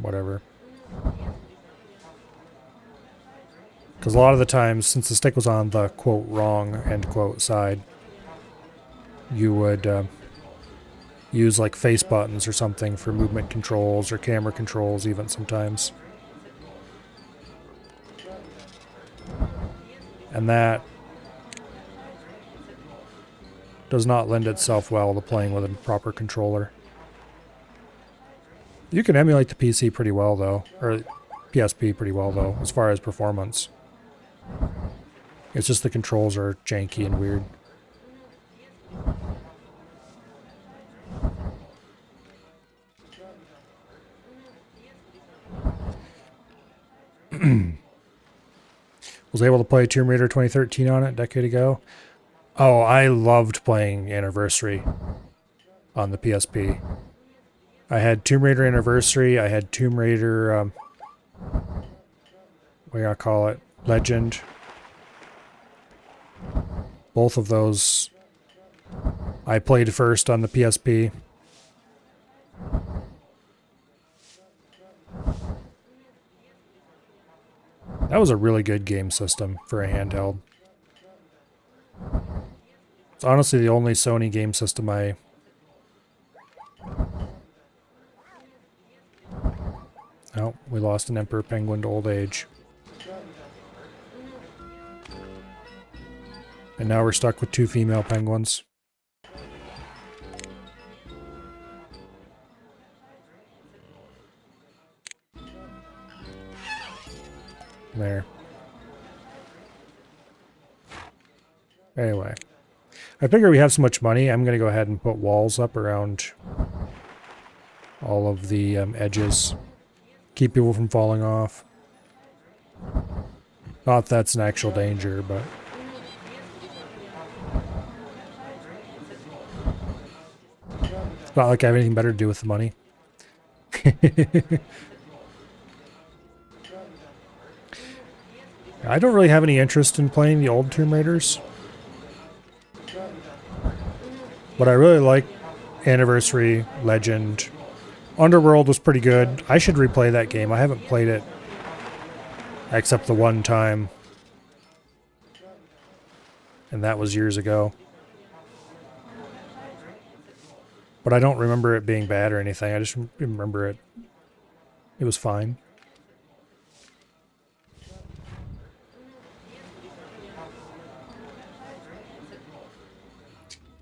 A: whatever. Because a lot of the times, since the stick was on the quote wrong end quote side, you would use like face buttons or something for movement controls or camera controls even sometimes. And that does not lend itself well to playing with a proper controller. You can emulate the PC pretty well though, or PSP pretty well though, as far as performance. It's just the controls are janky and weird. Was able to play Tomb Raider 2013 on it a decade ago. Oh, I loved playing Anniversary on the PSP. I had Tomb Raider Anniversary, I had Tomb Raider, what do I call it? Legend. Both of those I played first on the PSP. That was a really good game system for a handheld. It's honestly the only Sony game system I... Oh, we lost an Emperor Penguin to old age. And now we're stuck with 2 female penguins. There. Anyway. I figure we have so much money, I'm going to go ahead and put walls up around all of the edges. Keep people from falling off. Not that's an actual danger, but... It's not like I have anything better to do with the money. I don't really have any interest in playing the old Tomb Raiders. But I really like Anniversary, Legend. Underworld was pretty good. I should replay that game. I haven't played it except the one time. And that was years ago. But I don't remember it being bad or anything. I just remember it. It was fine.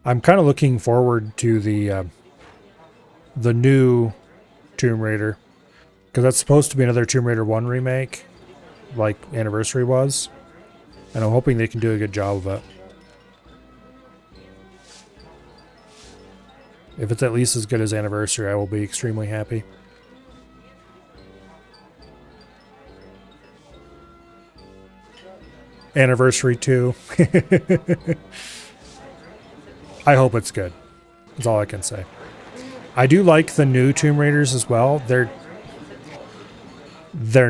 A: I'm kind of looking forward to the new Tomb Raider, because that's supposed to be another Tomb Raider 1 remake, like Anniversary was, and I'm hoping they can do a good job of it. If it's at least as good as Anniversary, I will be extremely happy. Anniversary 2. I hope it's good. That's all I can say. I do like the new Tomb Raiders as well. They're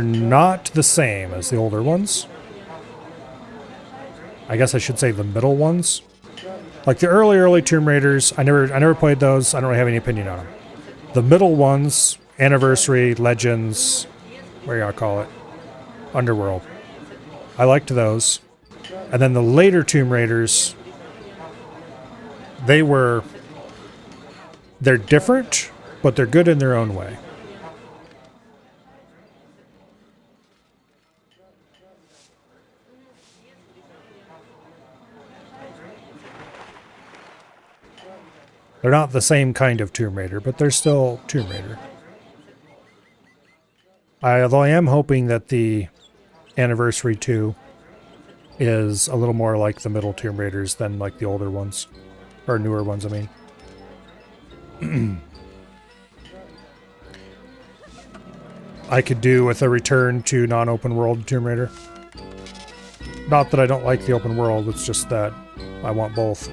A: not the same as the older ones. I guess I should say the middle ones. Like the early Tomb Raiders, I never played those. I don't really have any opinion on them. The middle ones, Anniversary, Legends, what do y'all call it? Underworld. I liked those. And then the later Tomb Raiders, they're different, but they're good in their own way. They're not the same kind of Tomb Raider, but they're still Tomb Raider. Although I am hoping that the Anniversary 2 is a little more like the middle Tomb Raiders than like the older ones. Or newer ones, I mean. I could do with a return to non-open world Tomb Raider. Not that I don't like the open world, it's just that I want both.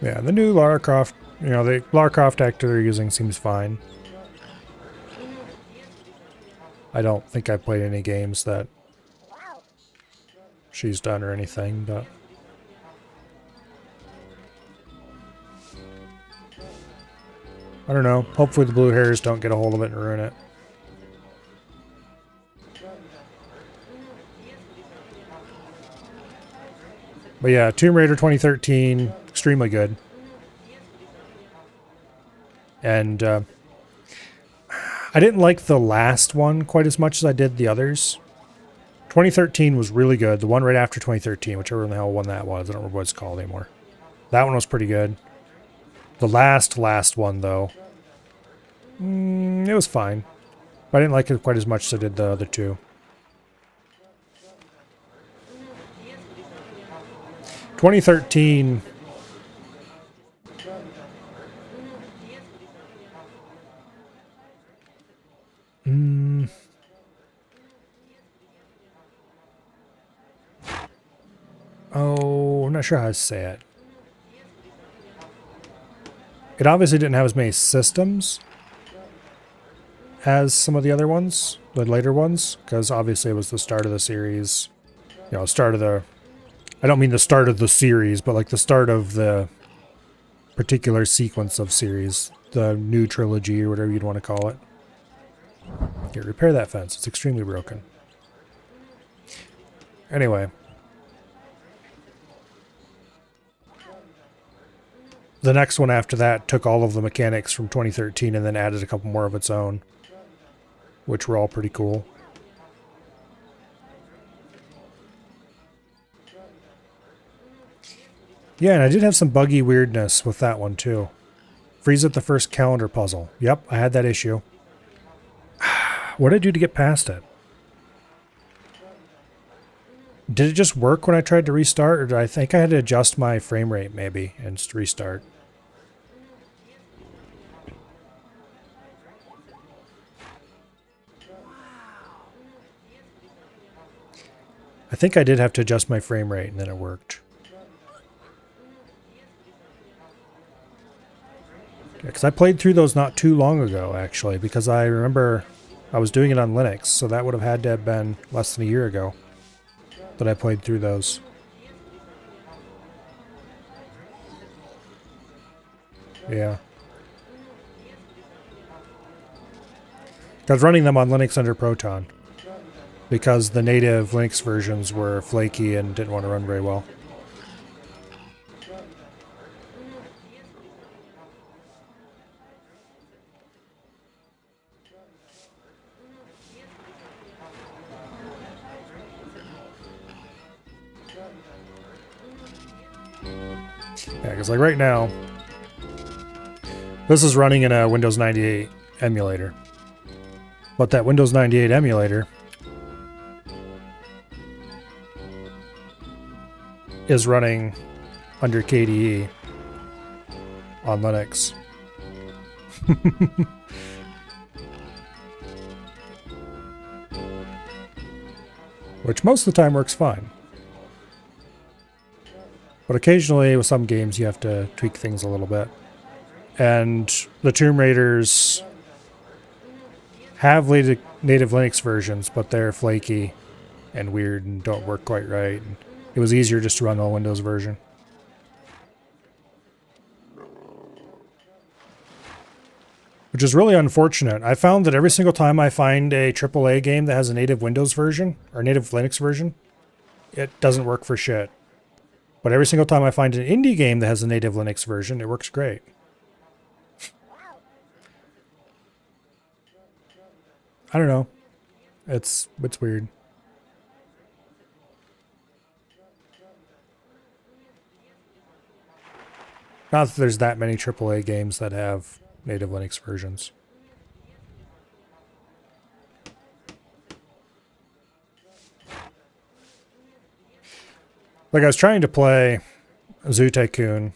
A: Yeah, the new Lara Croft, the Lara Croft actor they're using seems fine. I don't think I've played any games that she's done or anything, but I don't know. Hopefully the blue hairs don't get a hold of it and ruin it. But yeah, Tomb Raider 2013, extremely good. And I didn't like the last one quite as much as I did the others. 2013 was really good. The one right after 2013, whichever the hell one that was. I don't remember what it's called anymore. That one was pretty good. The last one, though, it was fine. But I didn't like it quite as much as I did the other two. 2013... Oh, I'm not sure how to say it. It obviously didn't have as many systems as some of the other ones, the later ones, because obviously it was the start of the series. Start of the... I don't mean the start of the series, but like the start of the particular sequence of series. The new trilogy, or whatever you'd want to call it. Here, repair that fence. It's extremely broken. Anyway. The next one after that took all of the mechanics from 2013 and then added a couple more of its own, which were all pretty cool. Yeah, and I did have some buggy weirdness with that one too. Freeze at the first calendar puzzle. Yep, I had that issue. What did I do to get past it? Did it just work when I tried to restart, or did I think I had to adjust my frame rate maybe and just restart? think I did have to adjust my frame rate and then it worked. Because I played through those not too long ago, actually, because I remember I was doing it on Linux, so that would have had to have been less than a year ago that I played through those. Yeah. I was running them on Linux under Proton because the native Linux versions were flaky and didn't want to run very well. Yeah, because like right now, this is running in a Windows 98 emulator. But that Windows 98 emulator is running under KDE on Linux. Which most of the time works fine. But occasionally with some games you have to tweak things a little bit. And the Tomb Raiders have native Linux versions, but they're flaky and weird and don't work quite right. And it was easier just to run the Windows version. Which is really unfortunate. I found that every single time I find a AAA game that has a native Windows version, or native Linux version, it doesn't work for shit. But every single time I find an indie game that has a native Linux version, it works great. I don't know. It's weird. Not that there's that many AAA games that have native Linux versions. Like I was trying to play Zoo Tycoon.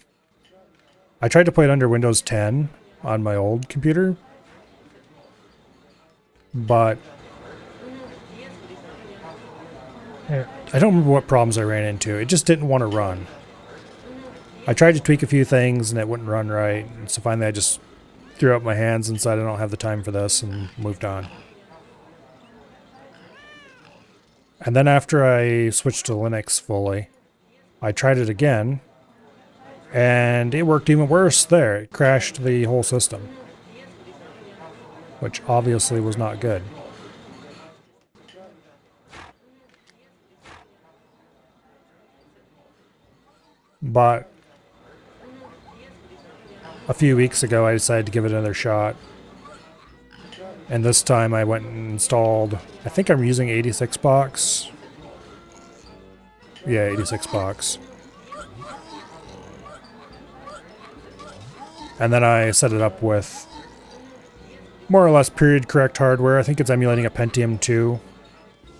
A: I tried to play it under Windows 10 on my old computer. But I don't remember what problems I ran into. It just didn't want to run. I tried to tweak a few things and it wouldn't run right. And so finally I just threw up my hands and said I don't have the time for this and moved on. And then after I switched to Linux fully, I tried it again and it worked even worse there. It crashed the whole system, which obviously was not good. But a few weeks ago, I decided to give it another shot. And this time I went and installed, I think I'm using 86 box. Yeah, 86 box. And then I set it up with more or less period correct hardware. I think it's emulating a Pentium 2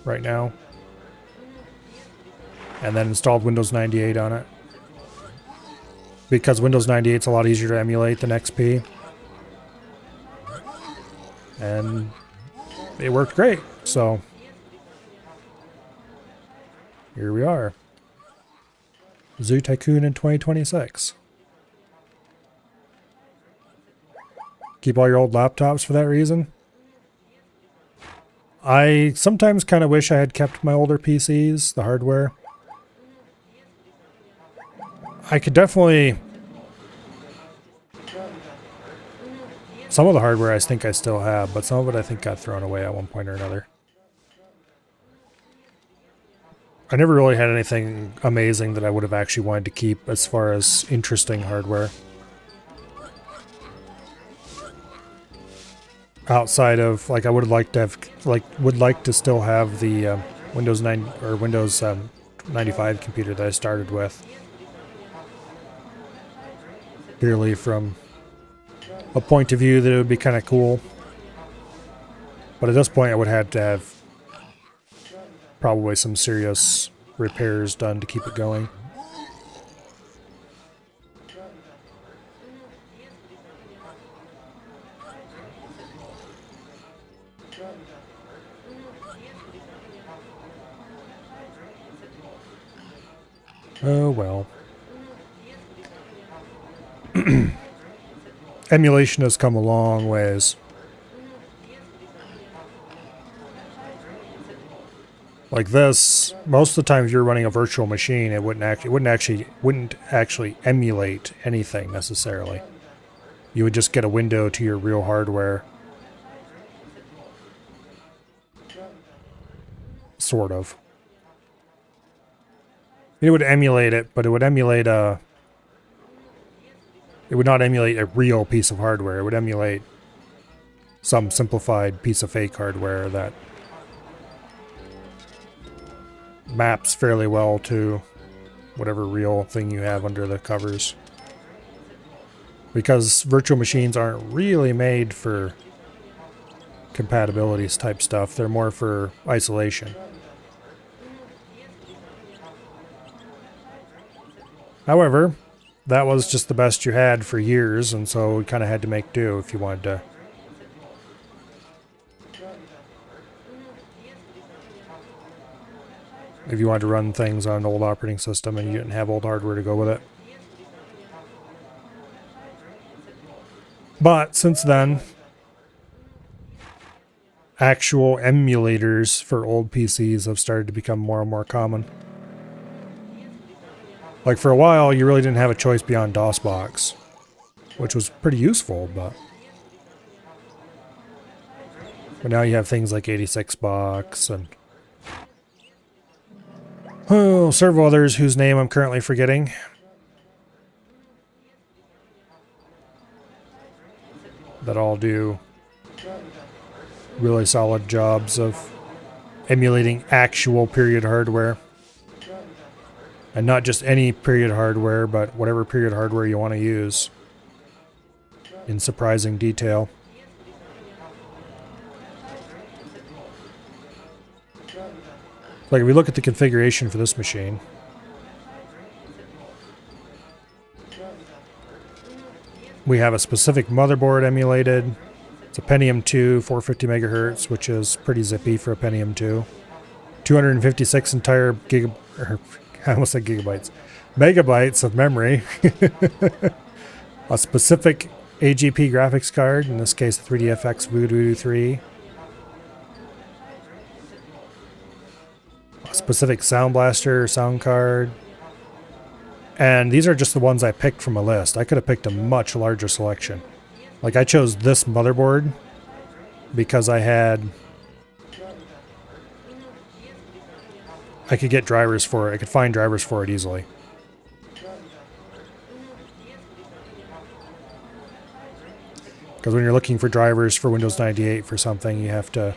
A: right now. And then installed Windows 98 on it. Because Windows 98 is a lot easier to emulate than XP. And it worked great, so here we are. Zoo Tycoon in 2026. Keep all your old laptops for that reason. I sometimes kind of wish I had kept my older PCs, the hardware. I could definitely... Some of the hardware I think I still have, but some of it I think got thrown away at one point or another. I never really had anything amazing that I would have actually wanted to keep as far as interesting hardware. Outside of, like, I would like to have, like, would like to still have the Windows 9 or Windows 95 computer that I started with. Purely from a point of view that it would be kind of cool. But at this point I would have to have probably some serious repairs done to keep it going. Oh well. Emulation has come a long ways. Like this, most of the time if you're running a virtual machine, it wouldn't actually emulate anything necessarily. You would just get a window to your real hardware. Sort of. It would emulate it, but it would emulate a... It would not emulate a real piece of hardware. It would emulate some simplified piece of fake hardware that maps fairly well to whatever real thing you have under the covers. Because virtual machines aren't really made for compatibilities type stuff. They're more for isolation. However, that was just the best you had for years, and so we kind of had to make do if you wanted to. If you wanted to run things on an old operating system and you didn't have old hardware to go with it. But since then, actual emulators for old PCs have started to become more and more common. Like for a while, you really didn't have a choice beyond DOSBox, which was pretty useful, but now you have things like 86box and several others whose name I'm currently forgetting. That all do really solid jobs of emulating actual period hardware. And not just any period hardware, but whatever period hardware you want to use in surprising detail. Like if we look at the configuration for this machine, we have a specific motherboard emulated. It's a Pentium 2, 450 megahertz, which is pretty zippy for a Pentium 2. 256 entire I almost said gigabytes. Megabytes of memory. A specific AGP graphics card, in this case the 3DFX Voodoo 3. A specific Sound Blaster sound card. And these are just the ones I picked from a list. I could have picked a much larger selection. Like I chose this motherboard because I could get drivers for it. I could find drivers for it easily. Because when you're looking for drivers for Windows 98 for something, you have to...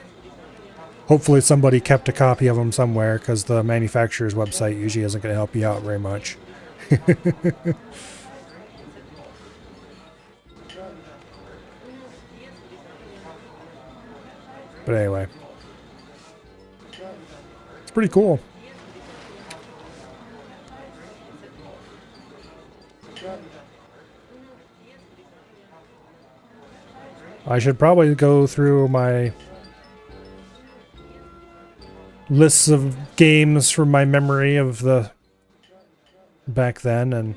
A: Hopefully somebody kept a copy of them somewhere, because the manufacturer's website usually isn't going to help you out very much. But anyway. It's pretty cool. I should probably go through my lists of games from my memory of the back then and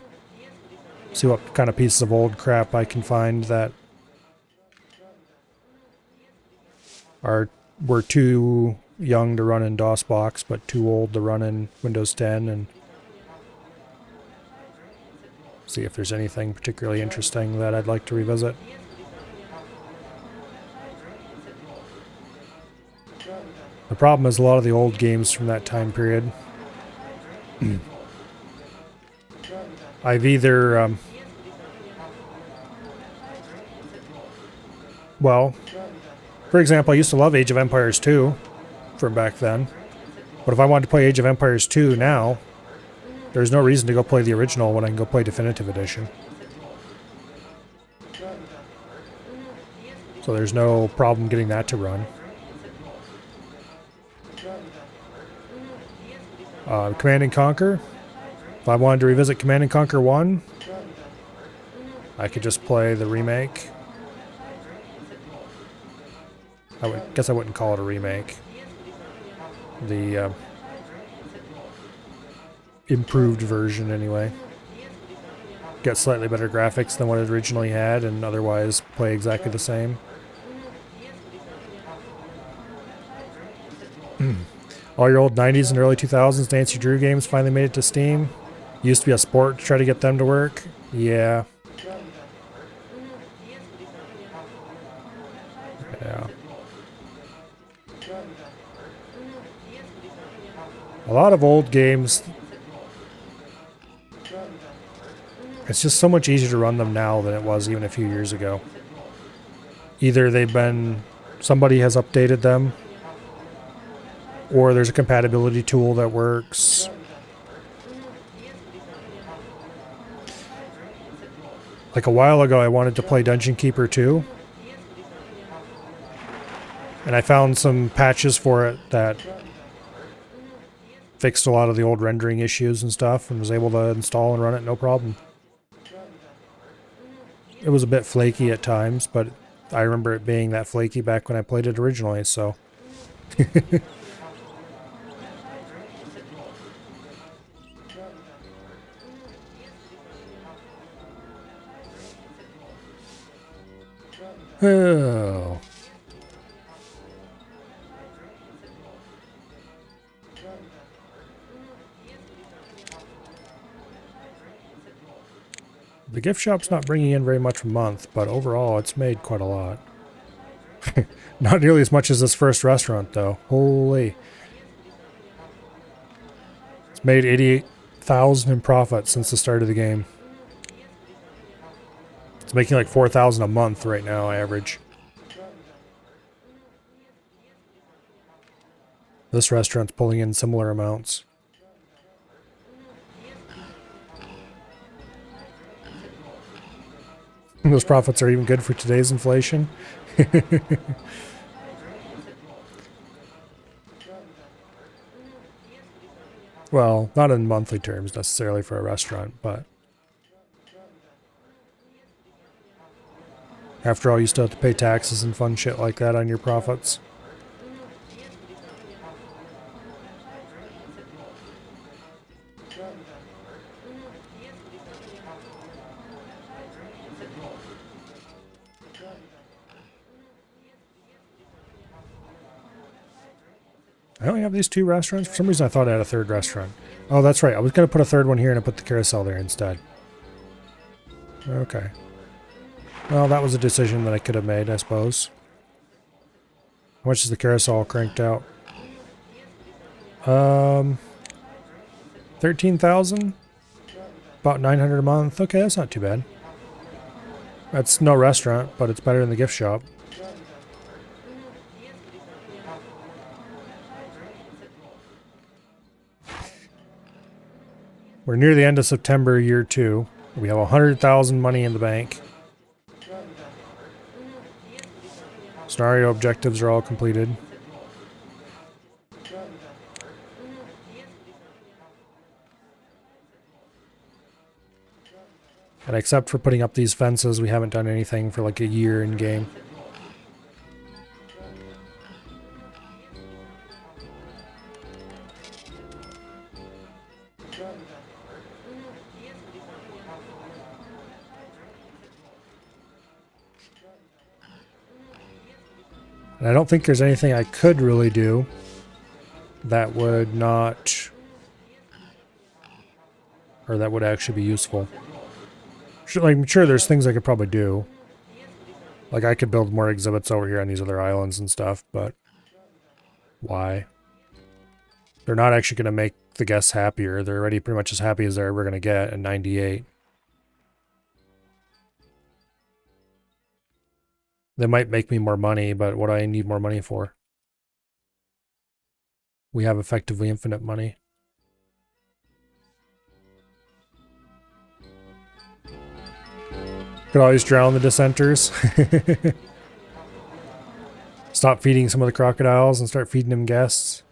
A: see what kind of pieces of old crap I can find that were too young to run in DOSBox but too old to run in Windows 10, and see if there's anything particularly interesting that I'd like to revisit. The problem is a lot of the old games from that time period. I've either... well, for example, I used to love Age of Empires 2 from back then. But if I wanted to play Age of Empires 2 now, there's no reason to go play the original when I can go play Definitive Edition. So there's no problem getting that to run. Command & Conquer. If I wanted to revisit Command & Conquer 1, I could just play the remake. Guess I wouldn't call it a remake. The improved version anyway. Get slightly better graphics than what it originally had, and otherwise play exactly the same. All your old 90s and early 2000s Nancy Drew games finally made it to Steam. Used to be a sport to try to get them to work. Yeah. Yeah. A lot of old games, it's just so much easier to run them now than it was even a few years ago. Either somebody has updated them, or there's a compatibility tool that works. Like a while ago, I wanted to play Dungeon Keeper 2. And I found some patches for it that fixed a lot of the old rendering issues and stuff, and was able to install and run it no problem. It was a bit flaky at times, but I remember it being that flaky back when I played it originally, so... Oh... The gift shop's not bringing in very much a month, but overall it's made quite a lot. Not nearly as much as this first restaurant, though. Holy. It's made 88,000 in profit since the start of the game. It's making like 4,000 a month right now, average. This restaurant's pulling in similar amounts. Those profits are even good for today's inflation. Well, not in monthly terms necessarily for a restaurant, but after all, you still have to pay taxes and fun shit like that on your profits. I only have these two restaurants. For some reason I thought I had a third restaurant. Oh, that's right. I was going to put a third one here and I put the carousel there instead. Okay. Well, that was a decision that I could have made, I suppose. How much is the carousel cranked out? 13,000? About 900 a month. Okay, that's not too bad. That's no restaurant, but it's better than the gift shop. We're near the end of September, year 2. We have 100,000 money in the bank. Scenario objectives are all completed. And except for putting up these fences, we haven't done anything for like a year in game. And I don't think there's anything I could really do that would not, or that would actually be useful. I'm sure there's things I could probably do. Like I could build more exhibits over here on these other islands and stuff, but why? They're not actually going to make the guests happier. They're already pretty much as happy as they're ever going to get at 98. They might make me more money, but what do I need more money for? We have effectively infinite money. Could always drown the dissenters. Stop feeding some of the crocodiles and start feeding them guests.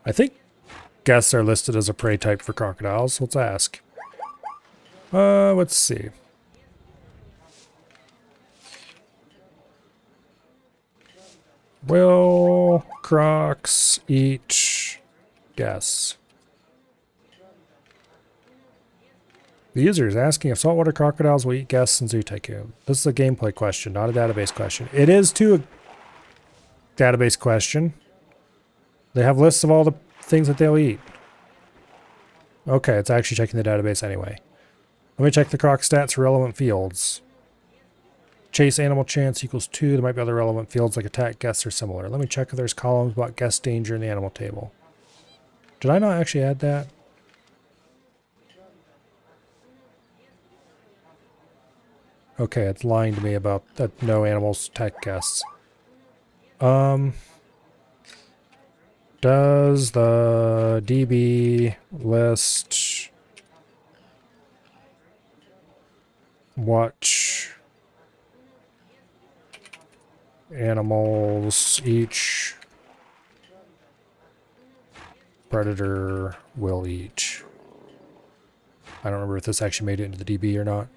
A: I think guests are listed as a prey type for crocodiles. Let's ask. Let's see. Will crocs eat Guess. The user is asking if saltwater crocodiles will eat guests in Zoo Tycoon. This is a gameplay question, not a database question. It is too a database question. They have lists of all the things that they'll eat. Okay, it's actually checking the database anyway. Let me check the croc stats for relevant fields. Chase animal chance equals 2. There might be other relevant fields like attack, guests, or similar. Let me check if there's columns about guest danger in the animal table. Did I not actually add that? Okay, it's lying to me about that no animals attack guests. Does the DB list what animals each predator will eat? I don't remember if this actually made it into the DB or not.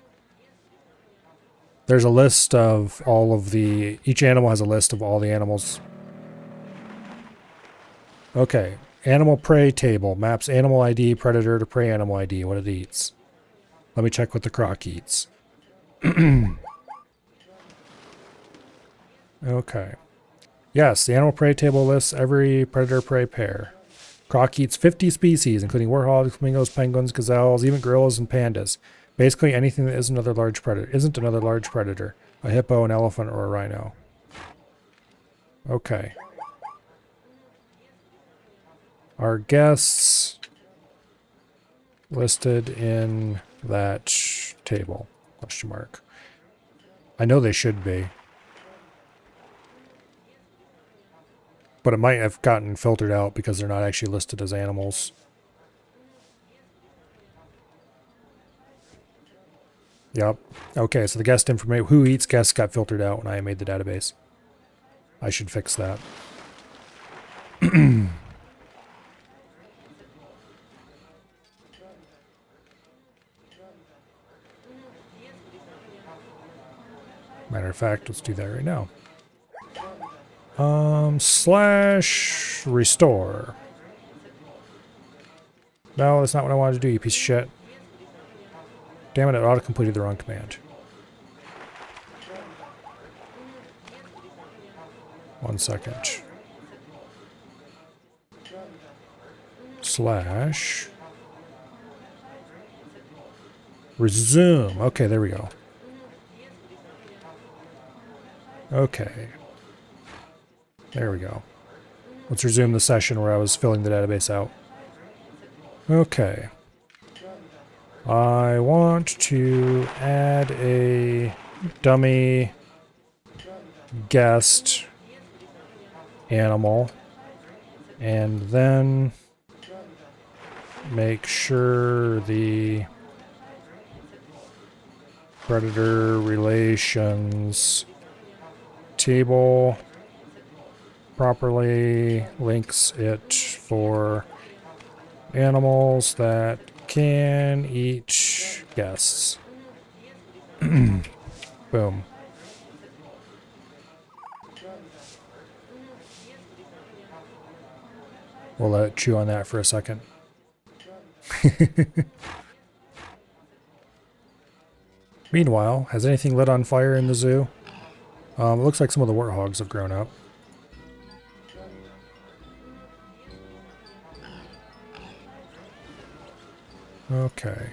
A: There's a list of all of the... Each animal has a list of all the animals. Okay. Animal prey table. Maps animal ID, predator to prey animal ID, what it eats. Let me check what the croc eats. Okay. Yes, the animal prey table lists every predator-prey pair. Croc eats 50 species, including warthogs, flamingos, penguins, gazelles, even gorillas and pandas. Basically anything that isn't another large predator. A hippo, an elephant, or a rhino. Okay. Are guests listed in that table? Question mark. I know they should be. But it might have gotten filtered out because they're not actually listed as animals. Yep. Okay, so the guest information, who eats guests, got filtered out when I made the database. I should fix that. Matter of fact, let's do that right now. Slash restore. No, that's not what I wanted to do, you piece of shit. Damn it, it auto-completed the wrong command. One second. Slash resume. Okay, there we go. Okay. There we go. Let's resume the session where I was filling the database out. Okay. I want to add a dummy guest animal and then make sure the predator relations table properly links it for animals that can eat guests. Boom. We'll let it chew on that for a second. Meanwhile, has anything lit on fire in the zoo? It looks like some of the warthogs have grown up. Okay.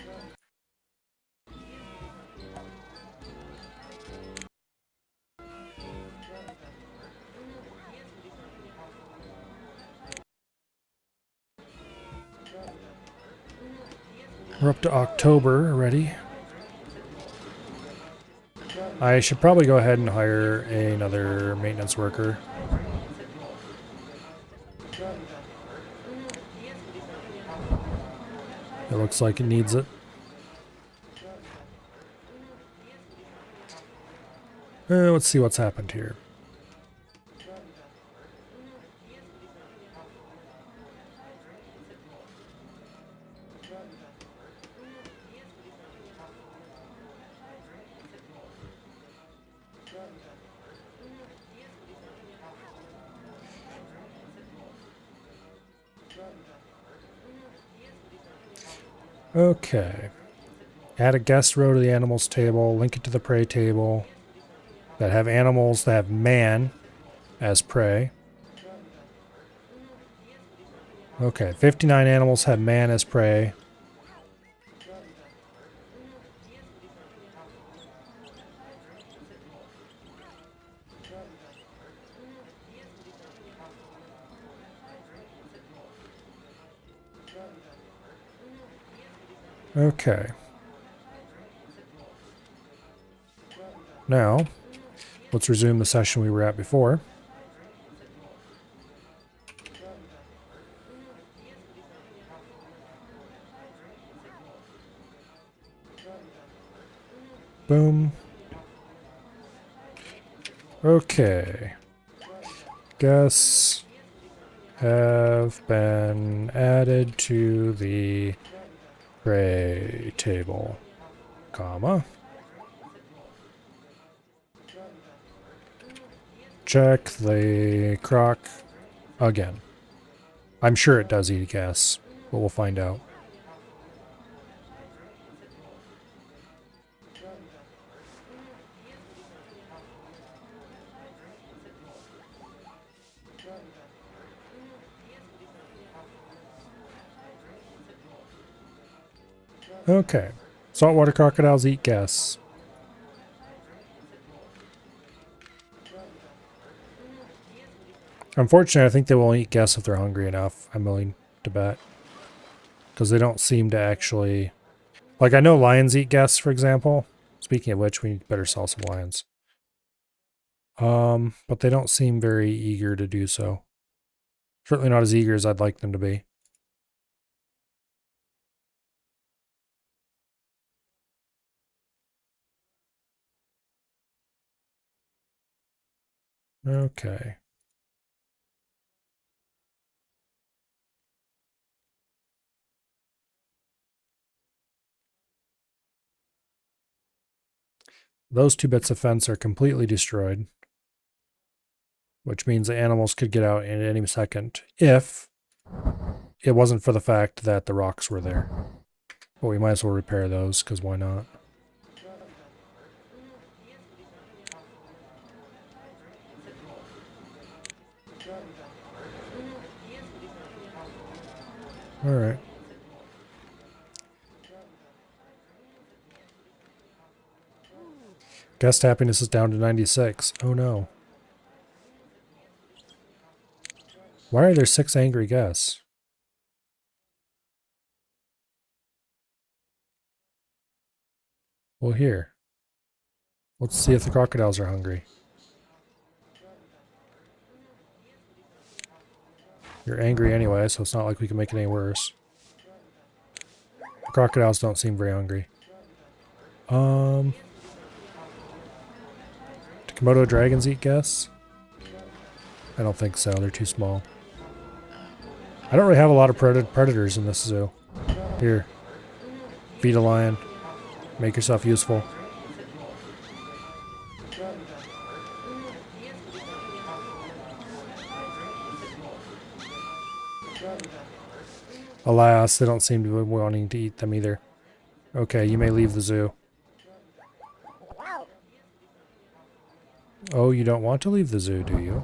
A: We're up to October already. I should probably go ahead and hire another maintenance worker. It looks like it needs it. Let's see what's happened here. Okay. Add a guest row to the animals table. Link it to the prey table. That have animals that have man as prey. Okay, 59 animals have man as prey. Okay. Now, let's resume the session we were at before. Boom. Okay. Guests have been added to the prey table, comma. Check the croc again. I'm sure it does eat a guess, but we'll find out. Okay. Saltwater crocodiles eat guests. Unfortunately, I think they will eat guests if they're hungry enough. I'm willing to bet. Because they don't seem to actually... Like, I know lions eat guests, for example. Speaking of which, we need to better sell some lions. But they don't seem very eager to do so. Certainly not as eager as I'd like them to be. Okay. Those 2 bits of fence are completely destroyed, which means the animals could get out in any second if it wasn't for the fact that the rocks were there. But we might as well repair those, because why not? Alright. Guest happiness is down to 96. Oh no. Why are there 6 angry guests? Well, here. Let's see if the crocodiles are hungry. You're angry anyway, so it's not like we can make it any worse. The crocodiles don't seem very hungry. Do Komodo dragons eat guests? I don't think so. They're too small. I don't really have a lot of predators in this zoo. Here. Feed a lion. Make yourself useful. Alas, they don't seem to be wanting to eat them either. Okay, you may leave the zoo. Oh, you don't want to leave the zoo, do you?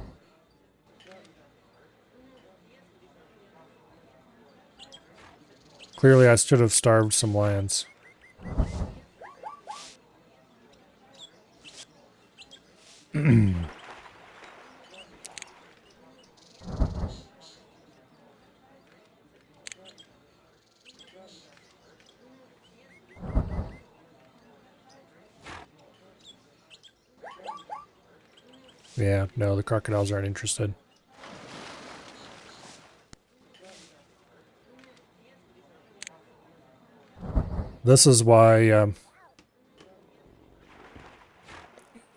A: Clearly, I should have starved some lions. Yeah, no, the crocodiles aren't interested. This is why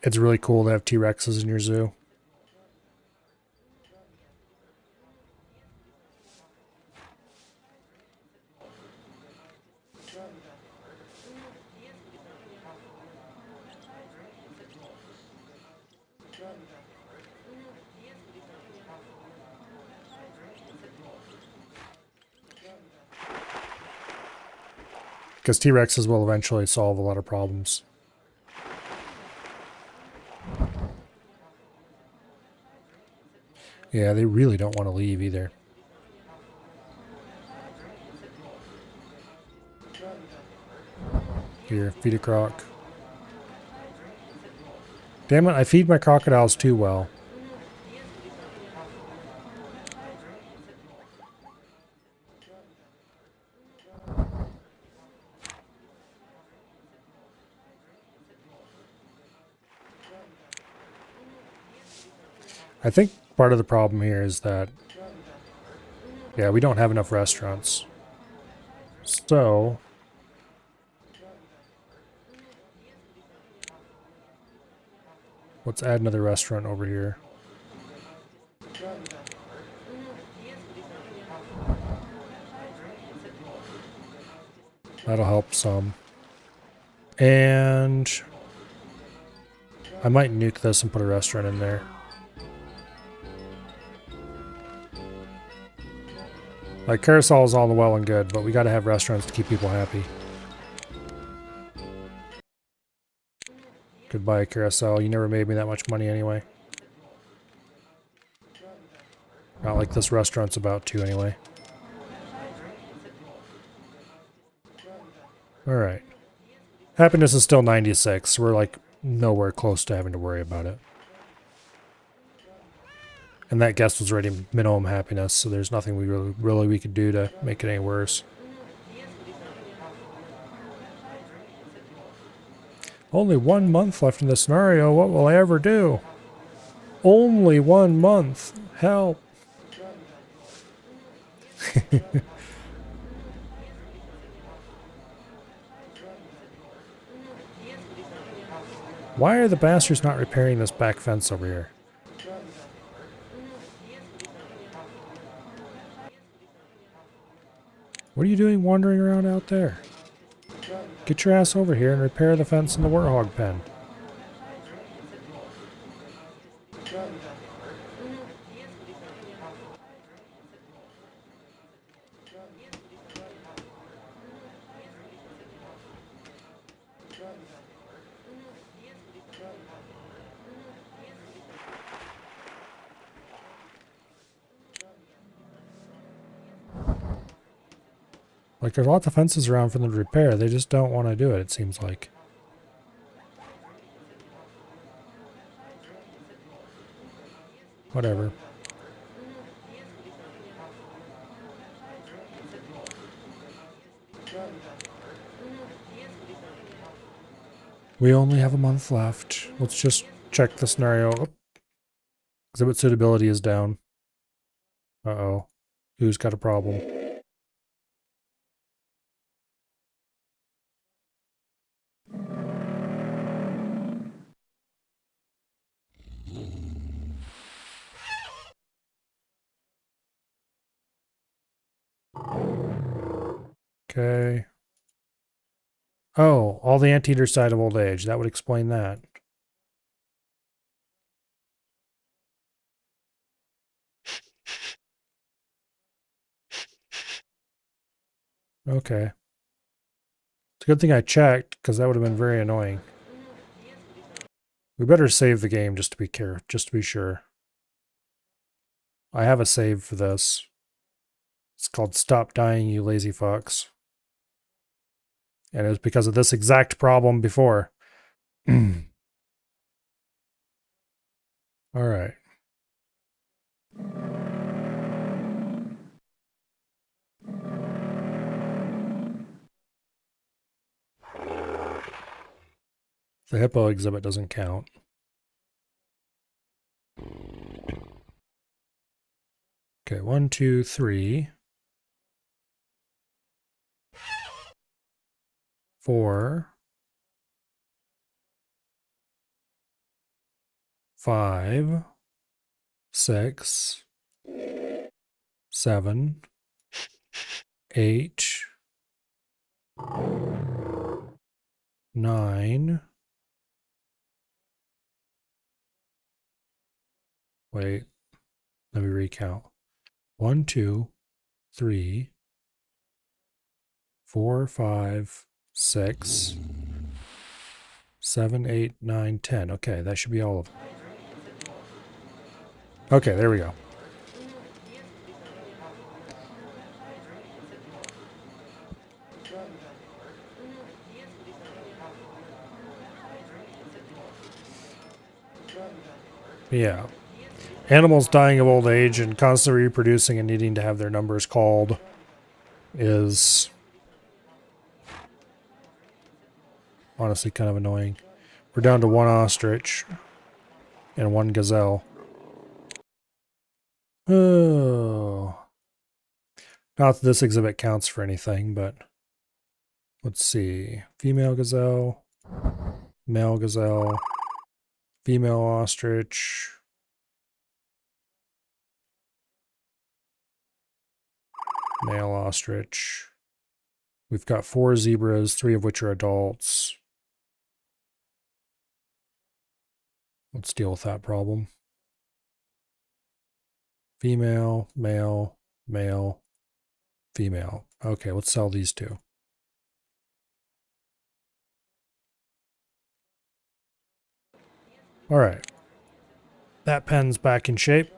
A: it's really cool to have T-Rexes in your zoo. Because T-Rexes will eventually solve a lot of problems. Yeah, they really don't want to leave either. Here, feed a croc. Damn it, I feed my crocodiles too well. I think part of the problem here is that, yeah, we don't have enough restaurants. So, let's add another restaurant over here. That'll help some. And I might nuke this and put a restaurant in there. Like, carousel is all well and good, but we gotta have restaurants to keep people happy. Goodbye, carousel. You never made me that much money anyway. Not like this restaurant's about to anyway. Alright. Happiness is still 96. We're like nowhere close to having to worry about it. And that guest was already minimum happiness, so there's nothing we really we could do to make it any worse. Only 1 month left in the scenario. What will I ever do? Only 1 month. Help. Why are the bastards not repairing this back fence over here? What are you doing wandering around out there? Get your ass over here and repair the fence in the warthog pen. Like, there's lots of fences around for them to repair. They just don't want to do it, it seems like. Whatever. We only have a month left. Let's just check the scenario. Oh. Exhibit suitability is down. Uh-oh. Who's got a problem? Okay. Oh, all the anteaters died of old age. That would explain that. Okay. It's a good thing I checked, because that would have been very annoying. We better save the game just to be sure. I have a save for this. It's called Stop Dying, You Lazy Fucks. And it was because of this exact problem before. Alright. The hippo exhibit doesn't count. Okay, 1, 2, 3. 4. 5. 6. 7. 8. 9. Wait, let me recount. 1, 2, 3, 4, 5, 6, 7, 8, 9, 10. Okay, that should be all of them. Okay, there we go. Yeah. Animals dying of old age and constantly reproducing and needing to have their numbers called is honestly kind of annoying. We're down to 1 ostrich and 1 gazelle. Oh. Not that this exhibit counts for anything, but let's see. Female gazelle, male gazelle, female ostrich, male ostrich. We've got 4 zebras, 3 of which are adults. Let's deal with that problem. Female, male, male, female. Okay, let's sell these 2. All right. That pen's back in shape.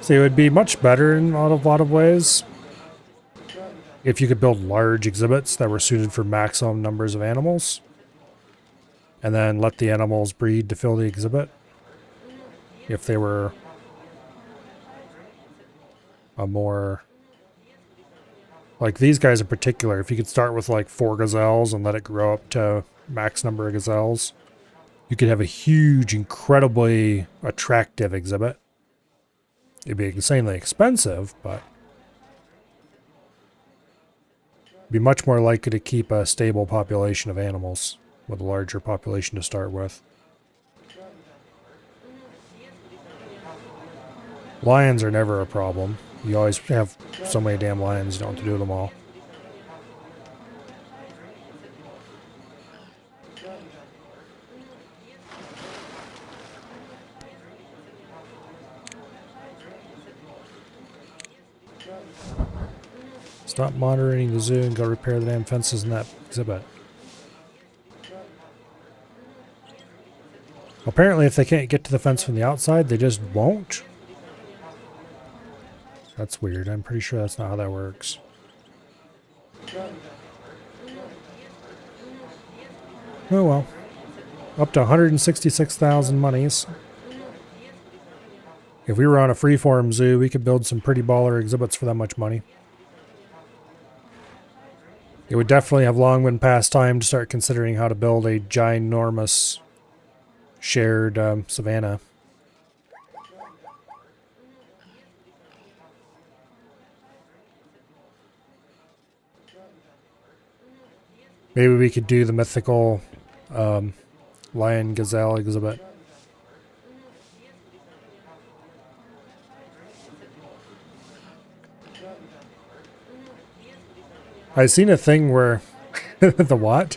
A: So it would be much better in a lot of ways if you could build large exhibits that were suited for maximum numbers of animals and then let the animals breed to fill the exhibit. If they were a more... Like these guys in particular, if you could start with like 4 gazelles and let it grow up to max number of gazelles, you could have a huge, incredibly attractive exhibit. It'd be insanely expensive, but be much more likely to keep a stable population of animals with a larger population to start with. Lions are never a problem. You always have so many damn lions, you don't have to do them all. Stop monitoring the zoo and go repair the damn fences in that exhibit. Apparently if they can't get to the fence from the outside, they just won't. That's weird. I'm pretty sure that's not how that works. Oh well. Up to 166,000 monies. If we were on a freeform zoo, we could build some pretty baller exhibits for that much money. It would definitely have long been past time to start considering how to build a ginormous shared savanna. Maybe we could do the mythical lion gazelle exhibit. I've seen a thing where the what?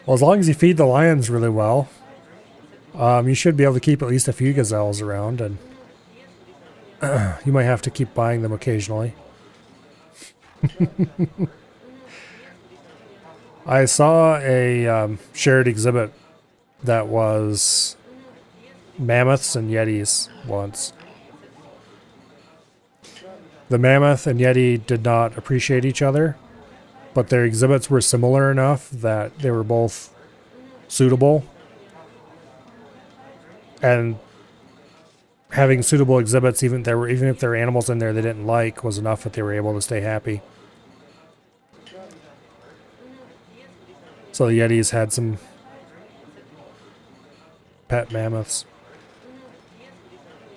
A: Well, as long as you feed the lions really well, you should be able to keep at least a few gazelles around, and you might have to keep buying them occasionally. I saw a shared exhibit that was mammoths and yetis once. The mammoth and yeti did not appreciate each other, but their exhibits were similar enough that they were both suitable. And having suitable exhibits, even if there were animals in there they didn't like, was enough that they were able to stay happy. So the yetis had some pet mammoths.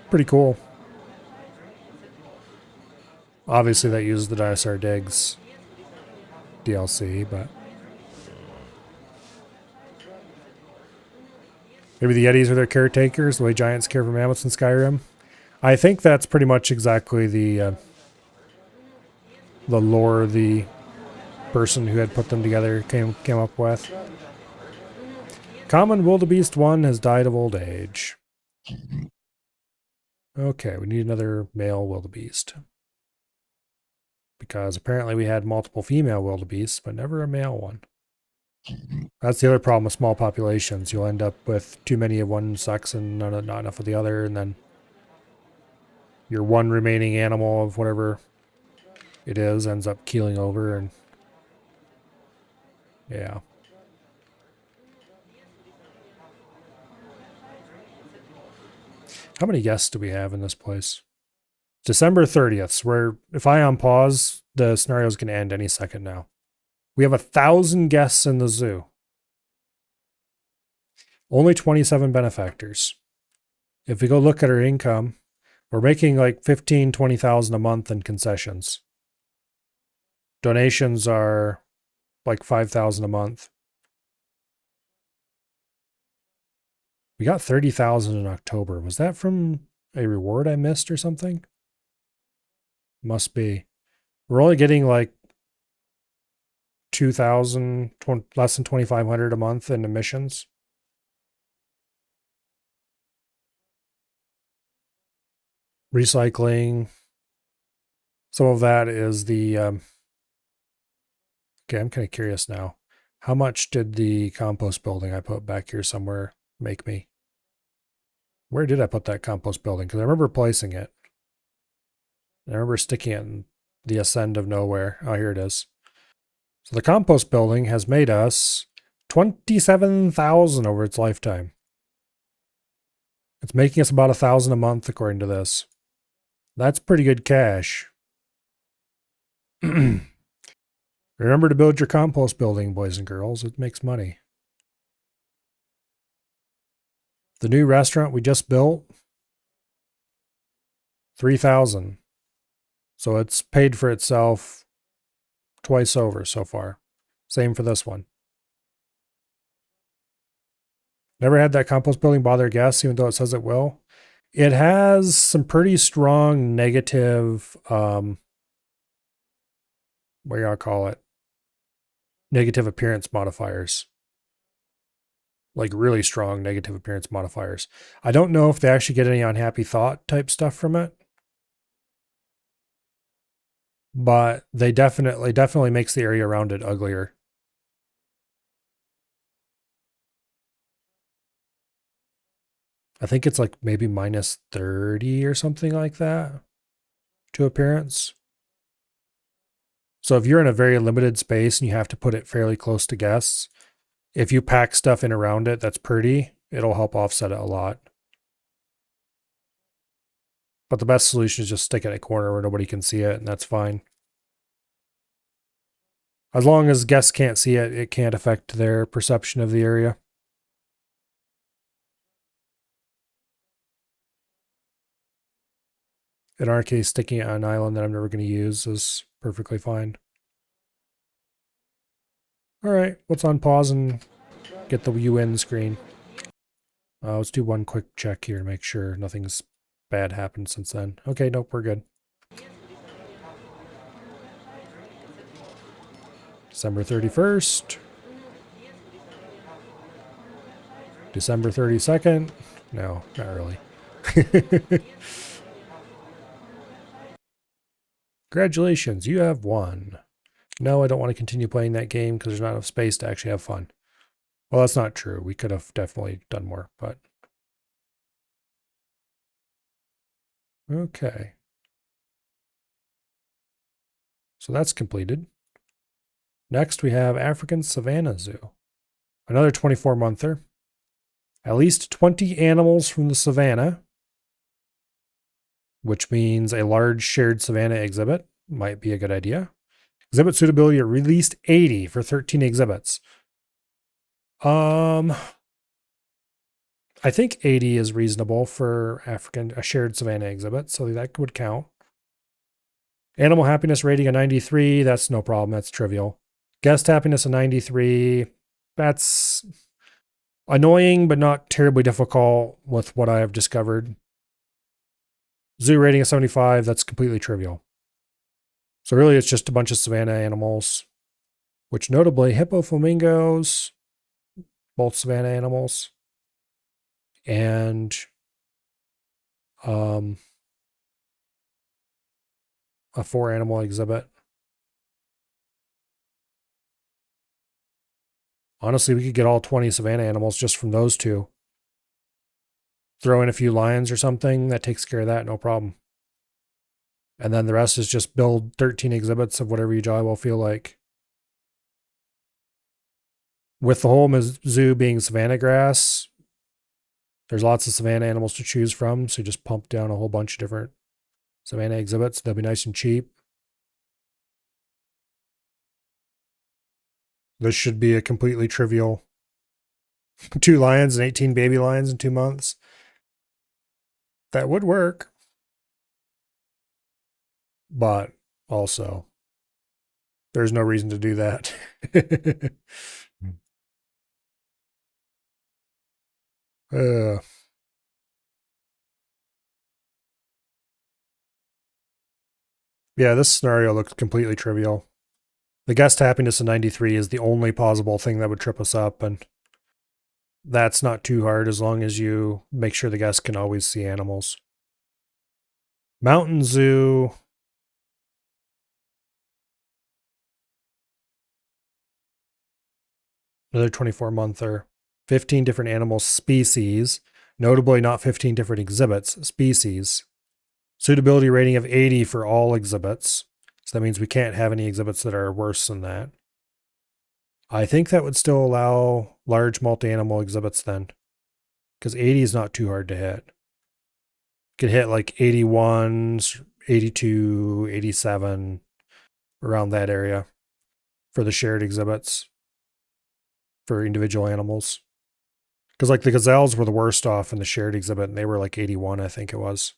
A: Pretty cool. Obviously that uses the Dinosaur Digs DLC, but maybe the yetis are their caretakers, the way giants care for mammoths in Skyrim. I think that's pretty much exactly the lore the person who had put them together came up with. Common wildebeest 1 has died of old age. Okay, we need another male wildebeest. Because apparently we had multiple female wildebeests, but never a male one. That's the other problem with small populations. You'll end up with too many of one sex and not enough of the other, and then your one remaining animal of whatever it is ends up keeling over, and yeah. How many guests do we have in this place? December 30th, where if I unpause, the scenario is going to end any second now. We have 1,000 guests in the zoo. Only 27 benefactors. If we go look at our income, we're making like 15, 20,000 a month in concessions. Donations are like 5,000 a month. We got 30,000 in October. Was that from a reward I missed or something? Must be. We're only getting like 2,000, less than 2,500 a month in emissions. Recycling. Some of that is the, okay, I'm kind of curious now. How much did the compost building I put back here somewhere make me? Where did I put that compost building? Because I remember placing it. I remember sticking it in the ascend of nowhere. Oh, here it is. So the compost building has made us 27,000 over its lifetime. It's making us about 1,000 a month according to this. That's pretty good cash. Remember to build your compost building, boys and girls. It makes money. The new restaurant we just built, 3,000. So it's paid for itself twice over so far. Same for this one. Never had that compost building bother guests, even though it says it will. It has some pretty strong negative, what do y'all call it? Negative appearance modifiers. Like really strong negative appearance modifiers. I don't know if they actually get any unhappy thought type stuff from it. But they definitely makes the area around it uglier. I think it's like maybe minus 30 or something like that to appearance. So if you're in a very limited space and you have to put it fairly close to guests, if you pack stuff in around it that's pretty, it'll help offset it a lot. But the best solution is just stick it in a corner where nobody can see it, and that's fine. As long as guests can't see it, it can't affect their perception of the area. In our case, sticking it on an island that I'm never going to use is perfectly fine. All right, let's unpause and get the UN screen. Let's do one quick check here to make sure nothing's bad happened since then. Okay, nope, we're good. December 31st. December 32nd. No, not really. Congratulations, you have won. No, I don't want to continue playing that game because there's not enough space to actually have fun. Well, that's not true. We could have definitely done more, but... Okay. So that's completed. Next, we have African Savannah Zoo. Another 24-monther. At least 20 animals from the savannah, which means a large shared savannah exhibit might be a good idea. Exhibit suitability at least 80 for 13 exhibits. I think 80 is reasonable for a shared savannah exhibit, so that would count. Animal happiness rating a 93, that's no problem, that's trivial. Guest happiness a 93, that's annoying, but not terribly difficult with what I have discovered. Zoo rating of 75, that's completely trivial. So really it's just a bunch of savanna animals, which notably hippo flamingos, both savanna animals, and a 4-animal exhibit. Honestly, we could get all 20 savanna animals just from those two. Throw in a few lions or something, that takes care of that, no problem. And then the rest is just build 13 exhibits of whatever you jolly well feel like. With the whole zoo being savanna grass, there's lots of savanna animals to choose from, so you just pump down a whole bunch of different savanna exhibits. They'll be nice and cheap. This should be a completely trivial 2 lions and 18 baby lions in 2 months. That would work. But also, there's no reason to do that. uh, yeah, this scenario looks completely trivial. The guest happiness in 93 is the only plausible thing that would trip us up, and that's not too hard as long as you make sure the guest can always see animals. Mountain Zoo. Another 24-monther. 15 different animal species, notably not 15 different exhibits, species. Suitability rating of 80 for all exhibits. So that means we can't have any exhibits that are worse than that. I think that would still allow large multi-animal exhibits then, because 80 is not too hard to hit. You could hit like 81, 82, 87, around that area for the shared exhibits for individual animals. Because like the gazelles were the worst off in the shared exhibit, and they were like 81, I think it was.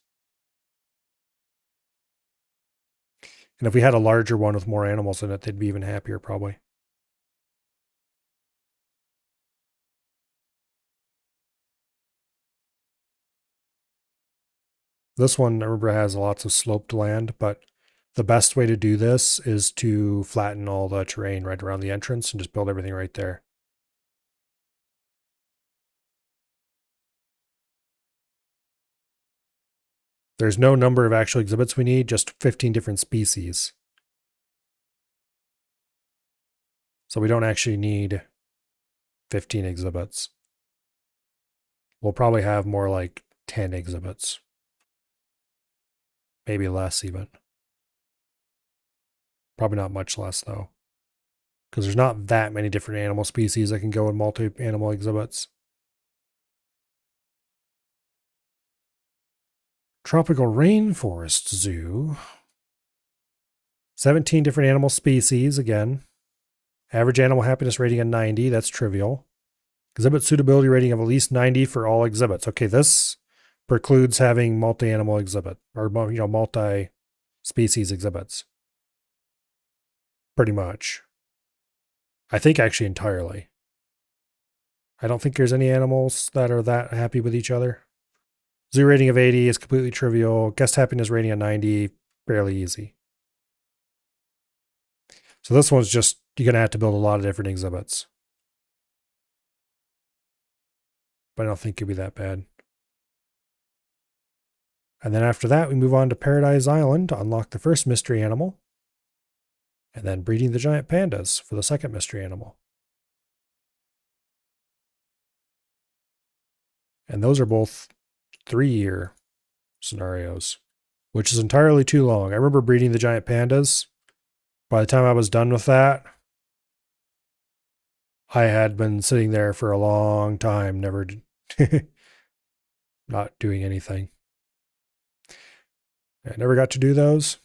A: And if we had a larger one with more animals in it, they'd be even happier probably. This one, I remember, has lots of sloped land, but the best way to do this is to flatten all the terrain right around the entrance and just build everything right there. There's no number of actual exhibits we need, just 15 different species. So we don't actually need 15 exhibits. We'll probably have more like 10 exhibits. Maybe less even. Probably not much less though, because there's not that many different animal species that can go in multi-animal exhibits. Tropical Rainforest Zoo. 17 different animal species again. Average animal happiness rating of 90. That's trivial. Exhibit suitability rating of at least 90 for all exhibits. Okay, this precludes having multi-animal exhibit or multi-species exhibits. Pretty much. I think actually entirely. I don't think there's any animals that are that happy with each other. Zoo rating of 80 is completely trivial. Guest happiness rating of 90, fairly easy. So this one's just, you're going to have to build a lot of different exhibits. But I don't think it'd be that bad. And then after that, we move on to Paradise Island to unlock the first mystery animal. And then breeding the giant pandas for the second mystery animal. And those are both 3-year scenarios, which is entirely too long. I remember breeding the giant pandas. By the time I was done with that, I had been sitting there for a long time, never not doing anything. I never got to do those.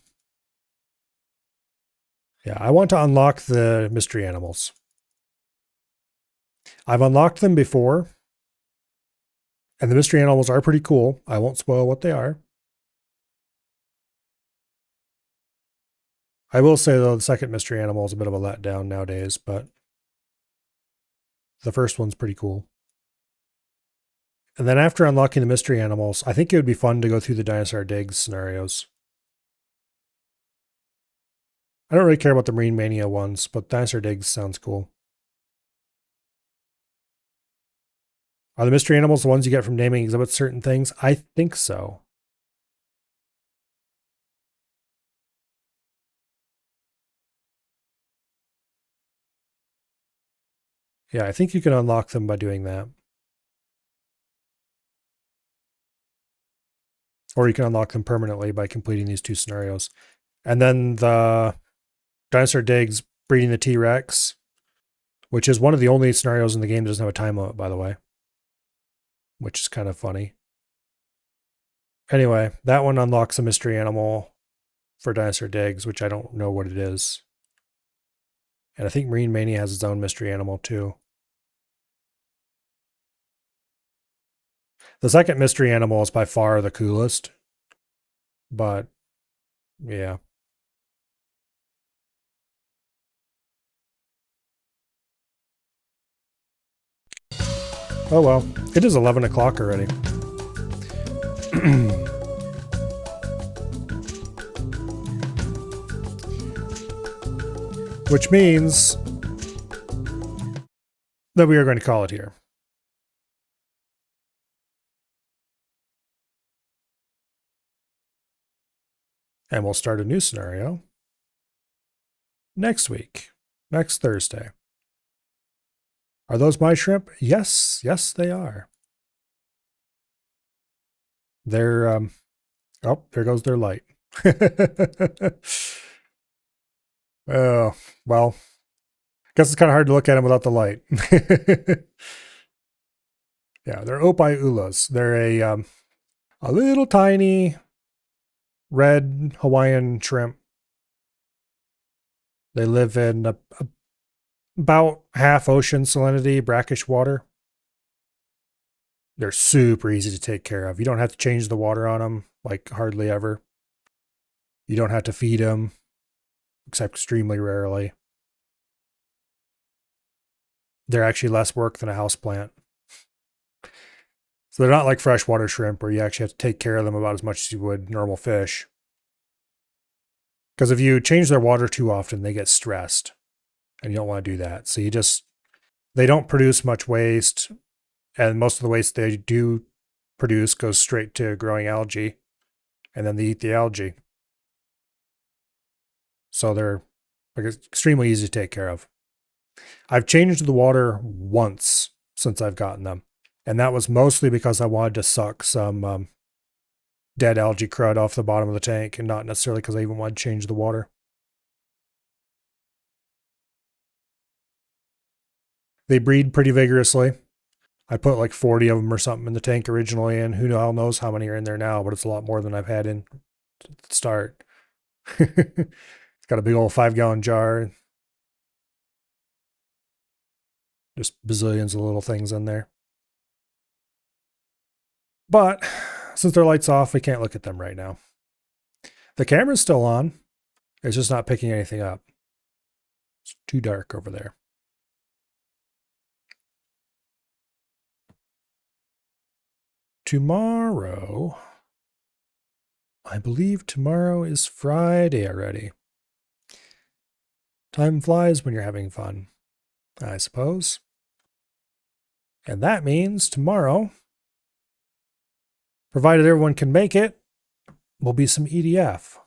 A: Yeah, I want to unlock the mystery animals. I've unlocked them before, and the mystery animals are pretty cool. I won't spoil what they are. I will say, though, the second mystery animal is a bit of a letdown nowadays, but the first one's pretty cool. And then after unlocking the mystery animals, I think it would be fun to go through the dinosaur digs scenarios. I don't really care about the Marine Mania ones, but dinosaur digs sounds cool. Are the mystery animals the ones you get from naming exhibits certain things? I think so. Yeah, I think you can unlock them by doing that. Or you can unlock them permanently by completing these 2 scenarios. And then the Dinosaur Digs breeding the T-Rex, which is one of the only scenarios in the game that doesn't have a time limit, by the way, which is kind of funny. Anyway, that one unlocks a mystery animal for Dinosaur Digs, which I don't know what it is. And I think Marine Mania has its own mystery animal too. The second mystery animal is by far the coolest. But yeah. Oh well. It is 11 o'clock already. Which means that we are going to call it here. And we'll start a new scenario next week, next Thursday. Are those my shrimp? Yes, yes, they are. They're, oh, there goes their light. Oh, well, guess it's kind of hard to look at them without the light. Yeah, they're Opie Ulas. They're a little tiny red Hawaiian shrimp. They live in about half ocean salinity, brackish water. They're super easy to take care of. You don't have to change the water on them, like hardly ever. You don't have to feed them, except extremely rarely. They're actually less work than a houseplant. So they're not like freshwater shrimp where you actually have to take care of them about as much as you would normal fish. Because if you change their water too often, they get stressed. And you don't want to do that. So they don't produce much waste. And most of the waste they do produce goes straight to growing algae. And then they eat the algae. So they're extremely easy to take care of. I've changed the water once since I've gotten them. And that was mostly because I wanted to suck some dead algae crud off the bottom of the tank and not necessarily because I even wanted to change the water. They breed pretty vigorously. I put like 40 of them or something in the tank originally, and who knows how many are in there now, but it's a lot more than I've had in at the start. It's got a big old 5-gallon jar. Just bazillions of little things in there. But since their light's off, we can't look at them right now. The camera's still on. It's just not picking anything up. It's too dark over there. Tomorrow, I believe tomorrow is Friday already. Time flies when you're having fun, I suppose. And that means tomorrow, provided everyone can make it, will be some EDF.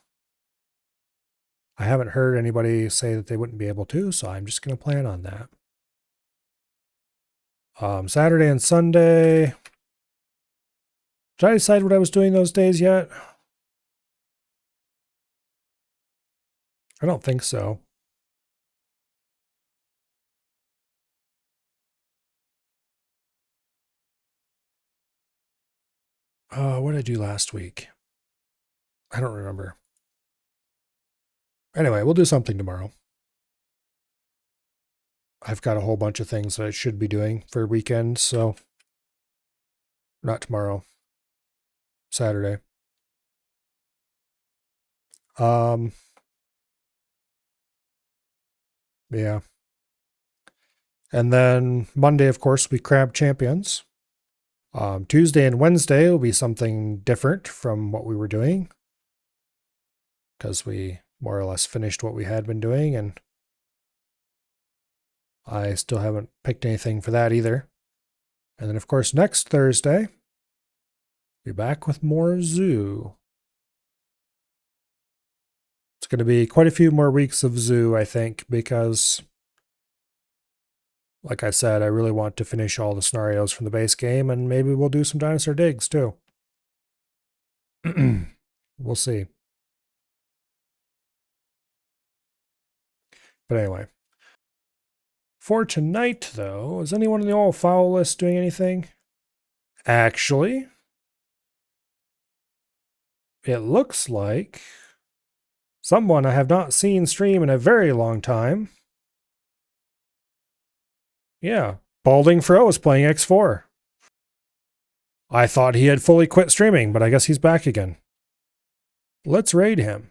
A: I haven't heard anybody say that they wouldn't be able to, so I'm just going to plan on that. Saturday and Sunday. Did I decide what I was doing those days yet? I don't think so. What did I do last week? I don't remember. Anyway, we'll do something tomorrow. I've got a whole bunch of things that I should be doing for weekend, so not tomorrow. Saturday. Yeah. And then Monday, of course, we Crab Champions. Tuesday and Wednesday will be something different from what we were doing because we more or less finished what we had been doing, and I still haven't picked anything for that either. And then, of course, next Thursday, be back with more zoo. It's going to be quite a few more weeks of zoo, I think, because, like I said, I really want to finish all the scenarios from the base game, and maybe we'll do some dinosaur digs, too. We'll see. But anyway. For tonight, though, is anyone in the old foul list doing anything? Actually, it looks like someone I have not seen stream in a very long time. Yeah, Balding Fro is playing X4. I thought he had fully quit streaming, but I guess he's back again. Let's raid him.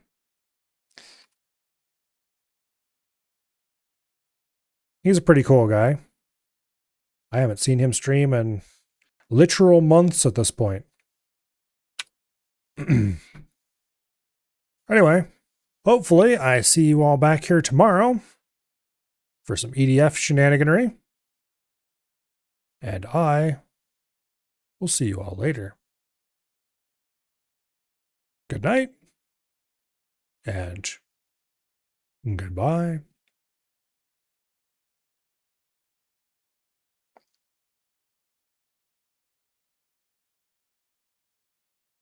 A: He's a pretty cool guy. I haven't seen him stream in literal months at this point. Anyway, hopefully I see you all back here tomorrow for some EDF shenaniganery. And I will see you all later. Good night and goodbye.